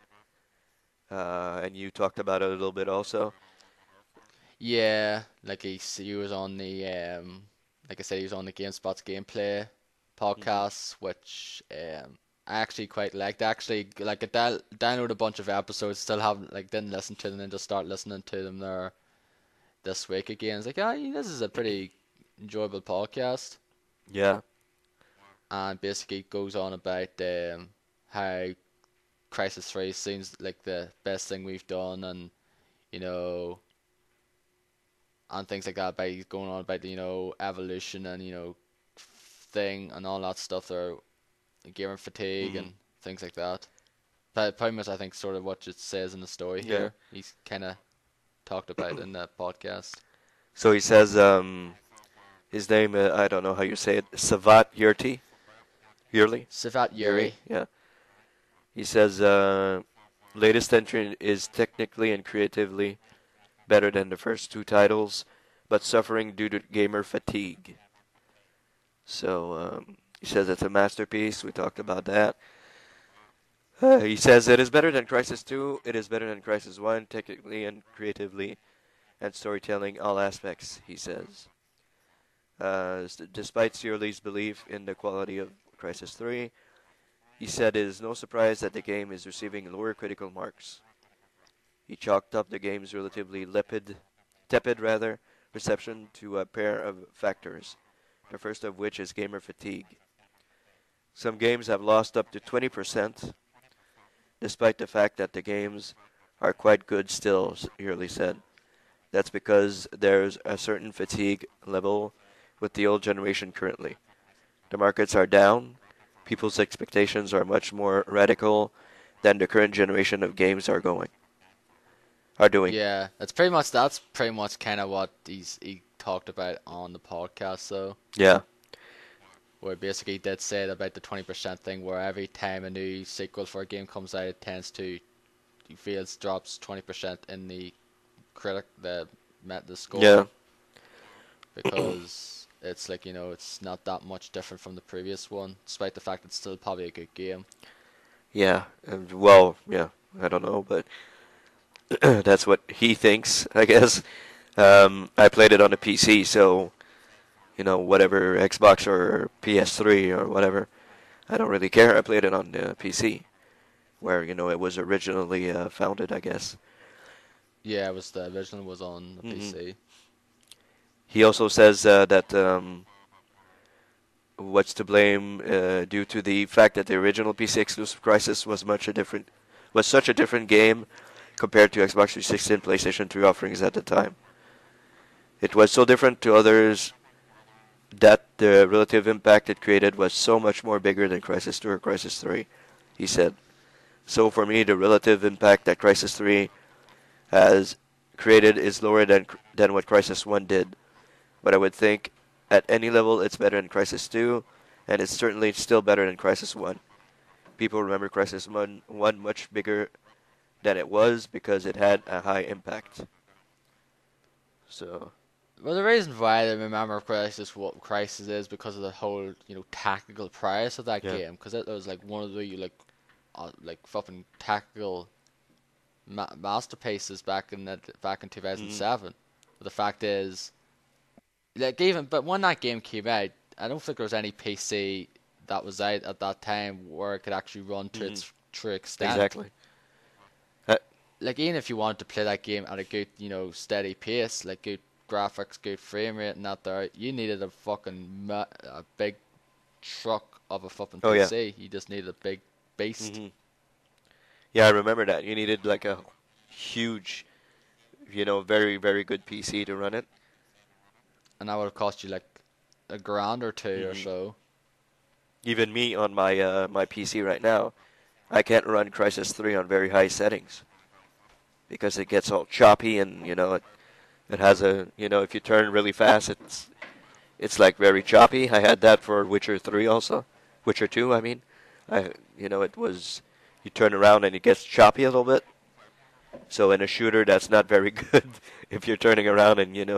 and you talked about it a little bit also. Yeah, like he was on the like I said, he was on the GameSpot's gameplay Hmm. podcast, which I actually quite liked. Actually, like I download a bunch of episodes, still haven't like didn't listen to them, and just start listening to them there this week again. It's like, ah, this is a pretty enjoyable podcast, Yeah. and basically it goes on about how Crisis 3 seems like the best thing we've done, and you know and things like that by going on about evolution and thing and all that stuff there, gamer fatigue Hmm. and things like that. But pretty much I think sort of what it says in the story Yeah. here. He's kind of talked about in that podcast. So he says his name I don't know how you say it. Savat Yurti. Yurli. Sivat Yuri. Yuri. Yeah. He says latest entry is technically and creatively better than the first two titles, but suffering due to gamer fatigue. So he says it's a masterpiece. We talked about that. He says it is better than Crisis 2. It is better than Crisis 1, technically and creatively, and storytelling, all aspects, he says. Despite Searly's belief in the quality of Crisis 3, he said it is no surprise that the game is receiving lower critical marks. He chalked up the game's relatively tepid reception to a pair of factors, the first of which is gamer fatigue. Some games have lost up to 20%, despite the fact that the games are quite good still, Yearly said. That's because there's a certain fatigue level with the old generation currently. The markets are down, people's expectations are much more radical than the current generation of games are doing. Yeah, that's pretty much kind of what he talked about on the podcast though, Yeah, where basically he did say about the 20% thing, where every time a new sequel for a game comes out, it tends to he feels drops 20% in the yeah, score, because it's like, it's not that much different from the previous one, despite the fact it's still probably a good game. yeah. Well, yeah. I don't know, but that's what he thinks, I guess. I played it on a PC, so whatever Xbox or PS3 or whatever, I don't really care. I played it on the PC, where it was originally founded, I guess. Yeah, it was the original was on the Hmm. PC. He also says that what's to blame due to the fact that the original PC exclusive Crysis was such a different game compared to Xbox 360 and PlayStation 3 offerings at the time. It was so different to others that the relative impact it created was so much more bigger than Crysis 2 or Crysis 3, he said. So for me, the relative impact that Crysis 3 has created is lower than what Crysis 1 did. But I would think at any level it's better than Crysis 2, and it's certainly still better than Crysis 1. People remember Crysis 1 much bigger than it was because it had a high impact. So, Well, the reason why I remember what Crysis is because of the whole, tactical prowess of that yeah. game. Because it was like one of the fucking tactical masterpieces back in Mm-hmm. 2007. But the fact is, but when that game came out, I don't think there was any PC that was out at that time where it could actually run to Mm-hmm. its true extent. Exactly. Uh, Like, even if you wanted to play that game at a good, steady pace, like good graphics, good frame rate, and that there, you needed a big truck of a fucking oh yeah. PC. You just needed a big beast, Mm-hmm. Yeah, I remember that. You needed like a huge, very, very good PC to run it. and that would have cost you like a grand or two or Mm-hmm. so. Even me on my PC right now, I can't run Crysis 3 on very high settings because it gets all choppy and it has if you turn really fast it's like very choppy. I had that for Witcher 3 also. Witcher 2, I mean. It was you turn around and it gets choppy a little bit. So in a shooter that's not very good if you're turning around and you're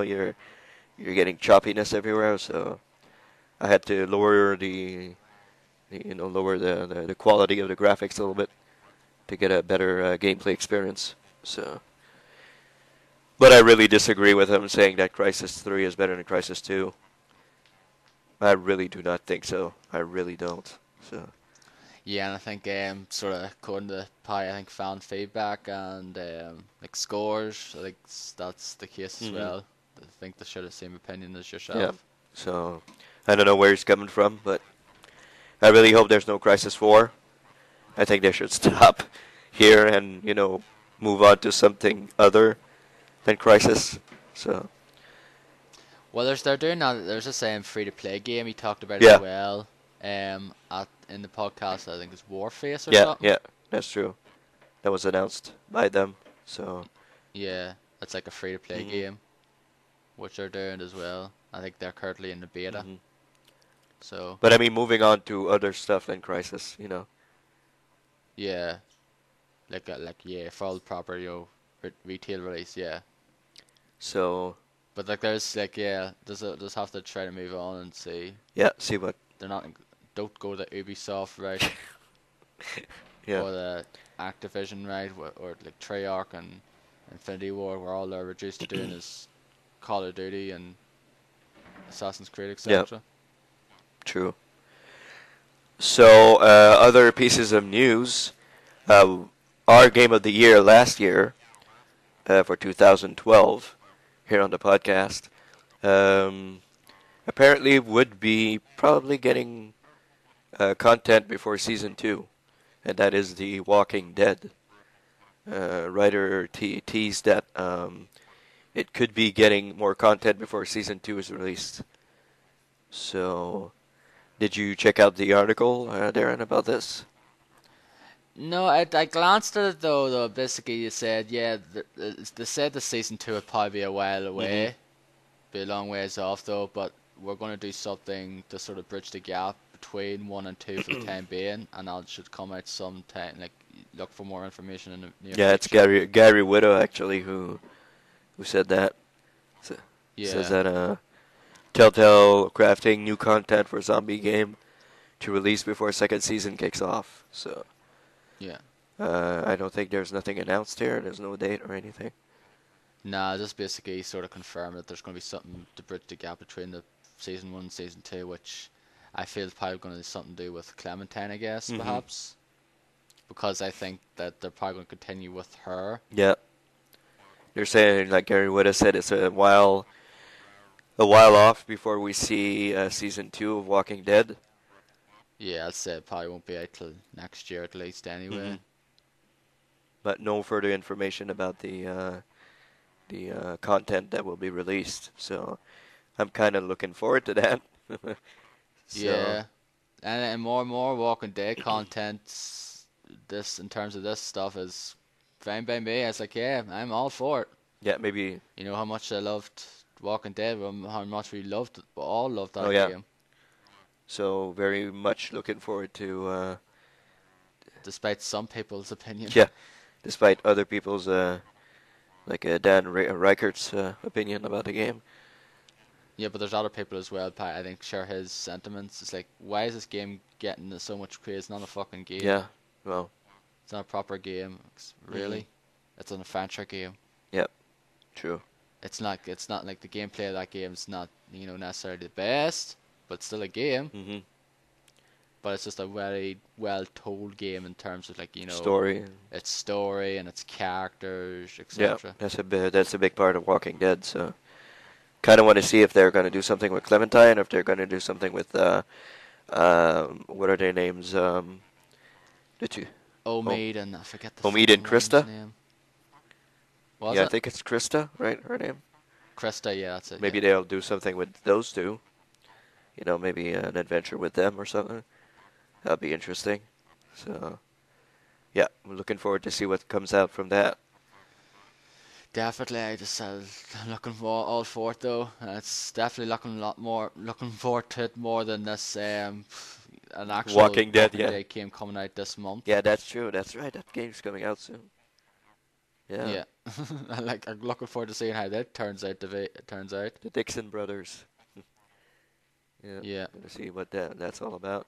getting choppiness everywhere, so I had to lower the quality of the graphics a little bit to get a better gameplay experience. So, but I really disagree with him saying that Crysis 3 is better than Crysis 2. I really do not think so. I really don't. So, Yeah, and I think sort of according to Pi, I think fan feedback and like scores, I think that's the case as hmm well. I think they share the same opinion as yeah. yourself. So, I don't know where he's coming from, but I really hope there's no Crysis 4. I think they should stop here and move on to something other than Crysis. So, Well, they're doing that. There's a same free to play game. He talked about as yeah, well. At in the podcast, I think it's Warface or yeah, something. yeah. That's true. That was announced by them. So, Yeah, it's like a free to play hmm game, which they're doing as well. I think they're currently in the beta. hmm So but I mean, moving on to other stuff than Crysis. yeah, like full proper retail release. Yeah, So, but like there's like just have to try to move on and see. yeah, see what. They're not don't go the Ubisoft route Yeah, or the Activision route or like Treyarch and Infinity War, where all they're reduced to doing is Call of Duty and Assassin's Creed, yeah, etc. true. So, other pieces of news. Uh, our game of the year last year for 2012 here on the podcast um, apparently would be probably getting content before season 2, and that is The Walking Dead. Writer teased that it could be getting more content before season 2 is released. So Did you check out the article, Darren, about this? No, I glanced at it though. Basically, you said they said the season two would probably be a while Mm-hmm. away, be a long ways off though. But we're going to do something to sort of bridge the gap between one and two for the time being, and that should come out sometime. Like, look for more information in the near Yeah, it's future. Gary Whitta actually who said that. So, says Yeah, that Telltale crafting new content for zombie game to release before second season kicks off. So yeah. I don't think there's nothing announced here. There's no date or anything. Nah, just basically sort of confirm that there's going to be something to bridge the gap between the season one and season two, which I feel is probably going to be something to do with Clementine, I guess, Mm-hmm. perhaps, because I think that they're probably going to continue with her. Yeah, they're saying like Gary Whitta said, it's a while off before we see season 2 of Walking Dead. Yeah, I'd say it probably won't be out till next year at least Mm-hmm. anyway. But no further information about the content that will be released. So I'm kind of looking forward to that. So Yeah, and more Walking Dead content. This in terms of this stuff is fine by me. It's like, yeah, I'm all for it. yeah, maybe. You know how much I loved Walking Dead, how much we all loved Oh that yeah. game, So very much looking forward to despite some people's opinion. yeah, despite other people's like Dan Reichert's opinion about the game. Yeah, but there's other people as well, I think, share his sentiments. It's like, why is this game getting so much praise? It's not a fucking game. Yeah. Well. It's not a proper game. Mm-hmm. Really? It's an adventure game. Yep. True. It's not like the gameplay of that game is not, necessarily the best, but still a game. Mm-hmm. But it's just a very well told game in terms of, like, Story. its story and its characters, Yeah, etc. that's a big part of Walking Dead. So kind of want to see if they're going to do something with Clementine, or if they're going to do something with what are their names? The two. Oh, Omid and I forget the Omid and fucking woman's Krista. name. Was Yeah, I it? think it's Krista, right? Her name. Krista, yeah, that's it, yeah. Maybe they'll do something with those two. Maybe an adventure with them or something. That'll be interesting. So yeah, I'm looking forward to see what comes out from that. Definitely, I'm looking for all for it though. It's definitely looking forward to it more than this an actual Walking Dead, Walking yeah. Dead game coming out this month. Yeah, that's true. That's right. That game's coming out soon. Yeah. Yeah, I'm looking forward to seeing how that turns out. The Dixon brothers. Yeah. Yeah. Gonna see what that's all about.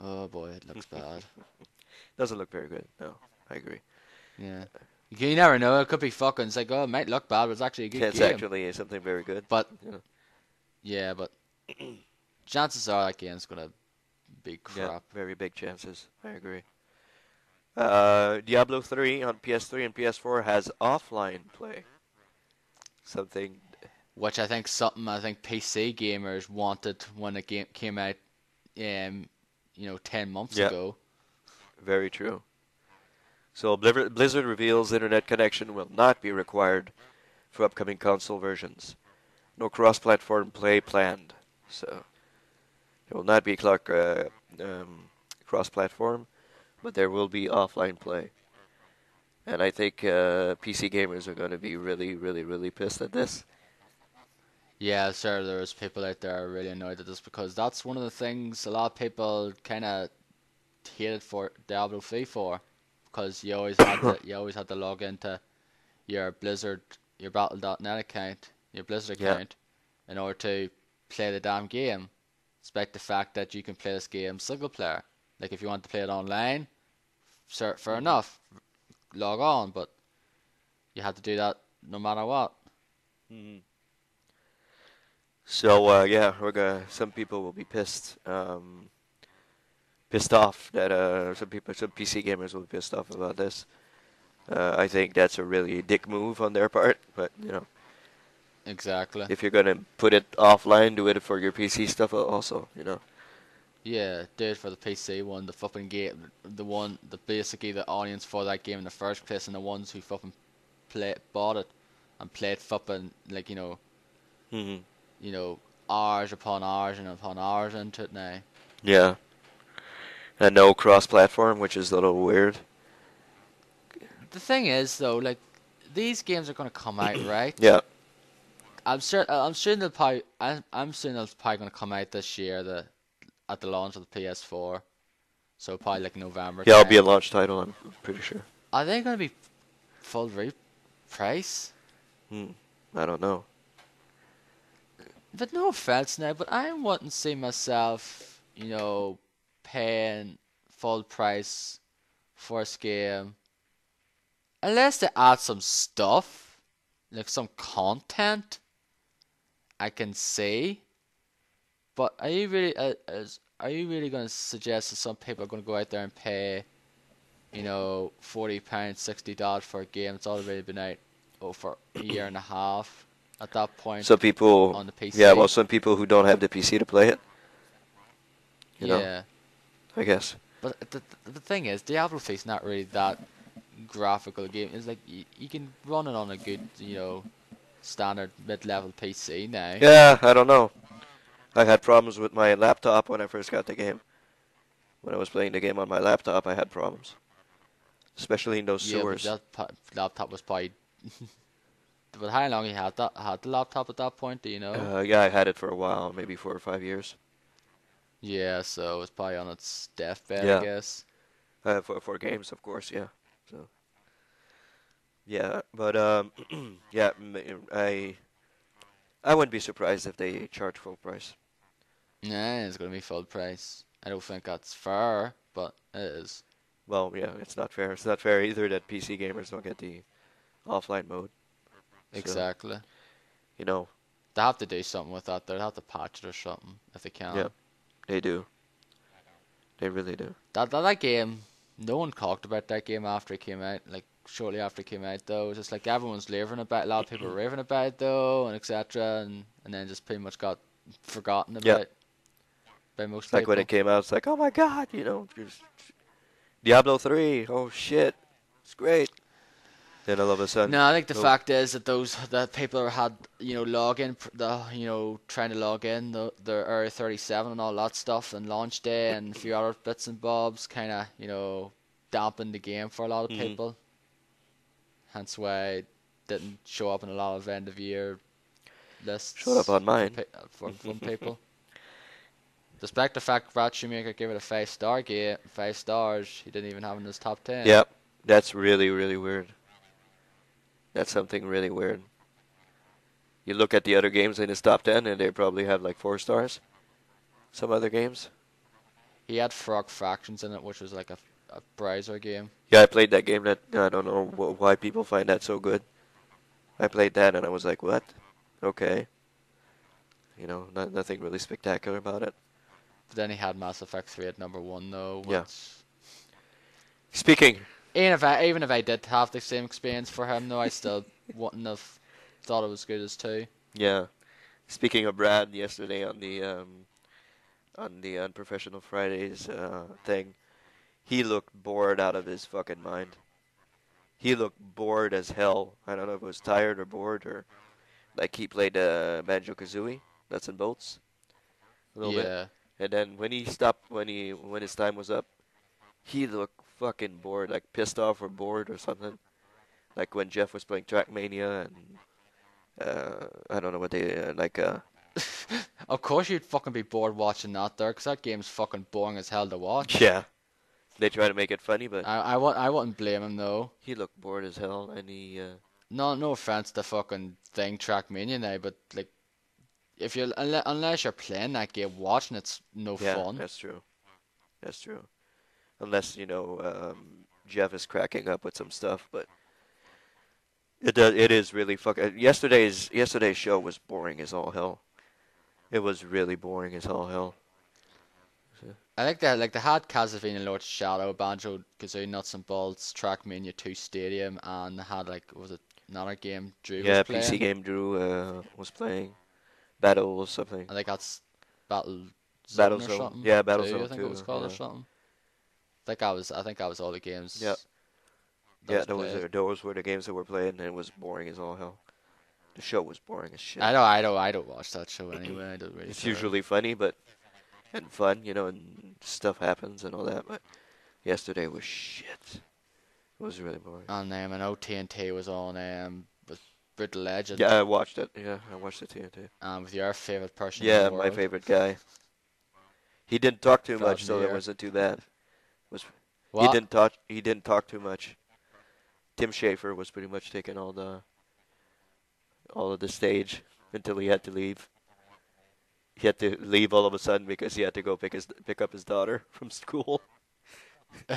Oh boy, it looks bad. Doesn't look very good. No, I agree. Yeah. You never know. It could be fucking. It's like, oh, it might look bad, but it's actually a good It's game. actually something very good. But Yeah. yeah, but chances are that game's gonna be Yeah, crap. very big chances. I agree. Diablo 3 on PS3 and PS4 has offline play. Something. Which I think PC gamers wanted when the game came out, 10 months Yeah, ago. very true. So Blizzard reveals internet connection will not be required for upcoming console versions. No cross-platform play planned. So there will not be cross-platform, but there will be offline play. And I think PC gamers are going to be really, really, really pissed at this. Yeah, sure, there's people out there really annoyed at this because that's one of the things a lot of people kind of hated for Diablo 3 for, because you always had to log into your Blizzard, your Battle.net account, your Blizzard Yeah. account, in order to play the damn game. Despite the fact that you can play this game single player. Like, if you want to play it online, fair enough, log on, but you had to do that no matter what. Mm-hmm. So yeah, some people will be pissed off that some PC gamers will be pissed off about this. I think that's a really dick move on their part, but Exactly. if you're gonna put it offline, do it for your PC stuff also. Yeah, do it for the PC one, the fucking game, basically the audience for that game in the first place, and the ones who fucking bought it and played fucking, like, Mm-hmm. hours upon hours and upon hours into it now. Yeah. And no cross-platform, which is a little weird. The thing is, though, like these games are going to come out, right? Yeah. I'm sure they'll probably. I'm assuming they're probably going to come out this year, at the launch of the PS4. So probably like November Yeah, it'll be a time. launch title, I'm pretty sure. Are they going to be full price? Hmm. I don't know. But no offense now, but I wouldn't see myself, paying full price for a game unless they add some stuff, like some content I can see. But are you really going to suggest that some people are going to go out there and pay, £40, $60 for a game that's already been out for a year and a half at that point Some people, on the yeah, PC? well, some people who don't have the PC to play it, you know, Yeah. I guess. But the thing is, Diablo 3 is not really that graphical game. It's like you can run it on a good, standard mid-level PC now. Yeah, I don't know. I had problems with my laptop when I first got the game. When I was playing the game on my laptop, I had problems, especially in those Yeah, but sewers. that laptop was probably. But how long you had the laptop at that point? Do you know? Yeah, I had it for a while, maybe 4 or 5 years. Yeah, so it's probably on its deathbed, I Yeah, guess. for games, of course. Yeah. So yeah, but yeah, I wouldn't be surprised if they charge full price. Yeah, it's gonna be full price. I don't think that's fair, but it is. Well, yeah, it's not fair. It's not fair either that PC gamers don't get the offline mode. So, Exactly. you know, They have to do something with that. They'll have to patch it or something if they yeah, can. they do. They really do. That game, no one talked about that game after it came out. Like shortly after it came out, though, it was just like everyone's raving about. A lot of people were raving about it, though, and etc. And then just pretty much got forgotten Yeah, about by most like when people. it came out, it's like, oh my god, Diablo 3. Oh shit, it's great. Then all of a sudden, No, I think the nope. fact is that people had login trying to log in the Area 37 and all that stuff and launch day and a few other bits and bobs kind of dampened the game for a lot of Mhm. people. Hence why it didn't show up in a lot of end of year Showed up lists on mine. for some people. Despite the fact Brad Shoemaker gave it a 5-star game, 5 stars, he didn't even have it in his top 10. Yep, that's really really weird. That's something really weird. You look at the other games in his top 10, and they probably have like 4 stars. Some other games. He had Frog Fractions in it, which was like a browser game. Yeah, I played that game. That I don't know why people find that so good. I played that and I was like, what? Okay. Nothing really spectacular about it. But then he had Mass Effect 3 at number one, though, Yeah. which Speaking, even if I did have the same experience for him, though, I still wouldn't have thought it was good as 2. yeah. Speaking of Brad, yesterday on the Unprofessional Fridays thing, he looked bored out of his fucking mind. He looked bored as hell. I don't know if it was tired or bored or like he played Banjo Kazooie, nuts and bolts, a little bit. Yeah, And then when he stopped, when his time was up, he looked fucking bored, like pissed off or bored or something. Like when Jeff was playing Trackmania and I don't know what they of course you'd fucking be bored watching that there, 'cause that game's fucking boring as hell to watch. yeah, they try to make it funny, but I wouldn't blame him though. he looked bored as hell, and he No offense to fucking thing Trackmania now, but like if you unless you're playing that game, watching it's no yeah, fun. that's true, unless Jeff is cracking up with some stuff, but it is really fucking. Yesterday's show was boring as all hell. It was really boring as all hell. I like that, like they had Castlevania Lord Shadow, Banjo Kazooie, Nuts and Bolts, Trackmania 2 Stadium, and they had like was it another game Drew was Yeah, PC playing? game Drew was playing Battle or something. I think that's Battle Zone or Battlezone. something Yeah, too. I Battlezone think it 2. was called or Yeah. something. I think that was all the Yeah. games that Yeah, was played. those were the games that were played, and it was boring as all hell. The show was boring as shit. I don't watch that show anyway. I don't really It's care. usually funny, but and fun, and stuff happens and all that. But yesterday was shit. It was really boring. And I know TNT was on with Brit Yeah, Legend I watched it. Yeah, I watched the TNT. with your favorite person in the Yeah, my world, favorite guy. He didn't talk too much, so that Vladimir. wasn't too bad. Was he What? didn't talk? He didn't talk too much. Tim Schafer was pretty much taking all of the stage until he had to leave. He had to leave all of a sudden because he had to go pick up his daughter from school.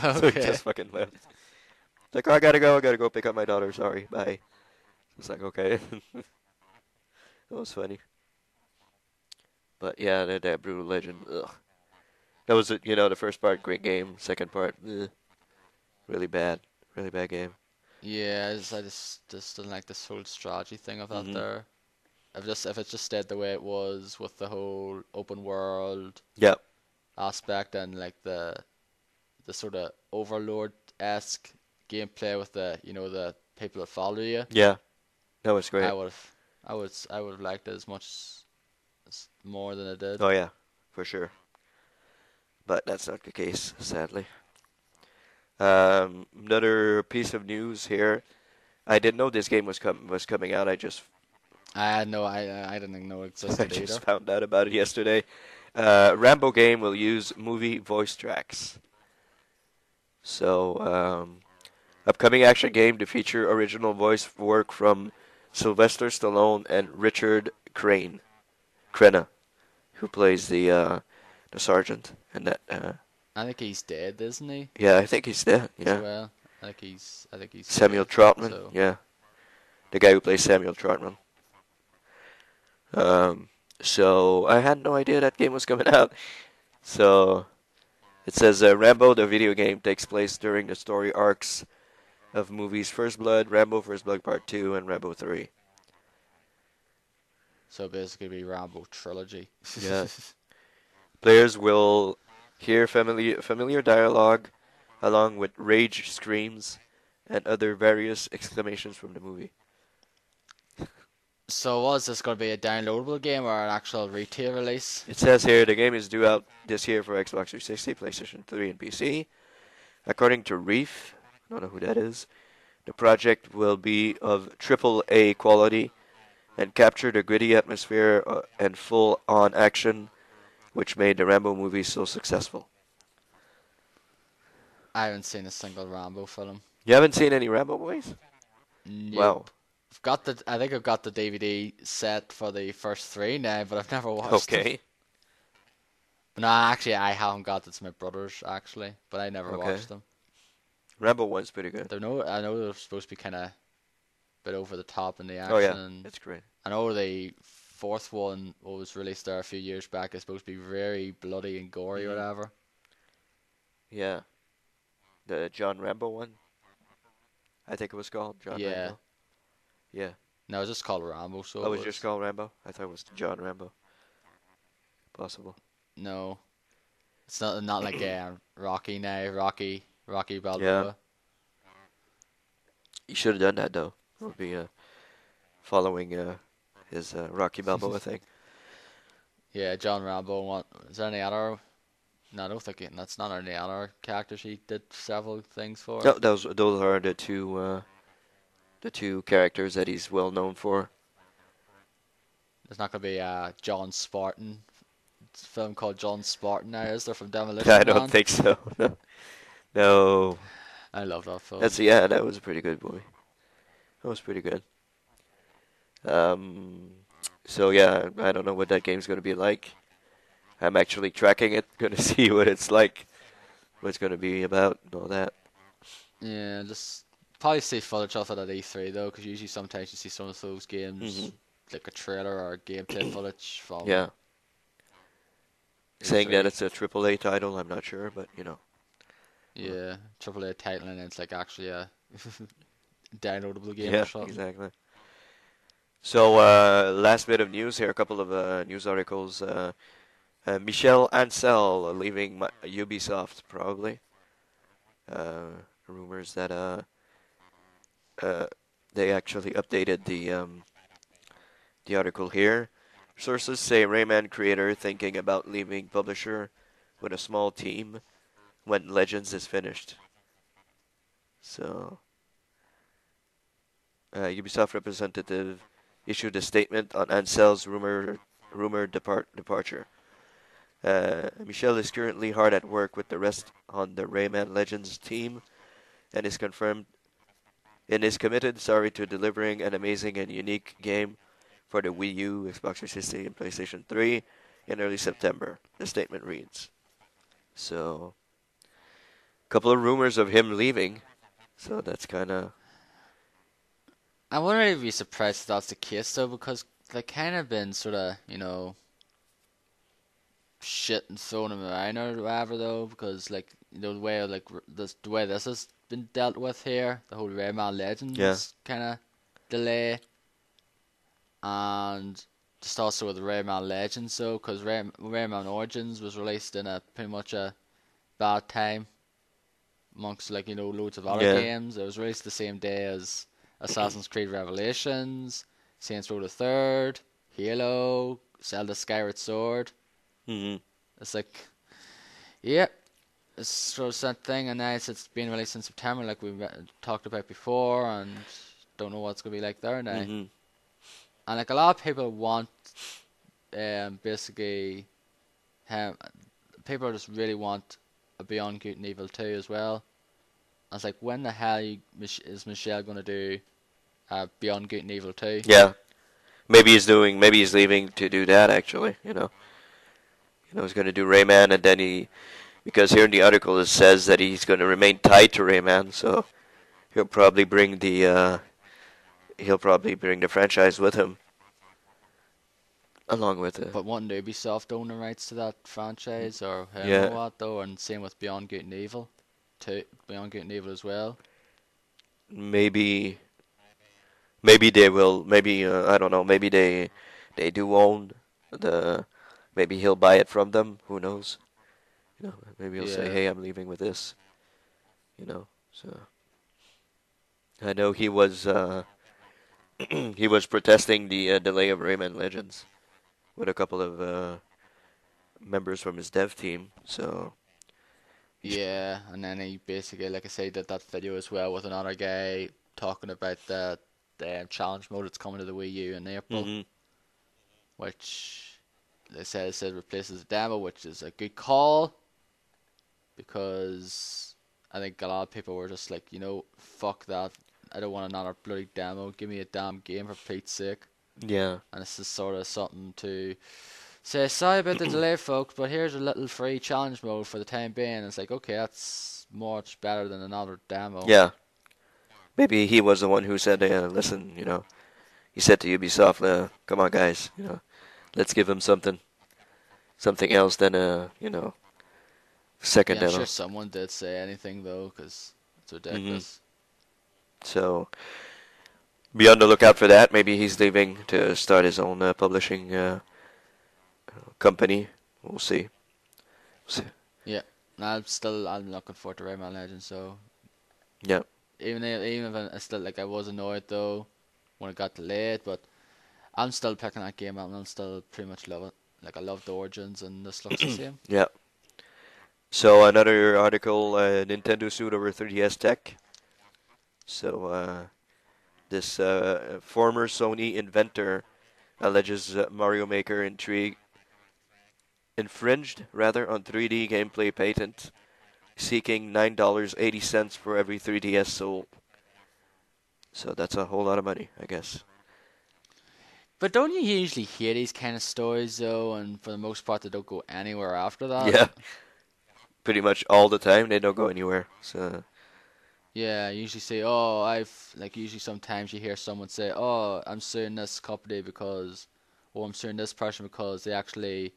So he Okay. just fucking left. It's like, oh, I gotta go. I gotta go pick up my daughter. Sorry, bye. It's like, okay. That was funny. But yeah, that Brutal Legend. Ugh. That was it. The first part, great game. Second part, really bad. Really bad game. Yeah, I just didn't like this whole strategy thing of that Hmm. there. If it just stayed the way it was with the whole open world Yeah. aspect and like the sort of overlord-esque gameplay with the people that follow you, Yeah. That was I great. would have I would have liked it as much more than I did. Oh yeah, for sure. But that's not the case, sadly. Another piece of news here. I didn't know this game was coming out. I didn't know it I existed just either. found out about it yesterday. Rambo game will use movie voice tracks. So, upcoming action game to feature original voice work from Sylvester Stallone and Richard Crenna, who plays the sergeant. And that, I think he's dead, isn't he? yeah, I think he's dead. As Yeah, well. I think he's Samuel dead. Trotman. So Yeah, the guy who plays Samuel Trotman. Um, so I had no idea that game was coming out. So it says Rambo, the video game, takes place during the story arcs of movies First Blood, Rambo First Blood Part 2, and Rambo 3. so basically be Rambo trilogy. Yeah. Players will hear familiar dialogue along with rage screams and other various exclamations from the movie. So was this going to be a downloadable game or an actual retail release? It says here the game is due out this year for Xbox 360, PlayStation 3, and PC. According to Reef, I don't know who that is, the project will be of AAA quality and capture the gritty atmosphere and full-on action which made the Rambo movies so successful. I haven't seen a single Rambo film. You haven't seen any Rambo movies? Wow. Nope. I think I've got the DVD set for the first three now, but I've never watched them. Okay. No, actually, I haven't got it. It's my brother's actually, but I never Okay. watched them. Rambo 1's pretty good. I know they're supposed to be kind of a bit over the top in the Oh yeah, action. it's great. I know the fourth one, what was released there a few years back, is supposed to be very bloody and gory or Mhm. whatever. Yeah. The John Rambo one, I think it was called John Yeah. Rambo. Yeah. No, it's just called Rambo, so Oh, it it was just called Rambo? I thought it was John Rambo. Possible. No, it's not like Rocky now, Rocky Yeah. Balboa. You should have done that though. It would be following his Rocky Balboa thing. Yeah, John Rambo. What is there any other? No, I don't think that's not any other characters he did several things for. No, those are the two characters that he's well known for. There's not gonna be a John Spartan film called John Spartan now, is there, from Demolition I don't Man? think so. No. No. I love that film. That was a pretty good movie. That was pretty good. Um, so yeah, I don't know what that game's gonna be like. I'm actually tracking it, gonna see what it's like, what it's gonna be about, and all that. Yeah, just probably see footage of it at E3 though, because usually sometimes you see some of those games Hmm. like a trailer or gameplay footage from Yeah, saying that E3. it's a AAA title, I'm not sure, but Yeah, AAA title and it's like actually a downloadable game yeah, or something. exactly. So last bit of news here, a couple of news articles. Michel Ancel leaving Ubisoft probably. Rumors that they actually updated the article here. Sources say Rayman creator thinking about leaving publisher with a small team when Legends is finished. So, Ubisoft representative issued a statement on Ansel's rumored departure. Michel is currently hard at work with the rest on the Rayman Legends team and is committed to delivering an amazing and unique game for the Wii U, Xbox 360, and PlayStation 3 in early September. The statement reads. So, a couple of rumors of him leaving. So that's kind of. I wouldn't really be surprised if that's the case though, because they kind of been sort of, shit and thrown him around or whatever though, because the way the way this has been dealt with here, the whole Rayman Yeah. Legends kind of delay, and just also with the Rayman Legends though, because Rayman Origins was released in a pretty much a bad time amongst loads of other Yeah. games. It was released the same day as Assassin's Creed Revelations, Saints Row the Third, Halo, Zelda Skyward Sword. Mm-hmm. It's like, yeah, it's sort of that thing, and now it's been released in September, like we talked about before, and don't know what's gonna be like there now. Mm-hmm. And like a lot of people want, basically, people just really want a Beyond Good and Evil 2 as well. I was like, when the hell is Michelle gonna do Beyond Good and Evil 2? Yeah. Maybe he's leaving to do that actually, he's going to do Rayman and then because here in the article it says that he's going to remain tied to Rayman, so he'll probably bring the franchise with him along with it. But wouldn't Ubisoft own the rights to that franchise or hell know Yeah. what though? And same with Beyond Good and Evil, Beyond Good and Evil as well. Maybe they will. Maybe I don't know. Maybe they do own the. Maybe he'll buy it from them. Who knows? Maybe he'll say, Yeah, "Hey, I'm leaving with this." So I know he was he was protesting the delay of Rayman Legends with a couple of members from his dev team. So yeah, and then he basically, like I say, did that video as well with another guy talking about the challenge mode that's coming to the Wii U in April, hmm which they said replaces the demo, which is a good call because I think a lot of people were just like, fuck that. I don't want another bloody demo. Give me a damn game for Pete's sake. yeah, And this is sort of something to say, sorry about the delay, folks, but here's a little free challenge mode for the time being. And it's like, okay, that's much better than another demo. yeah. Maybe he was the one who said, "Listen, he said to Ubisoft, come on, guys, let's give him something else than second Yeah, I'm sure demo." someone did say anything, though, because it's hmm ridiculous. So be on the lookout for that. Maybe he's leaving to start his own publishing company. We'll see. Yeah, I'm looking forward to Rayman Legends, so Yeah. even if I still, I was annoyed, though, when it got delayed, but I'm still picking that game up and I'll still pretty much love it. Like, I love the Origins and this looks the same. Yeah. So another article, Nintendo sued over 3DS tech. So this former Sony inventor alleges Mario Maker infringed on 3D gameplay patent, seeking $9.80 for every 3DS sold. So that's a whole lot of money, I guess. But don't you usually hear these kind of stories, though, and for the most part they don't go anywhere after that? Yeah, pretty much all the time. They don't go anywhere. So Yeah, usually say, usually sometimes you hear someone say, oh, I'm suing this company because, or I'm suing this person because they actually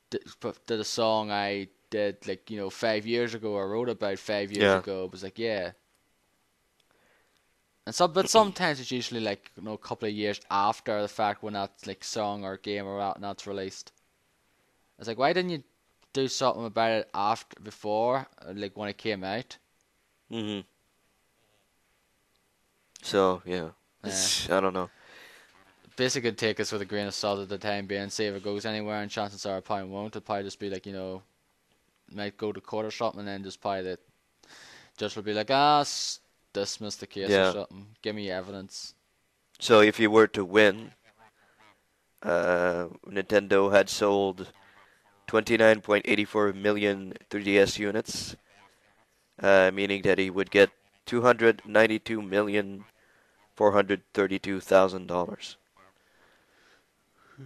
did a song I did, 5 years ago or wrote about 5 years yeah. ago. It was like, yeah. But sometimes it's usually a couple of years after the fact when that song or game or whatnot's released. It's like, why didn't you do something about it before, when it came out? So yeah, Yeah. I don't know. basically take us with a grain of salt at the time being. See if it goes anywhere, and chances are it probably won't. It'll probably just be like, might go to court or something, and then just probably the judge will be like, dismiss the case or Yeah. something. Give me evidence. So if you were to win, Nintendo had sold 29.84 million 3DS units, meaning that he would get $292,432,000.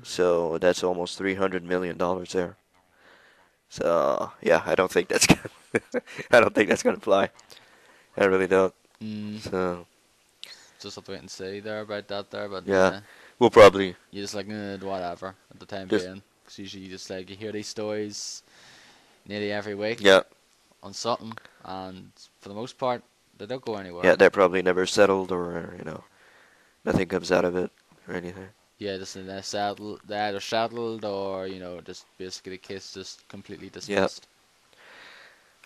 So that's almost $300 million there. So yeah, I don't think that's gonna I don't think that's gonna fly. I really don't. Mm, So just have to wait and see there about that there, but yeah, we'll probably you just like whatever at the time just being. Because usually you just like you hear these stories nearly every week yeah, on something, and for the most part they don't go yeah, anywhere. they're probably never settled or nothing comes out of it or anything. Yeah, just they either settled or just basically the case just completely Yeah. dismissed.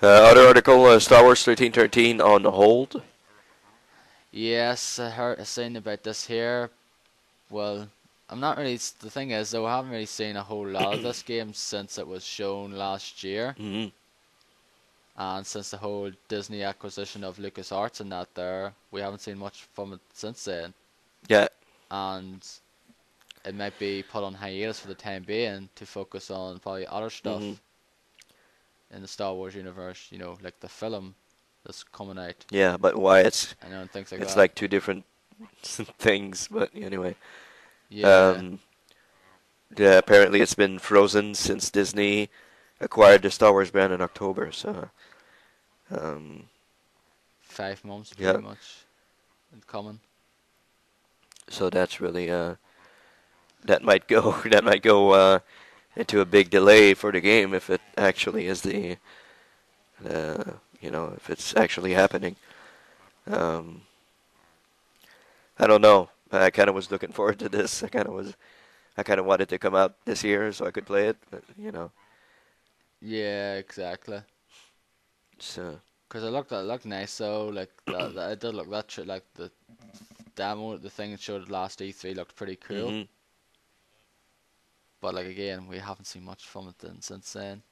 Other article: Star Wars 1313 on hold. Yes, I seen about this here. Well, I'm not really. The thing is, though, I haven't really seen a whole lot of this game since it was shown last year, Hmm. and since the whole Disney acquisition of LucasArts and that there, we haven't seen much from it since then. Yeah. And it might be put on hiatus for the time being to focus on probably other Hmm. stuff in the Star Wars universe. Like the film that's coming out, Yeah, but why and things like it's that. like two different things. But anyway, Yeah, um, yeah, apparently it's been frozen since Disney acquired the Star Wars brand in October. So um, 5 months pretty yeah, much in common. so that's really that might go that might go into a big delay for the game if it actually is if it's actually happening. Um, I don't know. I kind of was looking forward to this. I kind of wanted to come out this year so I could play it, but Yeah, exactly. so Because it looked nice though. Like that it did look like the demo, the thing it showed at last E3 looked pretty cool. mhm. But like again, we haven't seen much from it then since then.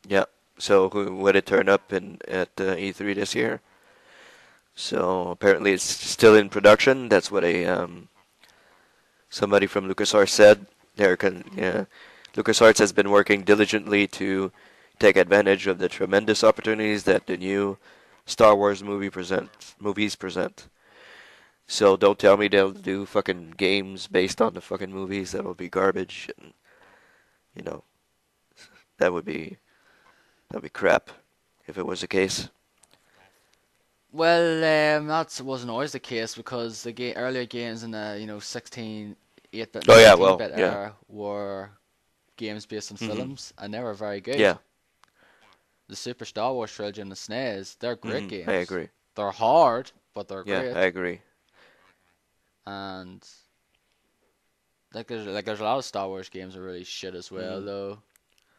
Yeah. So would it turn up in at E3 this year? So apparently it's still in production. That's what a somebody from LucasArts said. Yeah, LucasArts has been working diligently to take advantage of the tremendous opportunities that the new Star Wars movies present. So don't tell me they'll do fucking games based on the fucking movies. That'll be garbage, and you know that would be crap if it was the case. Well, that wasn't always the case because the earlier games in the 16, 8-bit and Oh yeah, well 16-bit yeah, era were games based on hmm films, and they were very good. yeah, The Super Star Wars trilogy and the SNES, they're great I games. agree. They're hard, but they're Yeah, I great. agree. And there's a lot of Star Wars games that are really shit as well Hmm. though,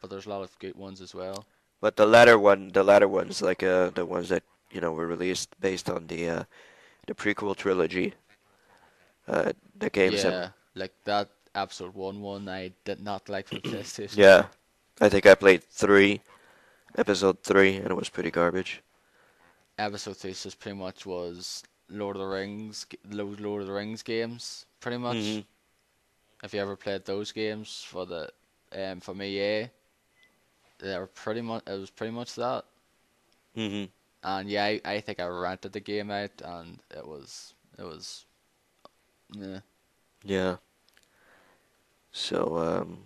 but there's a lot of good ones as well. But the latter ones, like the ones that were released based on the prequel trilogy, the games that Yeah, like that Episode 1 I did not like for the PlayStation. yeah, I think I played episode 3, and it was pretty garbage. Episode 3 just pretty much was Lord of the Rings games, pretty Hmm. much. If you ever played those games for the from EA, they were pretty much it was pretty much that. Hmm. And yeah, I think I rented the game out, and it was yeah. Yeah. So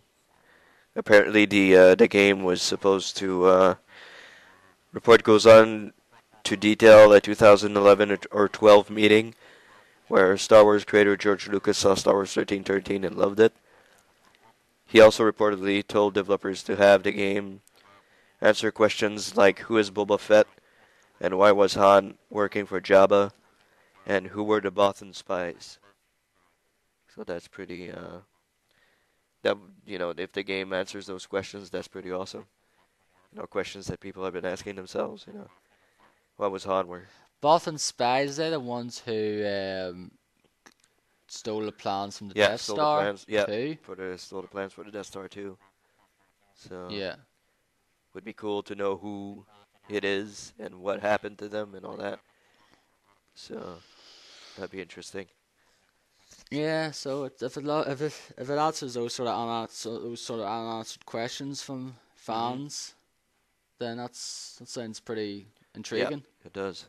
apparently the game was supposed to report goes on to detail a 2011 or 12 meeting where Star Wars creator George Lucas saw Star Wars 1313 and loved it. He also reportedly told developers to have the game answer questions like who is Boba Fett and why was Han working for Jabba and who were the Bothan spies. So that's pretty that if the game answers those questions, that's pretty awesome. Questions that people have been asking themselves. Why was Han working? Bothan spies, they're the ones who stole the plans from the Yeah, Death stole the Star plans. Yeah, too. stole the plans for the Death Star too. So Yeah. would be cool to know who it is and what happened to them and all that. So that'd be interesting. Yeah, so if it answers those sort of unanswered questions from Mhm. fans, then that sounds pretty Yeah, intriguing. it does.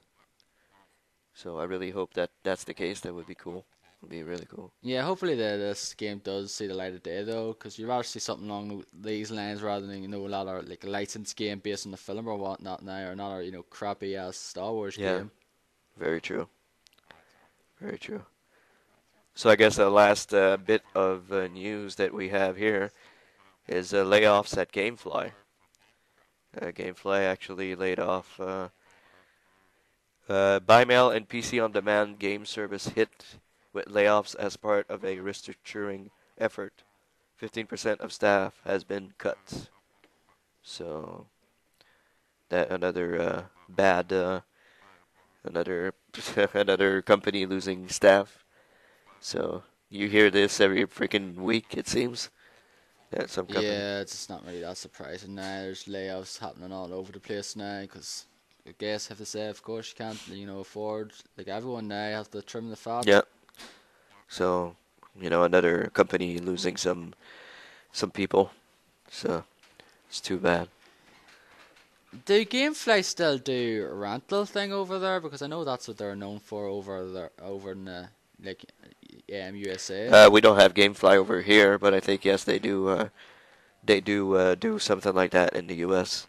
So I really hope that that's the case. That would be cool. Would be really cool. Yeah, hopefully this game does see the light of day though, because you'd rather see something along these lines rather than a lot of like a licensed game based on the film or whatnot now, or not a crappy ass Star Wars Yeah, game. very true. Very true. So I guess the last bit of news that we have here is layoffs at GameFly. GameFly actually laid off buy mail and PC on demand game service hit with layoffs as part of a restructuring effort. 15% of staff has been cut. So that another bad another another company losing staff. So you hear this every freaking week, it seems. At some company. Yeah, it's not really that surprising now. There's layoffs happening all over the place now because I guess have to say, of course, you can't afford like everyone now has to trim the fat. Yeah. So another company losing some people. So it's too bad. Do GameFly still do a rental thing over there? Because I know that's what they're known for over in like USA. We don't have GameFly over here, but I think yes, they do. They do something like that in the U.S.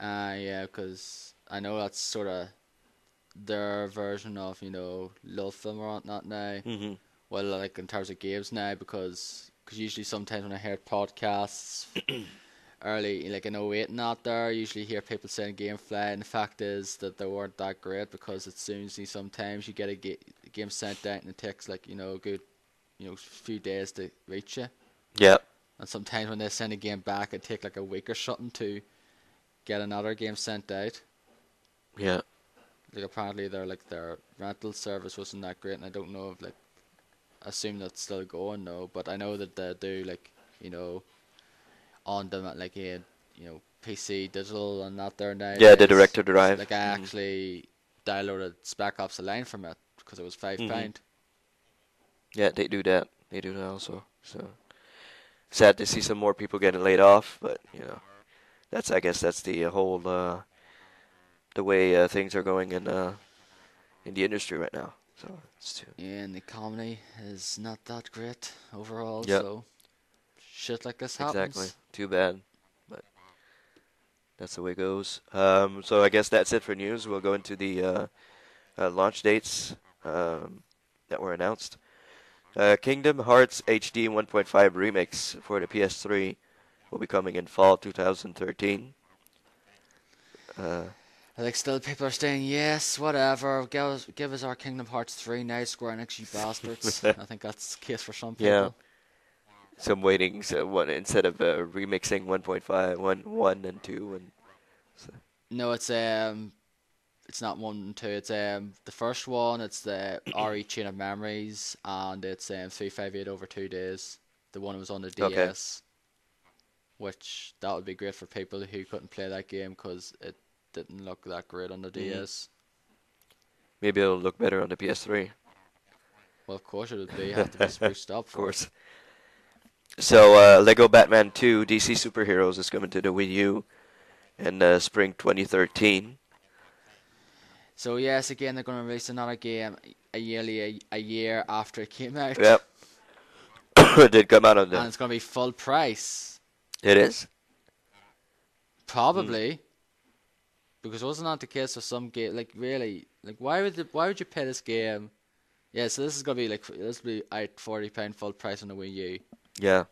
Yeah, because I know that's sort of their version of Love Film or whatnot now. Mhm. Well, like in terms of games now, because usually sometimes when I hear podcasts early, like in '08 and out there, I usually hear people saying GameFly, and the fact is that they weren't that great because it seems to sometimes you get a game sent out and it takes like a good few days to reach you, Yeah. and sometimes when they send a game back, it take like a week or something to get another game sent out. Yeah. Like apparently their rental service wasn't that great, and I don't know if like I assume that's still going though, but I know that they do like you know on them at like a PC digital and that there Yeah. The nowadays. director drive. Like I Mhm. actually downloaded Spec Ops: The Line from it because it was Mhm. £5. Yeah, they do that. They do that also. So sad to see some more people getting laid off, but that's I guess that's the whole the way things are going in the industry right now. So it's too. Yeah, and the comedy is not that great overall, Yep. so shit like this Exactly. happens. Too bad, but that's the way it goes. So I guess that's it for news. We'll go into the launch dates that were announced. Kingdom Hearts HD 1.5 Remix for the PS3 will be coming in fall 2013. Uh, I think still people are saying yes, whatever. Give us our Kingdom Hearts 3 now, Square Enix, you bastards. I think that's the case for some yeah, people. so I'm waiting. So what instead of remixing 1.5, 1 and 2, and so, No, it's not 1 and 2. It's the first one. It's the RE Chain of Memories, and it's 358 over 2 days. The one that was on the okay, DS, which that would be great for people who couldn't play that game because it didn't look that great on the hmm DS. maybe it'll look better on the PS3. Well, of course it would be. Have to be Of spruced up for it. course. So Lego Batman 2 DC Superheroes is coming to the Wii U in spring 2013. So yes, again they're going to release another game a year after it came out, Yep, it did come out on and the. it's going to be full price. It is. Mm. Probably because wasn't that the case of some game? Like really, like why would you pay this game? Yeah, so this is gonna be this will be at £40 full price on the Wii U, Yeah,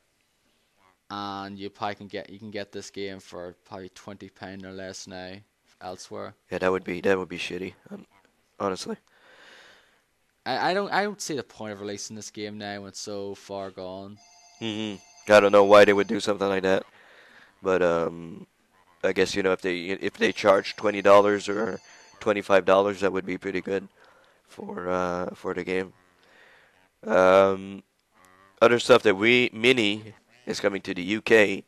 and you can get this game for probably £20 or less now elsewhere. yeah, that would be shitty. Honestly. I don't see the point of releasing this game now when it's so far gone. hmm I don't know why they would do something like that, but I guess if they charge $20 or $25, that would be pretty good for the game. Um, Other stuff that we Mini is coming to the UK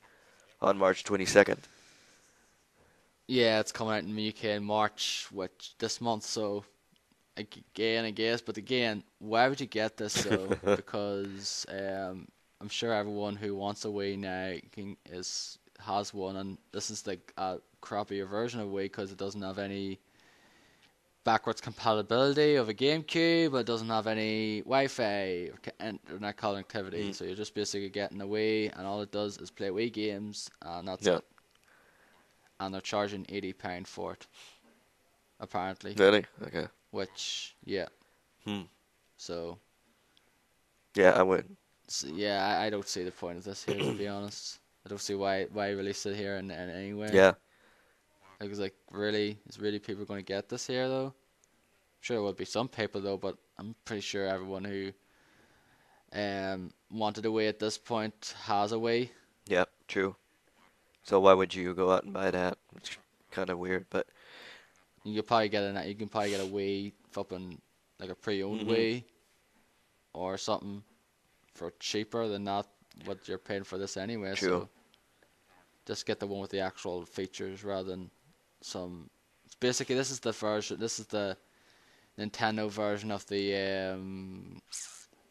on March 22nd. Yeah, it's coming out in the UK in March, which this month. So again, I guess, but again, why would you get this though? Because I'm sure everyone who wants a Wii now has one, and this is like a crappier version of Wii because it doesn't have any backwards compatibility of a GameCube. It doesn't have any Wi-Fi or internet connectivity. Mm, So you're just basically getting a Wii, and all it does is play Wii games, and that's yeah, it. And they're charging £80 for it, apparently. really? Okay. Which, yeah. Hmm. So, Yeah, I would. yeah, I don't see the point of this here, to be honest. I don't see why release it here in any way. Yeah, Like, it's like, really, is really people going to get this here, though? Sure, there will be some people, though, but I'm pretty sure everyone who wanted a Wii at this point has a Wii. yeah, true. So why would you go out and buy that? It's kind of weird, but You can probably get a Wii flipping like a pre-owned hmm Wii or something for cheaper than that what you're paying for this anyway. true. So just get the one with the actual features rather than some. Basically, this is the version. This is the Nintendo version of the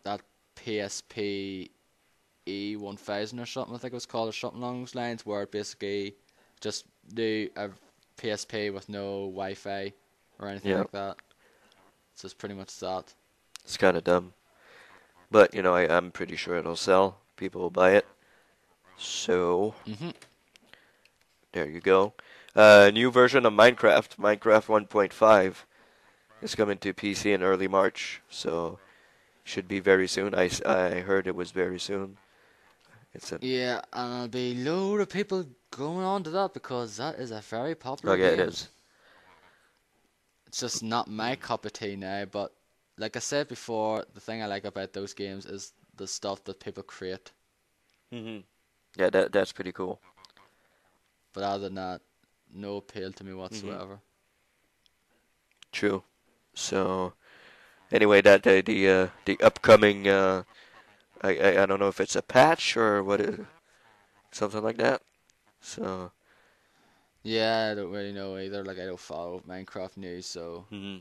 that PSP E 1000 or something. I think it was called, or something along those lines, where it basically just do a PSP with no Wi-Fi or anything Yeah, like that. So it's pretty much that. it's kind of dumb, but I'm pretty sure it'll sell. People will buy it. So Mhm. there you go. New version of Minecraft 1.5 is coming to PC in early March. So should be very soon. I heard it was very soon. It's a Yeah, and there'll be a load of people going on to that because that is a very oh popular yeah, it game. is. It's just not my cup of tea now, but like I said before, the thing I like about those games is the stuff that people create. Hmm Yeah, that's pretty cool. But other than that, no appeal to me Hmm whatsoever. True. So anyway, that the upcoming I don't know if it's a patch or something like that. So Yeah, I don't really know either. Like I don't follow Minecraft news, so hmm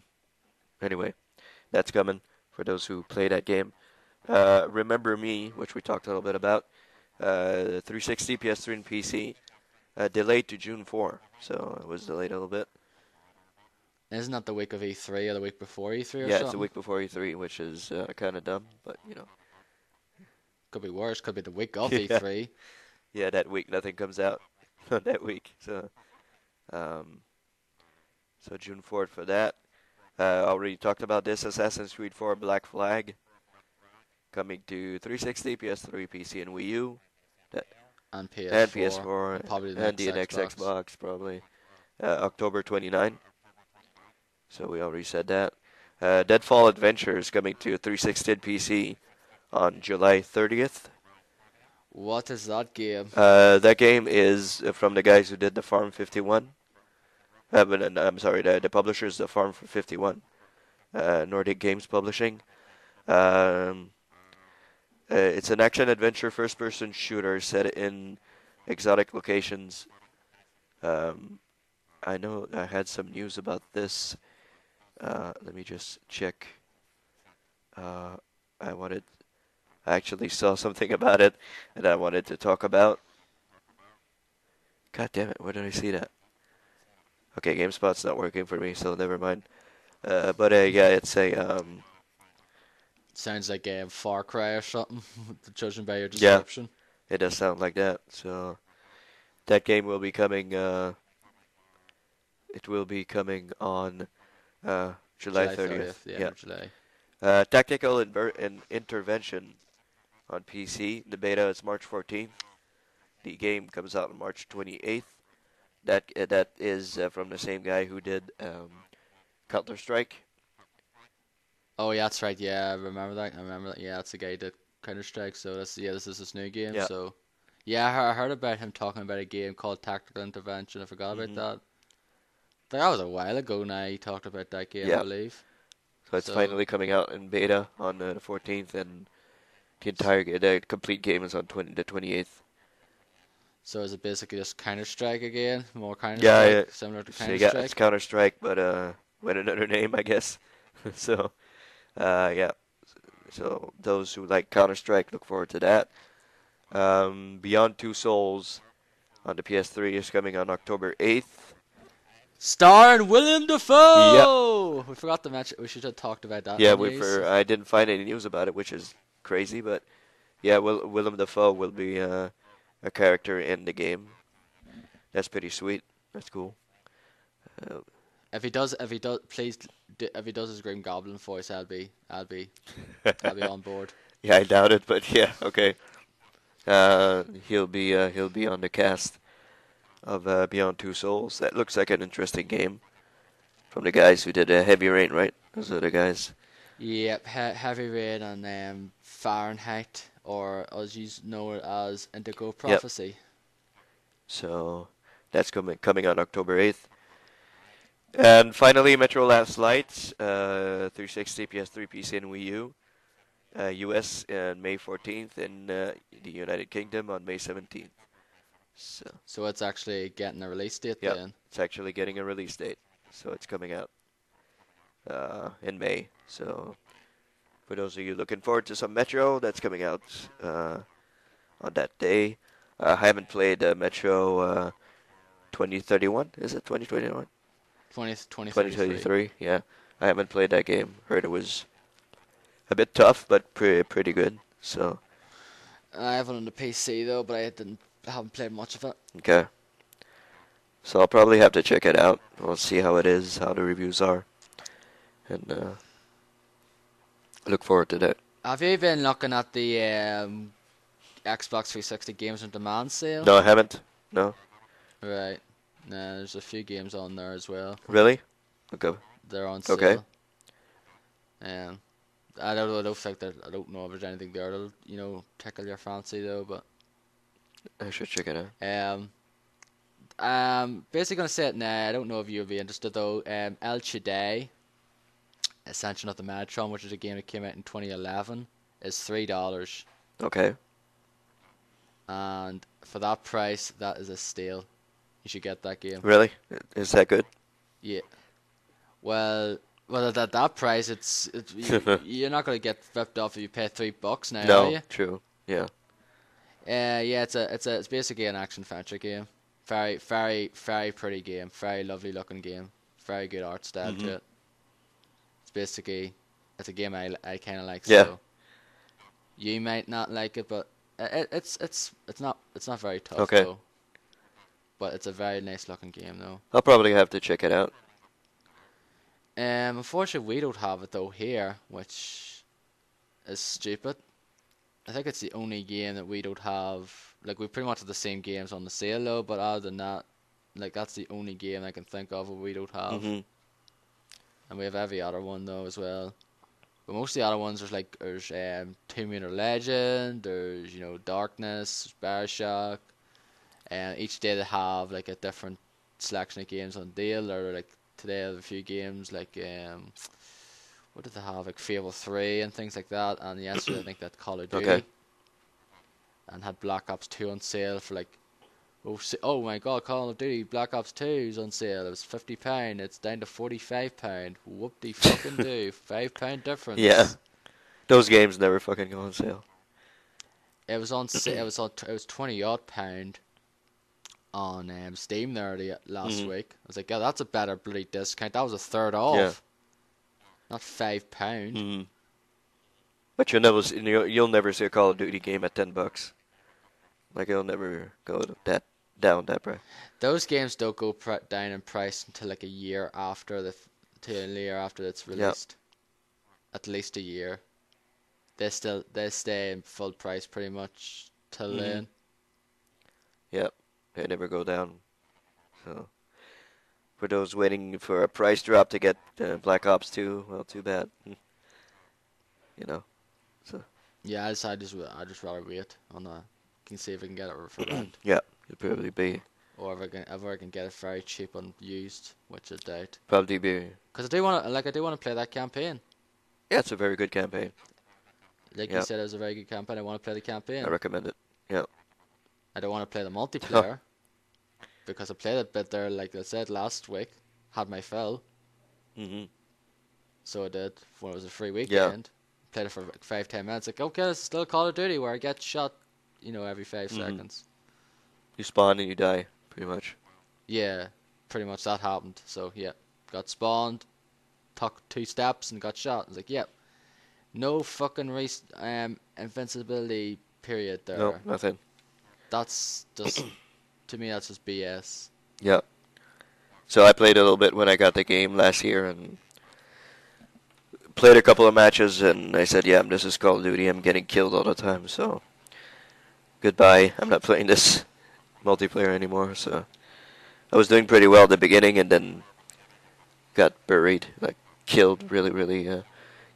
anyway, that's coming for those who play that game. Remember Me, which we talked a little bit about. 360, PS3, and PC. Delayed to June 4, so it was delayed a little bit. isn't that the week of E3 or the week before E3 or Yeah, it's the something? week before E3, which is kind of dumb, but Could be worse. Could be the week of yeah, E3. yeah, that week nothing comes out on that week, um, so June 4th for that. Already talked about this Assassin's Creed 4 Black Flag coming to 360, PS3, PC, and Wii U, that, And and PS4 PS4, and probably the and next the next Xbox. Xbox probably. October 29. So we already said that. Deadfall Adventure is coming to 360 and PC on July 30th. What is that game? That game is from the guys who did the Farm 51. I'm sorry, the publisher is the Farm for 51. Nordic Games Publishing. Um, it's an action adventure first person shooter set in exotic locations. Um, I know I had some news about this. Let me just check. Uh, I wanted, I actually saw something about it, and I wanted to talk about. God damn it! Where did I see that? Okay, GameSpot's not working for me, so never mind. But yeah, it's a Sounds like a Far Cry or something, judging by your yeah, description. it does sound like that. So that game will be coming. It will be coming on July July 30th. 30th, the end Yeah. of July. Tactical Intervention on PC. The beta is March 14th. The game comes out on March 28th. That is from the same guy who did Counter Strike. Oh, yeah, that's right. Yeah, I remember that. I remember that. Yeah, that's the guy that Counter Strike. So this is his new game. Yeah. So yeah, I heard about him talking about a game called Tactical Intervention. I forgot about hmm that. That was a while ago now. He talked about that game, I Yeah. believe. So it's So finally coming out in beta on the 14th, and the complete game is on the 28th. so is it basically just Counter Strike again? More Counter Yeah, Strike, yeah. similar to So Counter yeah, it's Strike. Counter Strike, but with another name, I guess. So yeah. So those who like Counter Strike look forward to that. Beyond Two Souls on the PS3 is coming on October 8th. Starring William Yep. Dafoe. We forgot to mention. We should have talked about that in Yeah, the news. I didn't find any news about it, which is crazy, but yeah, Willem Dafoe will be a character in the game. That's pretty sweet. That's cool. Uh, If he does his Green Goblin voice, I'll be on board. yeah, I doubt it, but yeah, okay. He'll be on the cast of Beyond Two Souls. That looks like an interesting game from the guys who did Heavy Rain, right? Those are the guys. Yep, Heavy Rain and Fahrenheit, or as you know it as Indigo Yep. Prophecy. So that's coming on October 8th. And finally, Metro Last Light, 360, PS3, PC, and Wii U. US on May 14th, and the United Kingdom on May 17th. So, So it's actually getting a release date yep, then. it's actually getting a release date. So it's coming out in May. So for those of you looking forward to some Metro, that's coming out on that day. I haven't played Metro 2031. Is it 2021? 2033. 2033. Yeah, I haven't played that game. Heard it was a bit tough, but pretty good. So I have it on the PC though, but I haven't played much of it. okay. So I'll probably have to check it out. We'll see how it is, how the reviews are, and look forward to that. Have you been looking at the Xbox 360 games on demand sale? No, I haven't. No, Right. Nah, there's a few games on there as well. really? Okay. They're on Okay. sale. I don't think that I don't know if there's anything there that'll tickle your fancy though. But I should check it out. basically gonna say it now. I don't know if you'll be interested though. El Shaddai, Ascension of the Megatron, which is a game that came out in 2011, is $3, Okay. and for that price, that is a steal. You should get that game. Really? Is that good? Yeah. Well, at that price, you're not gonna get ripped off if you pay $3 now, are No. you? True. Yeah. Yeah. It's basically an action adventure game. Very, very, very pretty game. Very lovely looking game. Very good art style to it. It's a game I kind of like. Yeah. So you might not like it, but it's not very tough Okay. though. But it's a very nice looking game though. I'll probably have to check it out. Unfortunately, we don't have it though here, which is stupid. I think it's the only game that we don't have. Like, we pretty much have the same games on the sale though, but other than that, like, that's the only game I can think of that we don't have. hmm And we have every other one though as well. But most of the other ones, there's Tomb Raider Legend, there's Darkness, Bioshock, and each day they have like a different selection of games on deal. Or like today, I have a few games like what did they have, like Fable 3 and things like that. And yesterday, I think that Call of Duty, Okay. and had Black Ops 2 on sale for like oh my god, Call of Duty Black Ops 2 is on sale. It was £50. It's down to £45. Whoop de fucking do. £5 difference. Yeah. Those games never fucking go on sale. It was on it was 20 odd pound on Steam there last week. I was like, yeah, that's a better bloody discount. That was a third off. Yeah. Not £5. hmm But you'll never see a Call of Duty game at $10. Like it'll never go down that price. Those games don't go down in price until like a year after it's released. At least a year. They stay in full price pretty much till then. Yep. They never go down. So for those waiting for a price drop to get Black Ops 2, well, too bad. So Yeah, I just rather wait on that. Can see if I can get it for rent, yeah, it'll probably be or if I can get it very cheap and used, which I doubt. probably be Because I do want to play that campaign. Yeah, it's a very good campaign. Like you Yeah, said, it was a very good campaign. I want to play the I campaign. recommend it. Yeah. I don't want to play the multiplayer because I played a bit there, like I said last week. Had my fill, hmm so I did when it was a free Yeah. weekend. Played it for like 5-10 minutes. Like, okay, it's still Call of Duty where I get shot, every five hmm seconds. You spawn and you die, pretty much. Yeah, pretty much that happened. So yeah, got spawned, took 2 steps and got shot. I was like, yep, no fucking invincibility period No, there. nothing. That's just to me that's just BS. Yeah. So I played a little bit when I got the game last year and played a couple of matches, and I said, yeah, this is Call of Duty. I'm getting killed all the time, so goodbye. I'm not playing this multiplayer anymore. So I was doing pretty well at the beginning, and then got buried, like killed, really, really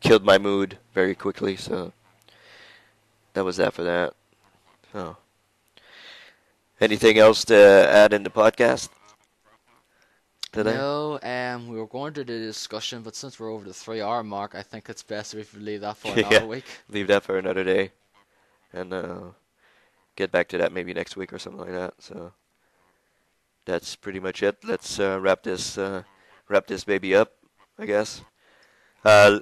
killed my mood very quickly. So that was that for that. So anything else to add in the podcast today? No, we were going to do the discussion, but since we're over the 3 hour mark, I think it's best if we leave that for Yeah, another week. leave that for another day, and get back to that maybe next week or something like that. So that's pretty much it. Let's wrap this baby up, I guess. Uh,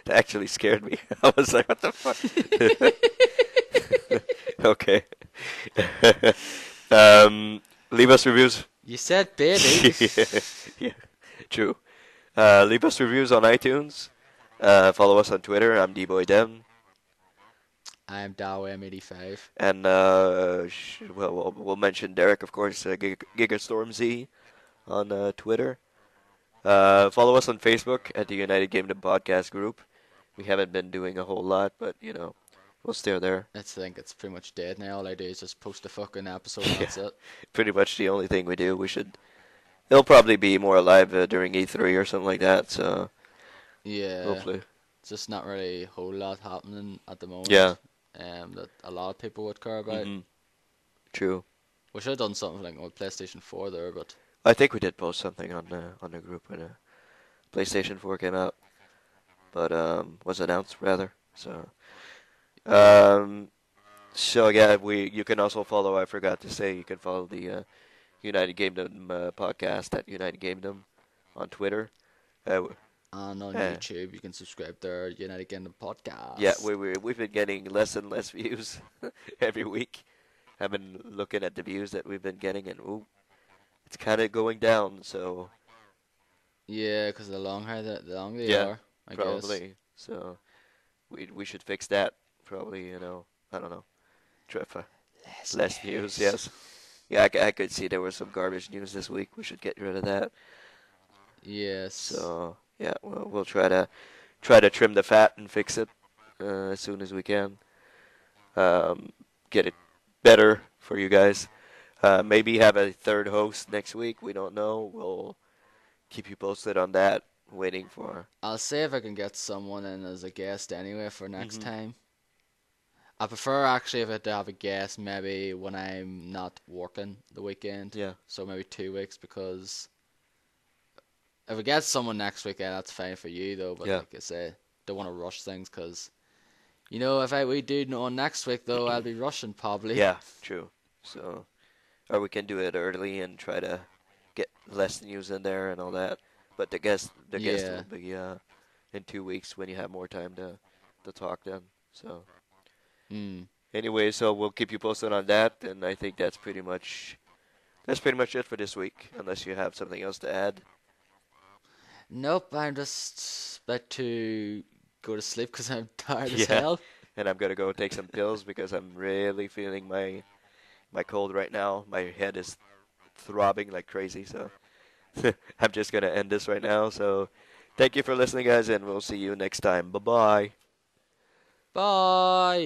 that actually scared me. I was like, what the fuck? Okay. Leave us reviews. You said baby. Yeah, true. Leave us reviews on iTunes. Follow us on Twitter. I'm dboydem. I'm DowM85. And well, we'll mention Derek, of course, GigaStormZ on Twitter. Follow us on Facebook at the United Gamedom Podcast Group. We haven't been doing a whole lot, but we'll stay there. I think it's pretty much dead now. All I do is just post a fucking episode and Yeah, that's it. pretty much the only thing we do. It'll probably be more alive during E3 or something like that. So Yeah, hopefully, it's just not really a whole lot happening at the yeah. moment. That a lot of people would care about. hmm True. We should have done something like with PlayStation 4 there, but I think we did post something on the group when PlayStation 4 came out, but was announced rather. Um, so yeah, you can also follow. I forgot to say you can follow the United Gamedom podcast at United Gamedom on Twitter. Uh, and on uh, YouTube you can subscribe there. United Kingdom yeah, Podcast. we've been getting less and less views every week. I've been looking at the views that we've been getting, and ooh, it's kind of going down. So Yeah, because the longer they yeah, are, I guess. probably. So we should fix that. Probably, I don't know. Try for Less less views. news. Yes. Yeah, I could see there was some garbage news this week. We should get rid of that. Yes. So yeah, we'll try to trim the fat and fix it as soon as we can. Get it better for you guys. Maybe have a third host next week. We don't know. We'll keep you posted on that. Waiting for. I'll see if I can get someone in as a guest anyway for next hmm time. I prefer actually if I had to have a guest maybe when I'm not working the weekend. Yeah. So maybe 2 weeks because if I get someone next weekend, that's fine for you though. But Yeah. like I say, don't want to rush things because if we do know next week though, I'll be rushing probably. Yeah. True. So, or we can do it early and try to get less news in there and all that. But the guest Yeah. will be in 2 weeks when you have more time to talk then. So Mm. anyway, so we'll keep you posted on that, and I think that's pretty much it for this week, unless you have something else to add. Nope, I'm just about to go to sleep because I'm tired as Yeah, hell. and I'm gonna go take some pills because I'm really feeling my cold right now. My head is throbbing like crazy, so I'm just gonna end this right now. So thank you for listening, guys, and we'll see you next time. Bye bye. Bye.